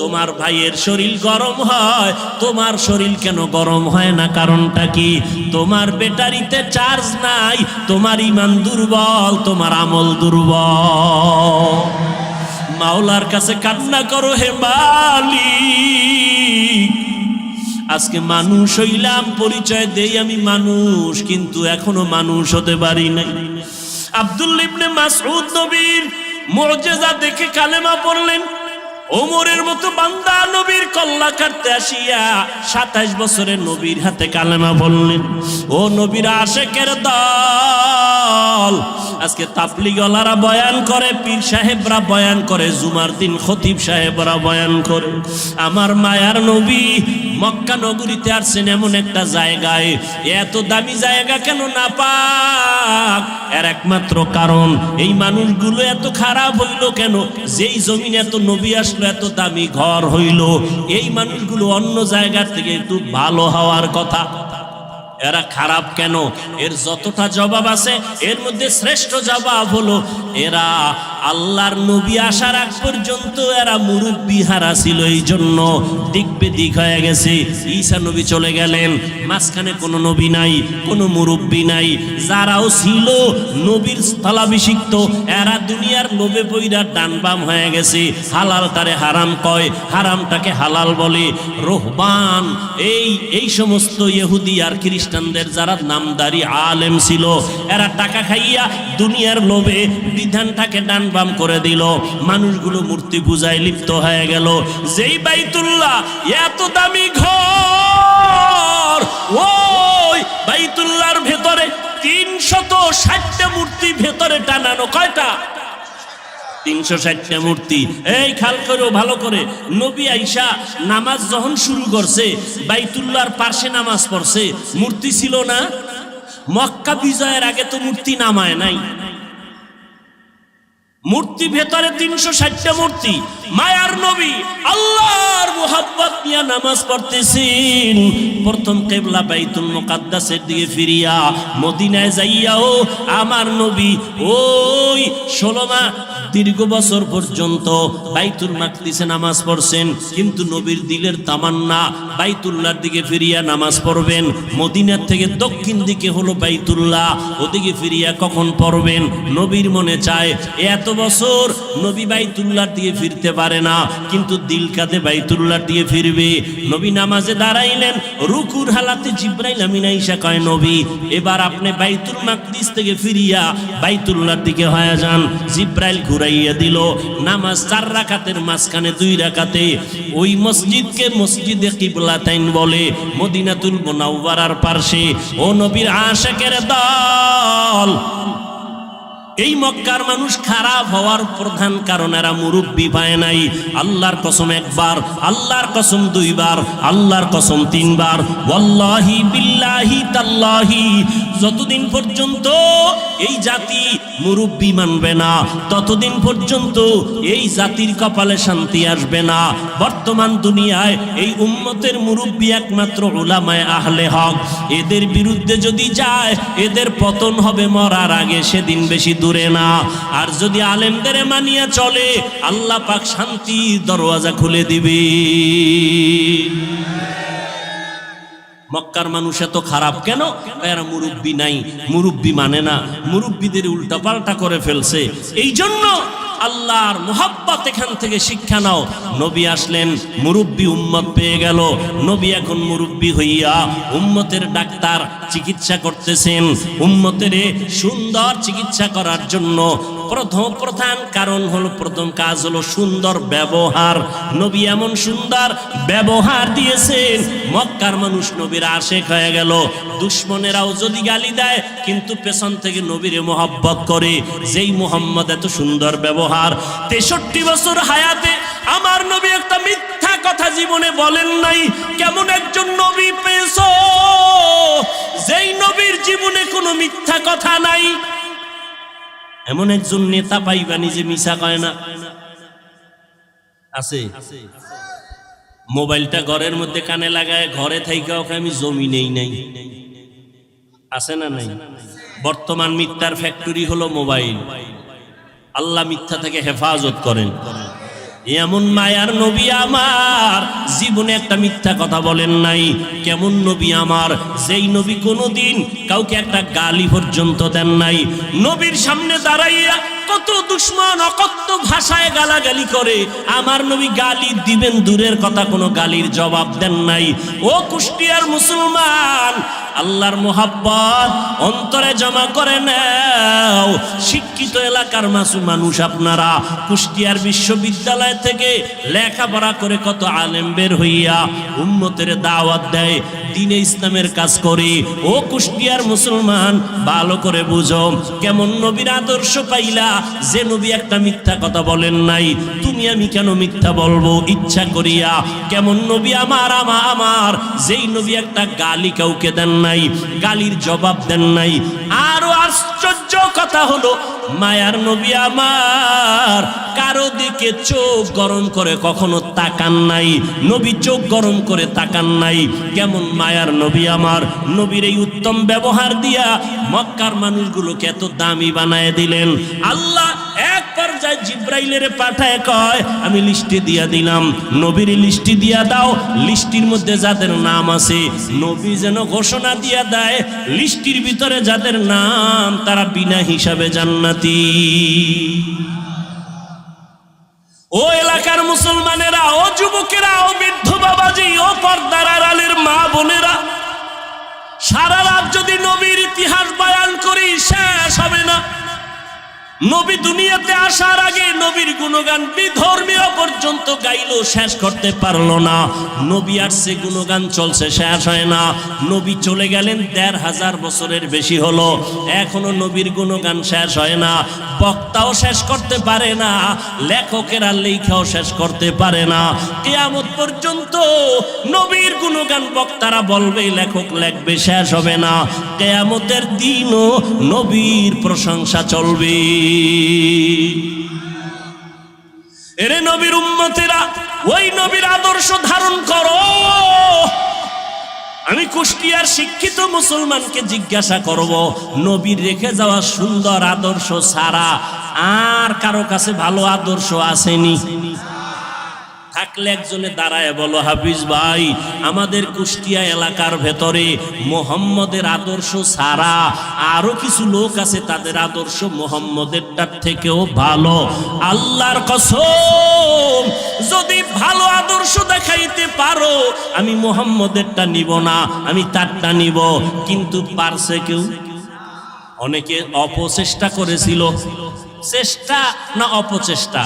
তোমার ভাইয়ের শরীর গরম হয়, তোমার শরীর কেন গরম হয় না? কারণটা কি? তোমার ব্যাটারিতে চার্জ নাই, তোমার ঈমান দুর্বল, তোমার আমল দুর্বল। মাওলার কাছে কান্না করো, হে মালিক আজকে মানুষ হইলাম, পরিচয় দেই আমি মানুষ, কিন্তু এখনো মানুষ হতে পারি নাই। আব্দুল্লাহ ইবনে মাসউদ নবীর মুজিজা দেখে কালেমা পড়লেন। ওমরের মতো বান্দা নবীর কল্লা কাটতে আসিয়া 27 বছরের নবীর হাতে কালেমা বললেন। ও নবীর আশেকের দল, আজকে তাবলীগওয়ালারা বয়ান করে, পীর সাহেবরা বয়ান করে, জুমার দিন খতিব সাহেবরা বয়ান করে। আমার মায়ার নবী মক্কা নগরীতে আসছেন এমন একটা জায়গায়, এত দামি জায়গা কেন না পাক? এর একমাত্র কারণ এই মানুষগুলো এত খারাপ হইল কেন? যেই জমিনে এত নবী আসলো, এত দামি ঘর হইল, এই মানুষগুলো অন্য জায়গার থেকে একটু ভালো হওয়ার কথা, এরা খারাপ কেন? এর যতটা জবাব আছে এর মধ্যে শ্রেষ্ঠ জবাব হলো এরা আল্লাহর নবী আসার আগ পর্যন্ত এরা মুরব্বি হারা ছিল, এই জন্য দিক বেদিক হয়ে গেছে। ঈসা নবী চলে গেলেন, মাঝখানে কোনো নবী নাই, কোনো মুরব্বি নাই। যারাও ছিল নবীর স্থলাভিষিক্ত, এরা দুনিয়ার লোভে পইরা ডান বাম হয়ে গেছে। হালালটারে হারাম কয়, হারামটাকে হালাল বলে। রোহবান এই সমস্ত ইহুদি আর খ্রিস্টানদের যারা নামদারি আলেম ছিল, এরা টাকা খাইয়া দুনিয়ার লোভে বিধানটাকে ডান বাম করে দিল। মানুষগুলো মূর্তি পূজায় লিপ্ত হয়ে গেল। যেই বাইতুল্লাহ এত দামি ঘর, ওই বাইতুল্লাহর ভেতরে 360টা মূর্তি ভেতরে টানানো। কয়টা? 360টা মূর্তি। এই খেয়াল করো ভালো করে, নবী আইসা নামাজ যখন শুরু করছে, বাইতুল্লাহর পাশে নামাজ পড়ছে, মূর্তি ছিল না? মক্কা বিজয়ের আগে তো মূর্তি নামায় নাই। মূর্তি ভেতরে 360টা মূর্তি। মায়ার নবী আল্লাহর মুহাব্বত নিয়ে নামাজ পড়তেছেন। প্রথম কিবলা বাইতুল মুকাদ্দাসের দিকে ফিরিয়া মদিনায় যাইয়াও আমার নবী ওই 16 মাস দীর্ঘ বছর পর্যন্ত বাইতুল মাকদিসে নামাজ পড়ছেন, কিন্তু নবীর দিলের তামান্না বাইতুল্লাহর দিকে ফিরিয়া নামাজ পড়বেন। মদিনার থেকে দক্ষিণ দিকে হলো বাইতুল্লাহ, ওদিকে ফিরিয়া কখন পড়বেন? নবীর মনে চায়। এত বছর নবী বাইতুল্লাহর দিকে ফিরতে পারে না, কিন্তু দিল কাঁদে বাইতুল্লাহর দিকে ফিরবে। নবী নামাজে দাঁড়াইলেন, রুকুর হালাতে জিব্রাইল আমিন আইসা কয়, নবী এবার আপনি বাইতুল মাকদিস থেকে ফিরিয়া বাইতুল্লাহর দিকে হয়ে যান। জিব্রাইল ঘুরাইয়া দিল। নামাজ 4 রাকাতের মাঝখানে 2 রাকাতে ওই মসজিদকে মসজিদে কিবলাতাইন বলে, মদিনাতুল মুনাওয়ারার পাশে। ও নবীর আশিকের দল, এই মক্কার মানুষ খারাপ হওয়ার প্রধান কারণ এরা মুরব্বি পায় নাই। আল্লাহর কসম একবার, আল্লাহর কসম 2 বার, আল্লাহর কসম 3 বার, ওয়াল্লাহি বিল্লাহি তাল্লাহি, যতদিন পর্যন্ত এই জাতি মুরব্বি মানবে না, ততদিন পর্যন্ত এই জাতির কপালে শান্তি আসবে না। বর্তমান দুনিয়ায় এই উম্মতের মুরব্বি একমাত্র উলামায়ে আহলে হক। এদের বিরুদ্ধে যদি যায়, এদের পতন হবে মরার আগে, সেদিন বেশি দূরে না। আর যদি আলেমদের মানিয়া চলে, আল্লাহ পাক শান্তির দরওয়াজা খুলে দিবে। মক্কার মানুষ এত খারাপ কেন? এরা মুরব্বি নাই, মুরব্বি মানে না, মুরব্বিদের উল্টাপাল্টা করে ফেলছে। এই জন্য আল্লাহর মুহাব্বত এখান থেকে শিক্ষা নাও। নবী আসলেন, মুরব্বি উম্মত পেয়ে গেল। নবী এখন মুরব্বি হইয়া উম্মতের ডাক্তার, চিকিৎসা করতেছেন। উম্মতের সুন্দর চিকিৎসা করার জন্য প্রধান কারণ হলো, প্রথম কাজ হলো সুন্দর ব্যবহার। নবী এমন সুন্দর ব্যবহার দিয়েছেন, মক্কার মানুষ নবীর আশেক হয়ে গেল। দুশ্মনেরাও যদি গালি দেয়, কিন্তু পেছন থেকে নবীরে মোহাব্বত করে। যেই মুহাম্মদ এত সুন্দর ব্যবহার, 63 বছর হায়াতে আমার নবী একটা মিথ্যা মিথ্যা কথা জীবনে বলেন নাই। কেমন একজন নবী পেয়েছো যেই নবীর জীবনে কোনো মিথ্যা কথা নাই? এমন একজন নেতা পাইবানি যে মিছা কয় না? আছে? মোবাইলটা ঘরের মধ্যে কানে লাগায় ঘরে থাইকা ওকে আমি জমি নেই নাই, আছে না নাই? বর্তমান মিথ্যার ফ্যাক্টরি হলো মোবাইল। আল্লাহ মিথ্যা থেকে হেফাজত করেন। এমন মায়ার নবী আমার জীবনে একটা মিথ্যা কথা বলেন নাই। কেমন নবী আমার, যেই নবী কোনোদিন কাউকে একটা গালি পর্যন্ত দেন নাই। নবীর সামনে দাঁড়াইয়া কত দুশ্মন অকথ্য ভাষায় গালাগালি করে, আমার নবী গালি দিবেন দূরের কথা, কোনো গালির জবাব দেন নাই। ও কুষ্টিয়ার মুসলমান, আল্লাহর মোহাব্বত অন্তরে জমা করে নাও। শিক্ষিত এলাকার মানুষ আপনারা কুষ্টিয়ার বিশ্ববিদ্যালয় থেকে লেখাপড়া করে কত আলেম বের হইয়া উম্মতের দাওয়াত দেয়, দ্বীনে ইসলামের কাজ করে। ও কুষ্টিয়ার মুসলমান, ভালো করে বুঝো, কেমন নবীর আদর্শ পাইলা যে নবী একটা মিথ্যা কথা বলেন নাই। তুমি আমি কেন মিথ্যা বলবো ইচ্ছা করিয়া? কেমন নবী আমার আমার যেই নবী একটা গালি কাউকে দেন নাই, গালির জবাব দেন নাই। আরো আশ্চর্য কথা হলো, মায়ার নবী আমার কারো দিকে চোখ গরম করে কখনো তাকান নাই। নবী চোখ গরম করে তাকান নাই। কেমন মায়ার নবী আমার, নবীর এই উত্তম ব্যবহার দিয়া মক্কার মানুষগুলোকে এত দামি বানায় দিলেন। আল্লাহ এক পর্যায়ে জিব্রাইলের পাঠায় কয়, আমি লিস্টে দিয়া দিলাম, নবীর লিস্টি দিয়া দাও। লিস্টির মধ্যে যাদের নাম আছে নবী যেন ঘোষণা দিয়া দেয়, লিস্টির ভিতরে যাদের নাম তারা বিনা হিসাবে জান্নাতি। ও এলাকার মুসলমানেরা, ও যুবকেরা, ও বৃদ্ধ বাবাজি, ও পর্দার আড়ালের মা বোনেরা, সারা রাত যদি নবীর ইতিহাস বয়ান করি শেষ হবে না। নবী দুনিয়াতে আসার আগে নবীর গুণগান বিধর্মীয় পর্যন্ত গাইলো, শেষ করতে পারলো না। নবী আসছে, গুণগান চলছে, শেষ হয় না। নবী চলে গেলেন ১৫০০ বছরের বেশি হলো, এখনো নবীর গুণগান শেষ হয় না। বক্তাও শেষ করতে পারে না, লেখকেরা লেখাও শেষ করতে পারে না। কিয়ামত পর্যন্ত নবীর গুণগান বক্তারা বলবে, লেখক লেখবে, শেষ হবে না। কিয়ামতের দিনও নবীর প্রশংসা চলবে। এরে নবীর উম্মতেরা, ওই নবীর আদর্শ ধারণ করো। আমি কুষ্টিয়ার শিক্ষিত মুসলমানকে জিজ্ঞাসা করব, নবীর রেখে যাওয়া সুন্দর আদর্শ ছাড়া আর কারো কাছে ভালো আদর্শ আসেনি? থাকলে একজনে দাঁড়ায় বলো, হাফিজ ভাই, আমাদের কুষ্টিয়া এলাকার ভেতরে মোহাম্মদের আদর্শ ছাড়া আরো কিছু লোক আছে, তাদের আদর্শ মোহাম্মদেরটার থেকেও ভালো। আল্লাহর কসম, যদি ভালো আদর্শ দেখাইতে পারো, আমি মোহাম্মদেরটা নিব না, আমি তারটা নিব। কিন্তু পারছে কেউ? অনেকে অপচেষ্টা করেছিল। চেষ্টা না অপচেষ্টা?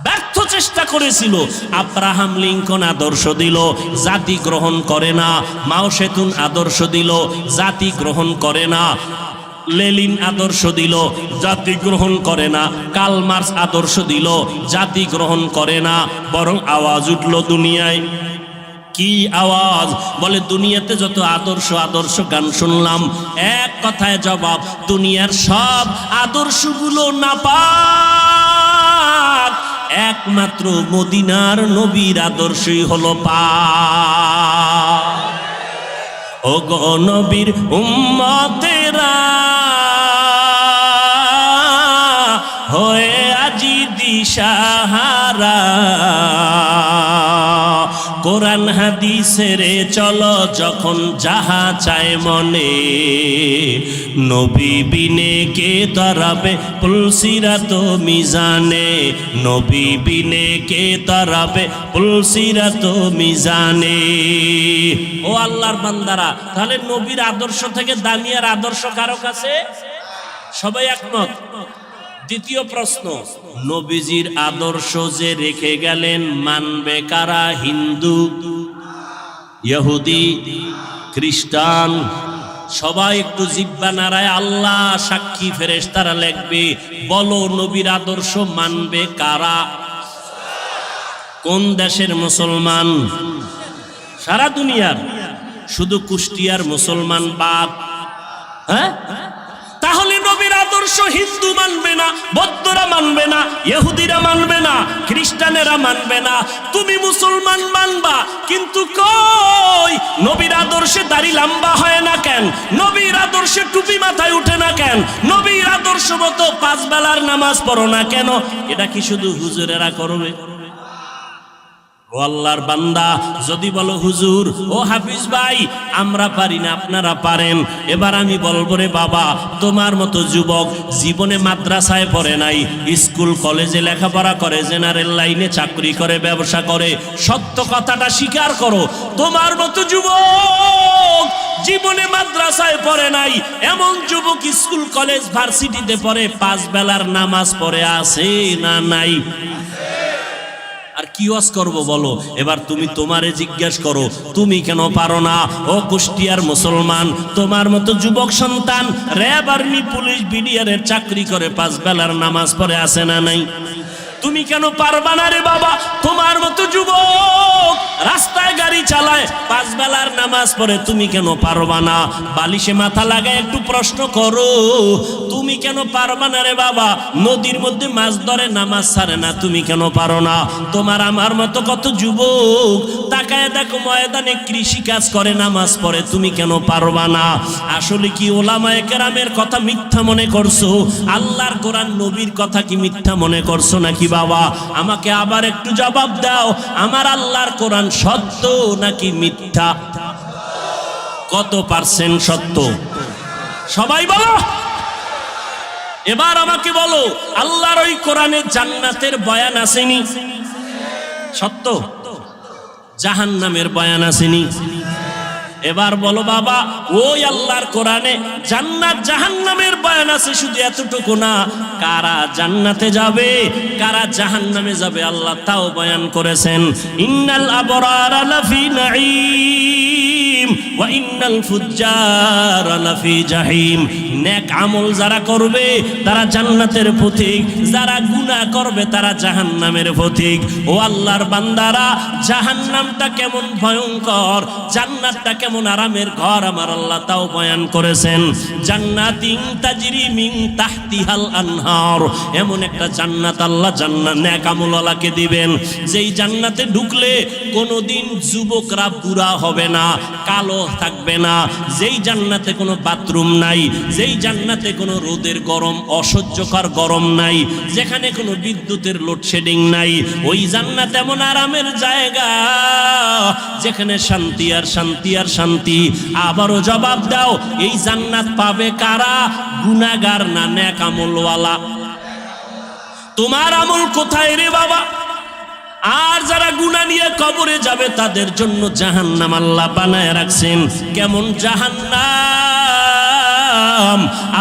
ব্যর্থ চেষ্টা করেছিল। আব্রাহাম লিঙ্কন আদর্শ দিল, জাতি গ্রহণ করে না। মাও সেতুন আদর্শ দিল, জাতি গ্রহণ করে না। লেনিন আদর্শ দিল, জাতি গ্রহণ করে না। কার্ল মার্কস আদর্শ দিল, জাতি গ্রহণ করে না। বরং আওয়াজ উঠল দুনিয়ায়। কি আওয়াজ? বলে, দুনিয়াতে যত আদর্শ গান শুনলাম, এক কথায় জবাব, দুনিয়ার সব আদর্শগুলো নাপাক, একমাত্র মদিনার নবীর আদর্শই হলো পাক। ও গো নবীর উম্মতেরা, হয়ে আজি দিশাহারা, কোরআন হাদিসের চলো যখন যাহা চায় মনে, নবী বিনে কে তরাবে পুলসিরাত মিজানে, নবী বিনে কে তরাবে পুলসিরাত মিজানে। ও আল্লাহর বান্দারা, তাহলে নবীর আদর্শ থেকে দামিয়ার আদর্শ কারো কাছে? সবাই একমত? দ্বিতীয় প্রশ্ন, নবীজির আদর্শ যে রেখে গেলেন মানবে কারা? হিন্দু, ইহুদি, খ্রিস্টান? সবাই একটু জিহ্বা নাড়ায় আল্লাহ সাক্ষী, ফেরেশতারা লিখবে, বলো নবীর আদর্শ মানবে কারা? কোন দেশের মুসলমান? সারা দুনিয়ার। শুধু কুষ্টিয়ার মুসলমান বাদ? হ্যাঁ, তাহলে নবীর আদর্শ হিন্দু মানবে না, বৌদ্ধরা মানবে না, ইহুদিরা মানবে না, খ্রিস্টানেরা মানবে না, তুমি মুসলমান মানবা। কিন্তু কই নবীর আদর্শে দাড়ি লম্বা হয় না কেন? নবীর আদর্শে টুপি মাথায় উঠে না কেন? নবীর আদর্শ মতো 5 বেলার নামাজ পড়ো না কেন? এটা কি শুধু হুজুরেরা করবে? ও আল্লাহর বান্দা, যদি বলো হুজুর ও হাফিজ ভাই আমরা পারি না, আপনারা পারেন, এবার আমি বলবো রে বাবা, তোমার মতো যুবক জীবনে মাদ্রাসায় পড়ে নাই, স্কুল কলেজে লেখাপড়া করে, জেনারেল লাইনে চাকরি করে, ব্যবসা করে, সত্য কথাটা স্বীকার করো, তোমার মতো যুবক জীবনে মাদ্রাসায় পড়ে নাই, এমন যুবক স্কুল কলেজ ভার্সিটিতে পড়ে, 5 বেলার নামাজ পড়ে আছে না নাই? আর কি ওয়াজ করবো বলো? এবার তুমি তোমারে জিজ্ঞাসা করো, তুমি কেন পারো না? ও কুষ্টিয়ার মুসলমান, তোমার মতো যুবক সন্তান র্যাব, আর্মি, পুলিশ, বিডিআরের চাকরি করে, 5 বেলার নামাজ পড়ে আছে না নাই? তুমি কেন পারবা না রে বাবা? তোমার মতো যুবক রাস্তায় গাড়ি চালায়, 5 বেলার নামাজ পড়ে, তুমি কেন পারবা না? বালিশে মাথা লাগায় একটু প্রশ্ন করো, তুমি কেন পারবা না রে বাবা? নদীর মধ্যে মাছ ধরে, নামাজ ছাড়ে না, তুমি কেন পারো না? তোমার আমার মতো কত যুবক তাকায় দেখো ময়দানে কৃষি কাজ করে, নামাজ পড়ে, তুমি কেন পারবা না? আসলে কি ওলামায়ে কেরামের কথা মিথ্যা মনে করছো? আল্লাহর কোরআন নবীর কথা কি মিথ্যা মনে করছো নাকি বাবা? আমাকে আবার একটু জবাব দাও, আমার আল্লাহর কোরআন সত্য নাকি মিথ্যা? কত পার্সেন্ট সত্য? সবাই বলো। এবার আমাকে বলো, আল্লাহর ওই কোরআনে জান্নাতের বয়ান আসেনি? সত্য। জাহান্নামের বয়ান আসেনি? এবার বলো বাবা, ওই আল্লাহর কোরআনে জান্নাত জাহান্নামের বয়ান আছে, শুধু এতটুকু না, কারা জান্নাতে যাবে কারা জাহান্নামে যাবে আল্লাহ তাও বয়ান করেছেন। ইন্নাল আবরারা লাফি নাঈম ওয়া ইন্নাল ফুজ্জারা লাফি জাহিম। নেক আমল যারা করবে তারা জান্নাতের পথিক, যারা গুনাহ করবে তারা জাহান্নামের পথিক। ও আল্লাহর বান্দারা, জাহান্নামটা কেমন ভয়ঙ্কর, জান্নাতটা কেমন আরামের ঘর আমার আল্লাহ তাও বয়ান করেছেন। জান্নাতিন তাজরি মিন তাহতিহাল আনহার, এমন একটা জান্নাত আল্লাহ জান্নাত নেক আমলওয়ালাকে দিবেন, যেই জান্নাতে ঢুকলে কোনোদিন যুবকরা বুড়া হবে না, কালো থাকবে না, যেই জান্নাতে কোনো বাথরুম নাই, যেই জান্নাতে কোনো রোদের গরম, অসহ্যকর গরম নাই, যেখানে কোনো বিদ্যুতের লোডশেডিং নাই, ওই জান্নাত এমন আরামের জায়গা যেখানে শান্তি আর শান্তি আর শান্তি। আবারও জবাব দাও, এই জান্নাত পাবে কারা? গুনাহগার না নেক আমলওয়ালা? তোমার আমল কোথায় রে বাবা? আর যারা গুনাহ নিয়ে কবরে যাবে তাদের জন্য জাহান্নাম আল্লাহ বানায় রাখছেন। কেমন জাহান্নাম?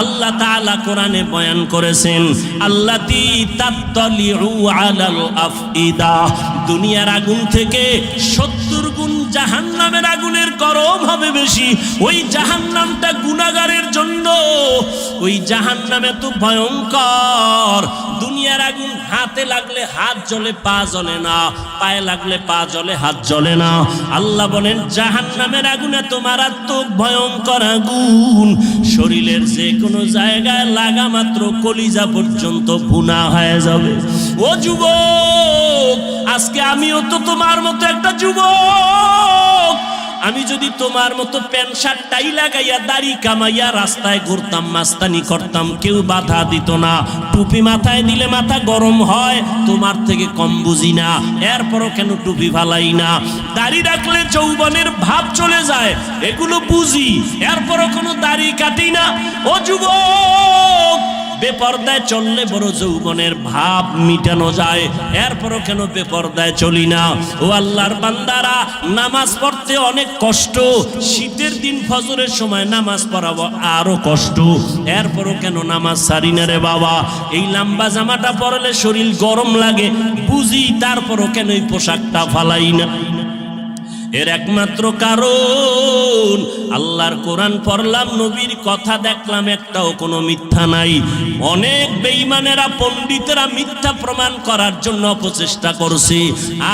আল্লাহ তাআলা কোরআনে বয়ান করেছেন, আল্লাতী তাত্তালিউ আলাল আফইদা, দুনিয়ার আগুন থেকে 70 গুণ জাহান্নামের আগুনের গরম হবে বেশি। ওই জাহান্নামটা গুনাহগারের জন্য, ওই জাহান্নাম এত ভয়ঙ্কর, দুনিয়ার আগুন হাতে লাগলে হাত জ্বলে পা জ্বলে না, পায়ে লাগলে পা জ্বলে হাত জ্বলে না। আল্লাহ বলেন জাহান্নামের আগুন এত মারাত্মক ভয়ঙ্কর আগুন, শরীরের যে কোনো জায়গায় লাগা মাত্র কলিজা পর্যন্ত ভুনা হয়ে যাবে। ও যুবক, আজকে আমিও তো তোমার মতো একটা যুবক, আমি যদি তোমার মতো প্যান্ট শার্ট টাই লাগাইয়া দাড়ি কামাইয়া রাস্তায় ঘুরতাম, মাস্তানি করতাম, কেউ বাধা দিত না। টুপি মাথায় দিলে মাথা গরম হয়, তোমার থেকে কম বুঝি না, এরপরও কেন টুপি ফালাই না? দাড়ি রাখলে যৌবনের ভাব চলে যায়, এগুলো বুঝি, এরপরও কোনো দাড়ি কাটি না। ও যুবক, বেপরদায় চললে বড় যৌবনের ভাব মিটানো যায়, এরপরও কেন বেপরদায় চলি না? ও আল্লাহর বান্দারা, নামাজ পড়তে অনেক কষ্ট, শীতের দিন ফজরের সময় নামাজ পড়াবো আরো কষ্ট, এরপরও কেন নামাজ ছাড়ি না রে বাবা? এই লম্বা জামাটা পরলে শরীর গরম লাগে বুঝি, তারপরও কেন এই পোশাকটা ফালাই না? এর একমাত্র কারণ আল্লাহর কোরআন পড়লাম, নবীর কথা দেখলাম, একটাও কোনো মিথ্যা নাই। অনেক বেঈমানেরা পণ্ডিতেরা মিথ্যা প্রমাণ করার জন্য অপচেষ্টা করছে,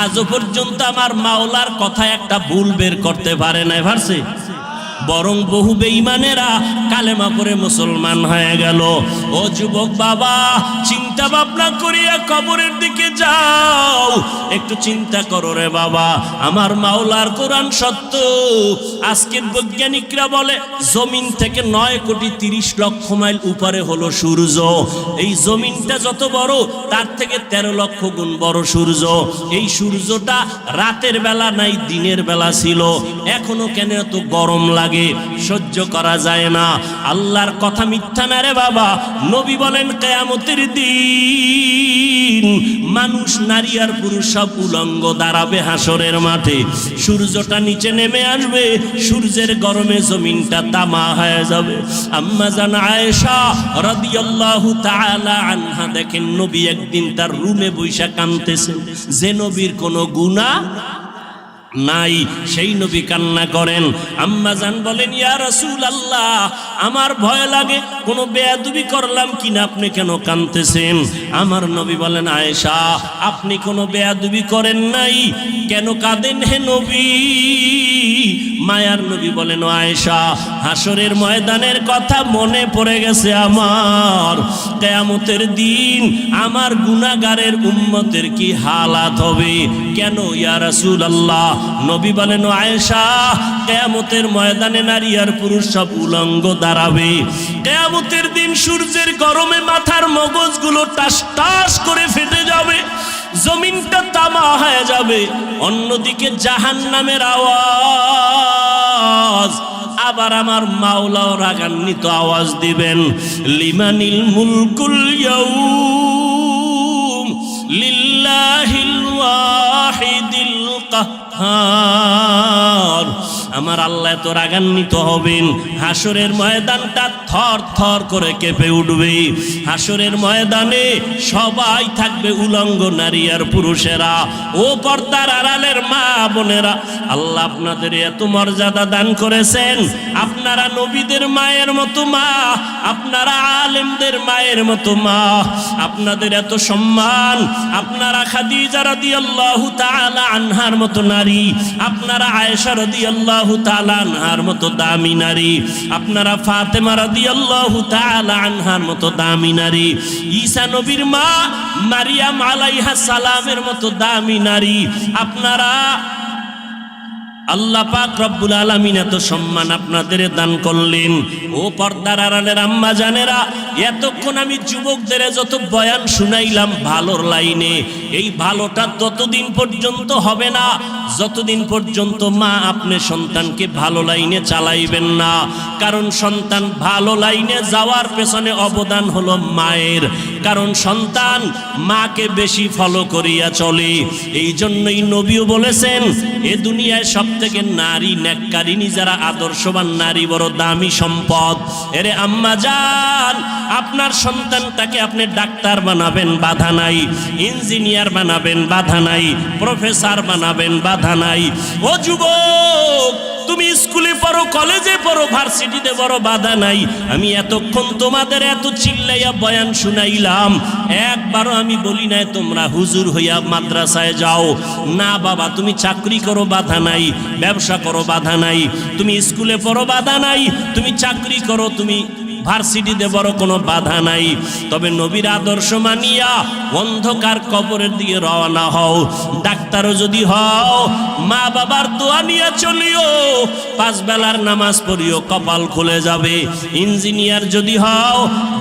আজও পর্যন্ত আমার মাওলার কথা একটা ভুল বের করতে পারে নাই, পারছে? বরং বহু বেঈমানেরা কালেমা পড়ে মুসলমান হয়ে গেল। ও যুবক বাবা, চিন্তা ভাবনা করিয়া কবরের দিকে যাও, একটু চিন্তা করো রে বাবা, আমার মাওলার কোরআন সত্য। আজকের বৈজ্ঞানিকরা বলে জমিন থেকে 9,30,00,000 মাইল উপরে হলো সূর্য। এই জমিনটা যত বড় তার থেকে 13 লক্ষ গুণ বড় সূর্য। এই সূর্যটা রাতের বেলা নাই, দিনের বেলা ছিল। এখনো কেন এত গরম লাগে, সহ্য করা যায় না। আল্লাহর কথা মিথ্যা না রে বাবা। নবী বলেন কিয়ামতের দিন মানুষ, নারী আর পুরুষ সব উলঙ্গ দাঁড়াবে হাসরের মাঠে। সূর্যটা নিচে নেমে আসবে, সূর্যের গরমে জমিনটা তামা হয়ে যাবে। আম্মা জান আয়েশা রাদিয়াল্লাহু তাআলা আনহা দেখেন নবী একদিন তার রুমে বৈশা কাঁদতেছেন, যে নবীর কোনো গুনাহ নাই, সেই নবী কান্না করেন। আম্মা জান বলেন, ইয়া রাসূলুল্লাহ, আমার ভয় লাগে কোনো বেয়াদবি করলাম কিনা, আপনি কেন কাঁদতেছেন? আমার নবী বলেন, আয়েশা, আপনি কোনো বেয়াদবি করেন নাই, কেন কাঁদেন হে নবী? মায়ার নবী বলেন, ও আয়েশা, হাসরের ময়দানের কথা মনে পড়ে গেছে আমার। কিয়ামতের দিন আমার গুনাহগারের উম্মতের কি হালাত হবে। কেন ইয়া রাসূলুল্লাহ? নবী বলেন, ও আয়েশা, কিয়ামতের ময়দানে নারী আর পুরুষ সব উলঙ্গ দাঁড়াবে। কিয়ামতের দিন সূর্যের গরমে মাথার মগজগুলো টাস টাস করে ফেটে যাবে, জমিনটা তামা হয়ে যাবে। অন্যদিকে জাহান্নামের আওয়াজ, আবার আমার মাওলাও রাগান্বিত আওয়াজ দিবেন, লিমানিল মুলকুল ইয়াউম লিল্লাহিল ওয়াহিদিল কাহ্হার। আমার আল্লাহ তো রাগান্বিত হবেন, হাসরের ময়দানটা থর থর করে কেঁপে উঠবে। হাসরের ময়দানে সবাই থাকবে উলঙ্গ, নারী আর পুরুষেরা। ও পর্দার আড়ালের মা বোনেরা, আল্লাহ আপনাদের এত মর্যাদা দান করেছেন। আপনারা নবীদের মায়ের মতো মা, আপনারা আলেমদের মায়ের মতো মা, আপনাদের এত সম্মান। আপনারা খাদিজা রাদিয়াল্লাহু তাআলা আনহার মতো নারী, আপনারা আয়েশা রাদিয়াল্লাহু তাআলা আনহার মতো দামি নারী, আপনারা ফাতেমা রাদিয়াল্লাহু তাআলা আনহার মতো দামি নারী, ঈসা নবীর মা মারিয়াম আলাইহাস সালামের মতো দামি নারী। আপনারা আল্লাহ পাক রব্বুল আলামিন এত সম্মান আপনাদের দান করলেন। ও পর্দার আড়ালের আম্মা জানেরা, এতক্ষণ আমি যুবকদের যত বয়ান শুনাইলাম ভালোর লাইনে, এই ভালোটা ততদিন পর্যন্ত হবে না যতদিন পর্যন্ত মা আপনি সন্তানকে ভালো লাইনে চালাইবেন না। কারণ সন্তান ভালো লাইনে যাওয়ার পেছনে অবদান হলো মায়ের, কারণ সন্তান মাকে বেশি ফলো করিয়া চলে। এই জন্যই নবীও বলেছেন, এ দুনিয়ায় সব থেকে নারী নেককারিনী যারা আদর্শবান নারী বড় দামি সম্পদ। এরে আম্মা জান, আপনার সন্তানটাকে আপনি ডাক্তার বানাবেন, বাধা নাই। ইঞ্জিনিয়ার বানাবেন, বাধা নাই। প্রফেসর বানাবেন, বাধা নাই। ও যুবক, তুমি স্কুলে পড়ো, কলেজে পড়ো, ভার্সিটিতে পড়ো, বাধা নাই। আমি এতক্ষণ তোমাদের এত চিল্লাইয়া বয়ান শুনাইলাম, একবারও আমি বলি নাই তোমরা হুজুর হইয়া মাদ্রাসায় যাও। না বাবা, তুমি চাকরি করো, বাধা নাই। ব্যবসা করো, বাধা নাই। তুমি স্কুলে পড়ো, বাধা নাই। তুমি চাকরি করো, তুমি ভার্সিটিতে বড় কোনো বাধা নাই। তবে নবীর আদর্শ মানিয়া অন্ধকার কবরের দিকে রওনা হও। ডাক্তারও যদি হও, মা বাবার দোয়া নিয়ে চলিও, 5 বেলার নামাজ পড়িও, কপাল খুলে যাবে। ইঞ্জিনিয়ার যদি হও,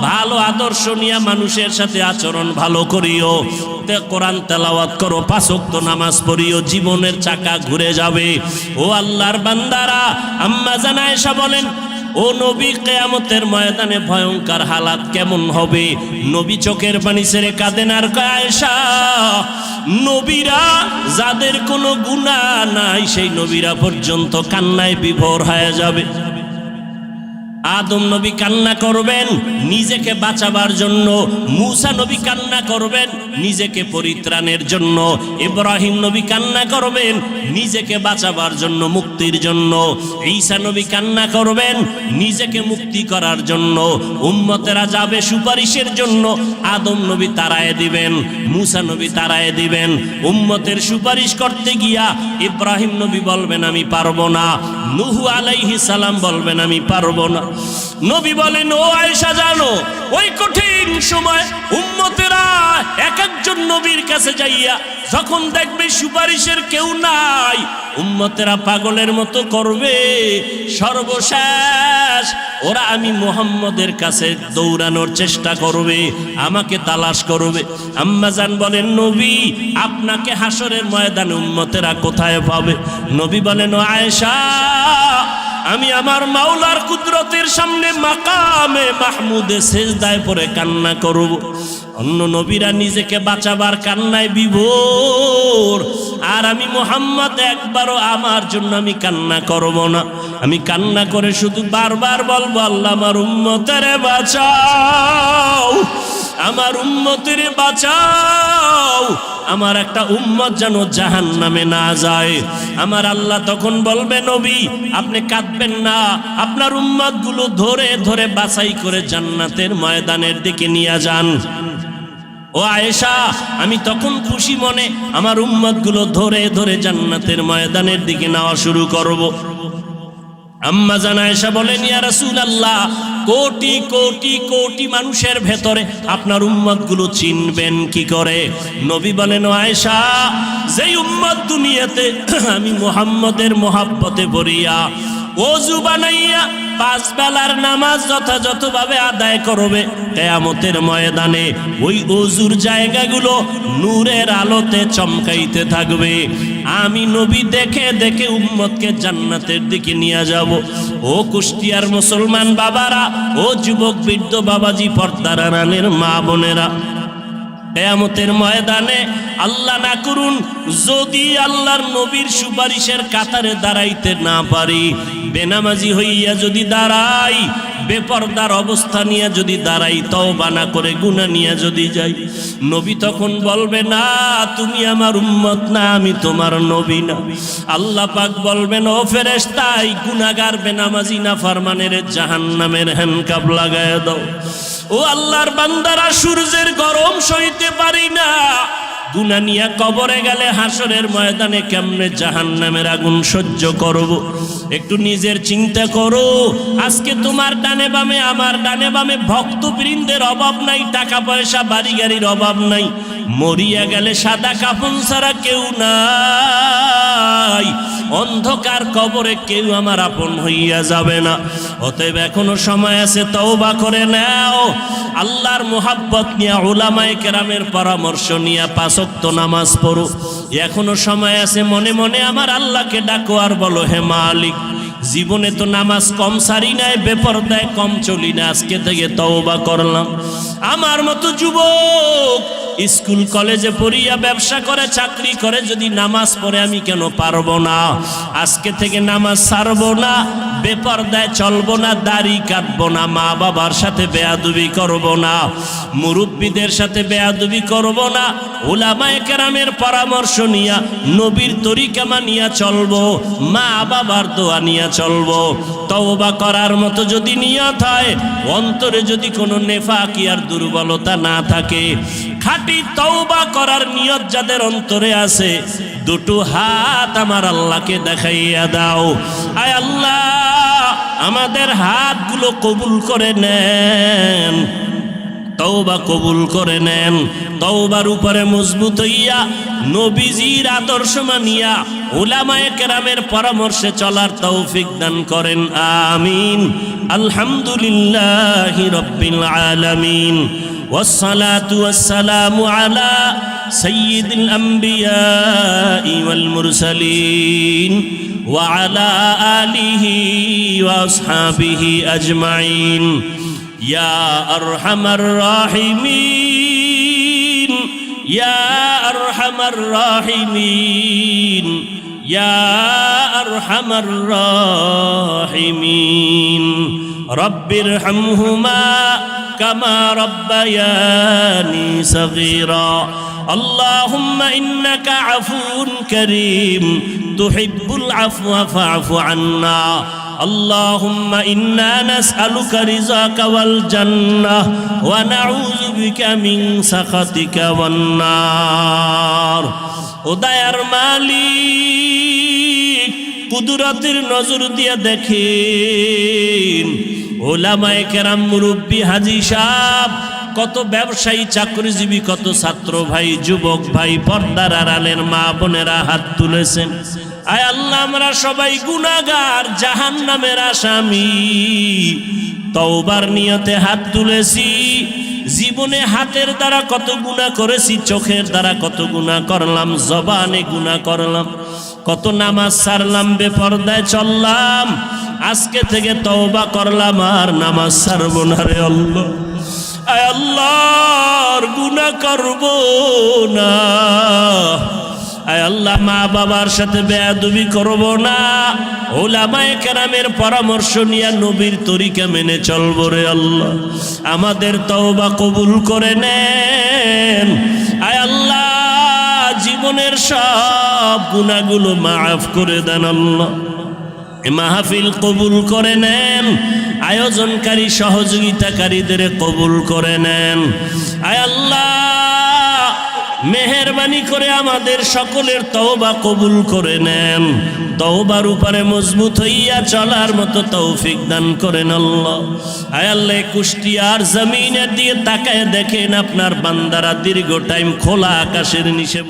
ভালো আদর্শ নিয়ে মানুষের সাথে আচরণ ভালো করিও, কোরআন তেলাওয়াত করো, 5 ওয়াক্ত নামাজ পড়িও, জীবনের চাকা ঘুরে যাবে। ও আল্লাহর বান্দারা, আম্মা জান আয়েশা বলেন, ও নবী, কিয়ামতের ময়দানে ভয়ঙ্কর হালাত কেমন হবে? নবী চোখের পানি ছেড়ে কাঁদেন আর কয়, আয়েশা, নবীরা যাদের কোনো গুনাহ নাই সেই নবীরা পর্যন্ত কান্নায় বিভোর হয়ে যাবে। আদম নবী কান্না করবেন নিজেকে বাঁচাবার জন্য, মূসা নবী কান্না করবেন নিজেকে পরিত্রাণের জন্য, ইব্রাহিম নবী কান্না করবেন নিজেকে বাঁচাবার জন্য, মুক্তির জন্য, ঈসা নবী কান্না করবেন নিজেকে মুক্তি করার জন্য, উম্মতেরা যাবে সুপারিশের জন্য, আদম নবী তাড়ায় দিবেন, মুসা নবী তাড়ায় দিবেন। উম্মতের সুপারিশ করতে গিয়া ইব্রাহিম নবী বলবেন আমি পারবো না, নূহ আলাইহিস সালাম বলবেন আমি পারবো না। নবী বলেন ও আয়েশা জানো ওই কঠিন সময় উম্মতেরা এক একজন নবীর কাছে যাইয়া যখন দেখবে সুপারিশের কেউ নাই, উম্মতেরা পাগলের মতো করবে, সর্বশেষ ওরা আমি মুহাম্মদের কাছে দৌড়ানোর চেষ্টা করবে, আমাকে তালাশ করবে। আম্মা জান বলেন নবী আপনাকে হাসরের ময়দানে উম্মতেরা কোথায় পাবে? নবী বলেন ও আয়েশা আমি আমার মাওলার কুদরতের সামনে মাকামে মাহমুদে সেজদায় পড়ে কান্না করব। অন্য নবীরা নিজেকে বাঁচাবার কান্নায় বিভোর, আর আমি মুহাম্মদ একবারও আমার জন্য আমি কান্না করব না। আমি কান্না করে শুধু বারবার বলবো আল্লাহ আমার উম্মতেরে বাঁচাও, আমার উম্মতেরে বাঁচাও, আমার একটা উম্মত যেন জাহান্নামে না যায়। আমার আল্লাহ তখন বলবে নবী আপনি কাঁদবেন না, আপনার উম্মত গুলো ধরে ধরে বাছাই করে জান্নাতের ময়দানের দিকে নিয়ে যান। ও আয়েশা আমি তখন খুশি মনে আমার উম্মত গুলো ধরে ধরে জান্নাতের ময়দানের দিকে নেওয়া শুরু করব। আম্মা জান আয়েশা বলেন ইয়া রাসূলুল্লাহ কোটি কোটি কোটি মানুষের ভেতরে আপনার উম্মত গুলো চিনবেন কি করে? নবী বলেন ও আয়েশা যেই উম্মত দুনিয়াতে আমি মুহাম্মদের মহব্বতে ভরিয়া ওযু বানাইয়া 5 বেলার নামাজ যথাযথভাবে আদায় করবে, কিয়ামতের ময়দানে ওই ওযুর জায়গাগুলো নূরের আলোতে চমকাইতে থাকবে। আমি নবী দেখে দেখে উম্মতকে জান্নাতের দিকে নিয়ে যাব। ও কুষ্টিয়ার মুসলমান বাবারা, ও যুবক বৃদ্ধ বাবাজি, পর্দার আড়ালের মা বোনেরা, কিয়ামতের ময়দানে আল্লাহ না করুন যদি আল্লাহর নবীর সুপারিশের কাতারে দাঁড়াইতে না পারি, বেনামাজি হইয়া যদি দাঁড়াই, বেপরদার অবস্থা নিয়ে যদি দাঁড়াই, তওবা না করে গুনাহ নিয়ে যদি যাই, নবী তখন বলবে না তুমি আমার উম্মত না, আমি তোমার নবী না। আল্লাহ পাক বলবেন ও ফেরেশতা এই গুনাহগার বেনামাজি নাফরমানের জাহান্নামের হ্যান্ডকাপ লাগায় দাও। ও আল্লাহর বান্দারা সূর্যের গরম সইতে পারি না, গুনাহ নিয়ে কবরে গেলে হাসরের ময়দানে কেমনে জাহান্নামের আগুন সহ্য করব? একটু নিজের চিন্তা করো। আজকে তোমার ডানে বামে আমার ডানে বামে ভক্তবৃন্দের অভাব নাই, টাকা পয়সা বাড়ি গাড়ির অভাব নাই, মরিয়া গেলে সাদা কাফন ছাড়া কেউ নাই, অন্ধকার কবরে কেউ আমার আপন হইয়া যাবে না। অতএব এখনো সময় আছে, তওবা করে নাও, আল্লাহর মোহাব্বত নিয়ে উলামায়ে কেরামের পরামর্শ নিয়ে 5 ওয়াক্ত নামাজ পড়ো। এখনো সময় আছে, মনে মনে আমার আল্লাহকে ডাকো আর বলো হে মালিক জীবনে তো নামাজ কম সারি নাই, বেপরদায় কম চলি না, আজকে থেকে তওবা করলাম। আমার মতো যুবক স্কুল কলেজে পড়িয়া ব্যবসা করে চাকরি করে যদি নামাজ পড়ে আমি কেন পারবো না? আজকে থেকে নামাজ ছাড়বো না, বেপরদায় চলবো না, দাড়ি কাটবো না, মা বাবার সাথে বেয়াদবি করবো না, মুরব্বীদের সাথে বেয়াদবি করবো না, উলামায়ে কেরামের পরামর্শ নিয়া নবীর তরিকা মানিয়া চলবো, মা বাবার দোয়া নিয়া চলবো। তওবা করার মতো যদি নিয়ত হয়, অন্তরে যদি কোনো নেফাকি আর দুর্বলতা না থাকে, খাঁটি তওবা করার নিয়ত যাদের অন্তরে আছে, দুটো হাত আমার আল্লাহকে দেখাইয়া দাও। আয় আল্লাহ আমাদের হাতগুলো কবুল করে নেন, তওবা কবুল করে নেন, তওবার উপরে মজবুত হইয়া নবীজির আদর্শ মানিয়া উলামায়ে কেরামের পরামর্শে চলার তৌফিক দান করেন, আমিন। আলহামদুলিল্লাহি রাব্বিল আলামিন, والصلاة والسلام على سيد الأنبياء والمرسلين وعلى آله وأصحابه أجمعين يا أرحم الراحمين يا أرحم الراحمين يا أرحم الراحمين رب ارحمهما كما ربياني صغيرا اللهم إنك عفو كريم تحب العفو فاعف عنا اللهم إنا نسألك رضاك والجنة ونعوذ بك من سخطك والنار ও দয়ার মালিক কুদরতের নজর দিয়ে দেখেন ওলামায়ে কেরাম মুরব্বি হাজী সাহেব কত ব্যবসায়ী চাকরিজীবী কত ছাত্র ভাই যুবক ভাই পর্দার আড়ালের মা বোনেরা হাত তুলেছেন আয় আল্লাহ আমরা সবাই গুনাহগার জাহান্নামের আসামি তওবার নিয়তে হাত তুলেছি জীবনে হাতের দ্বারা কত গুনাহ করেছি চোখের দ্বারা কত গুনাহ করলাম জবানে গুনাহ করলাম কত নামাজ ছাড়লাম বেপরদায় চললাম আজকে থেকে তওবা করলাম আর নামাজ ছাড়ব না রে আল্লাহ আয় আল্লাহর গুনাহ করব না আয় আল্লাহ মা বাবার সাথে বেয়াদবি করব না উলামায়ে কেরামের পরামর্শ নিয়ে নবীর তরিকা মেনে চলব রে আল্লাহ আমাদের তওবা কবুল করে নেন আয় আল্লাহ জীবনের সব গুনাহগুলো মাফ করে দেন আল্লাহ মাহফিল কবুল করে নেন আয়োজনকারী সহযোগিতাকারীদের কবুল করে নেন আয় আল্লাহ মেহেরবানি করে আমাদের সকলের তওবা কবুল করে নেন তওবার উপরে মজবুত হইয়া চলার মতো তৌফিক দান করেন আল্লাহ আয় আল্লাহ কুষ্টিয়ার জমিনের দিয়ে তাকায় দেখেন আপনার বান্দারা দীর্ঘ টাইম খোলা আকাশের নিচে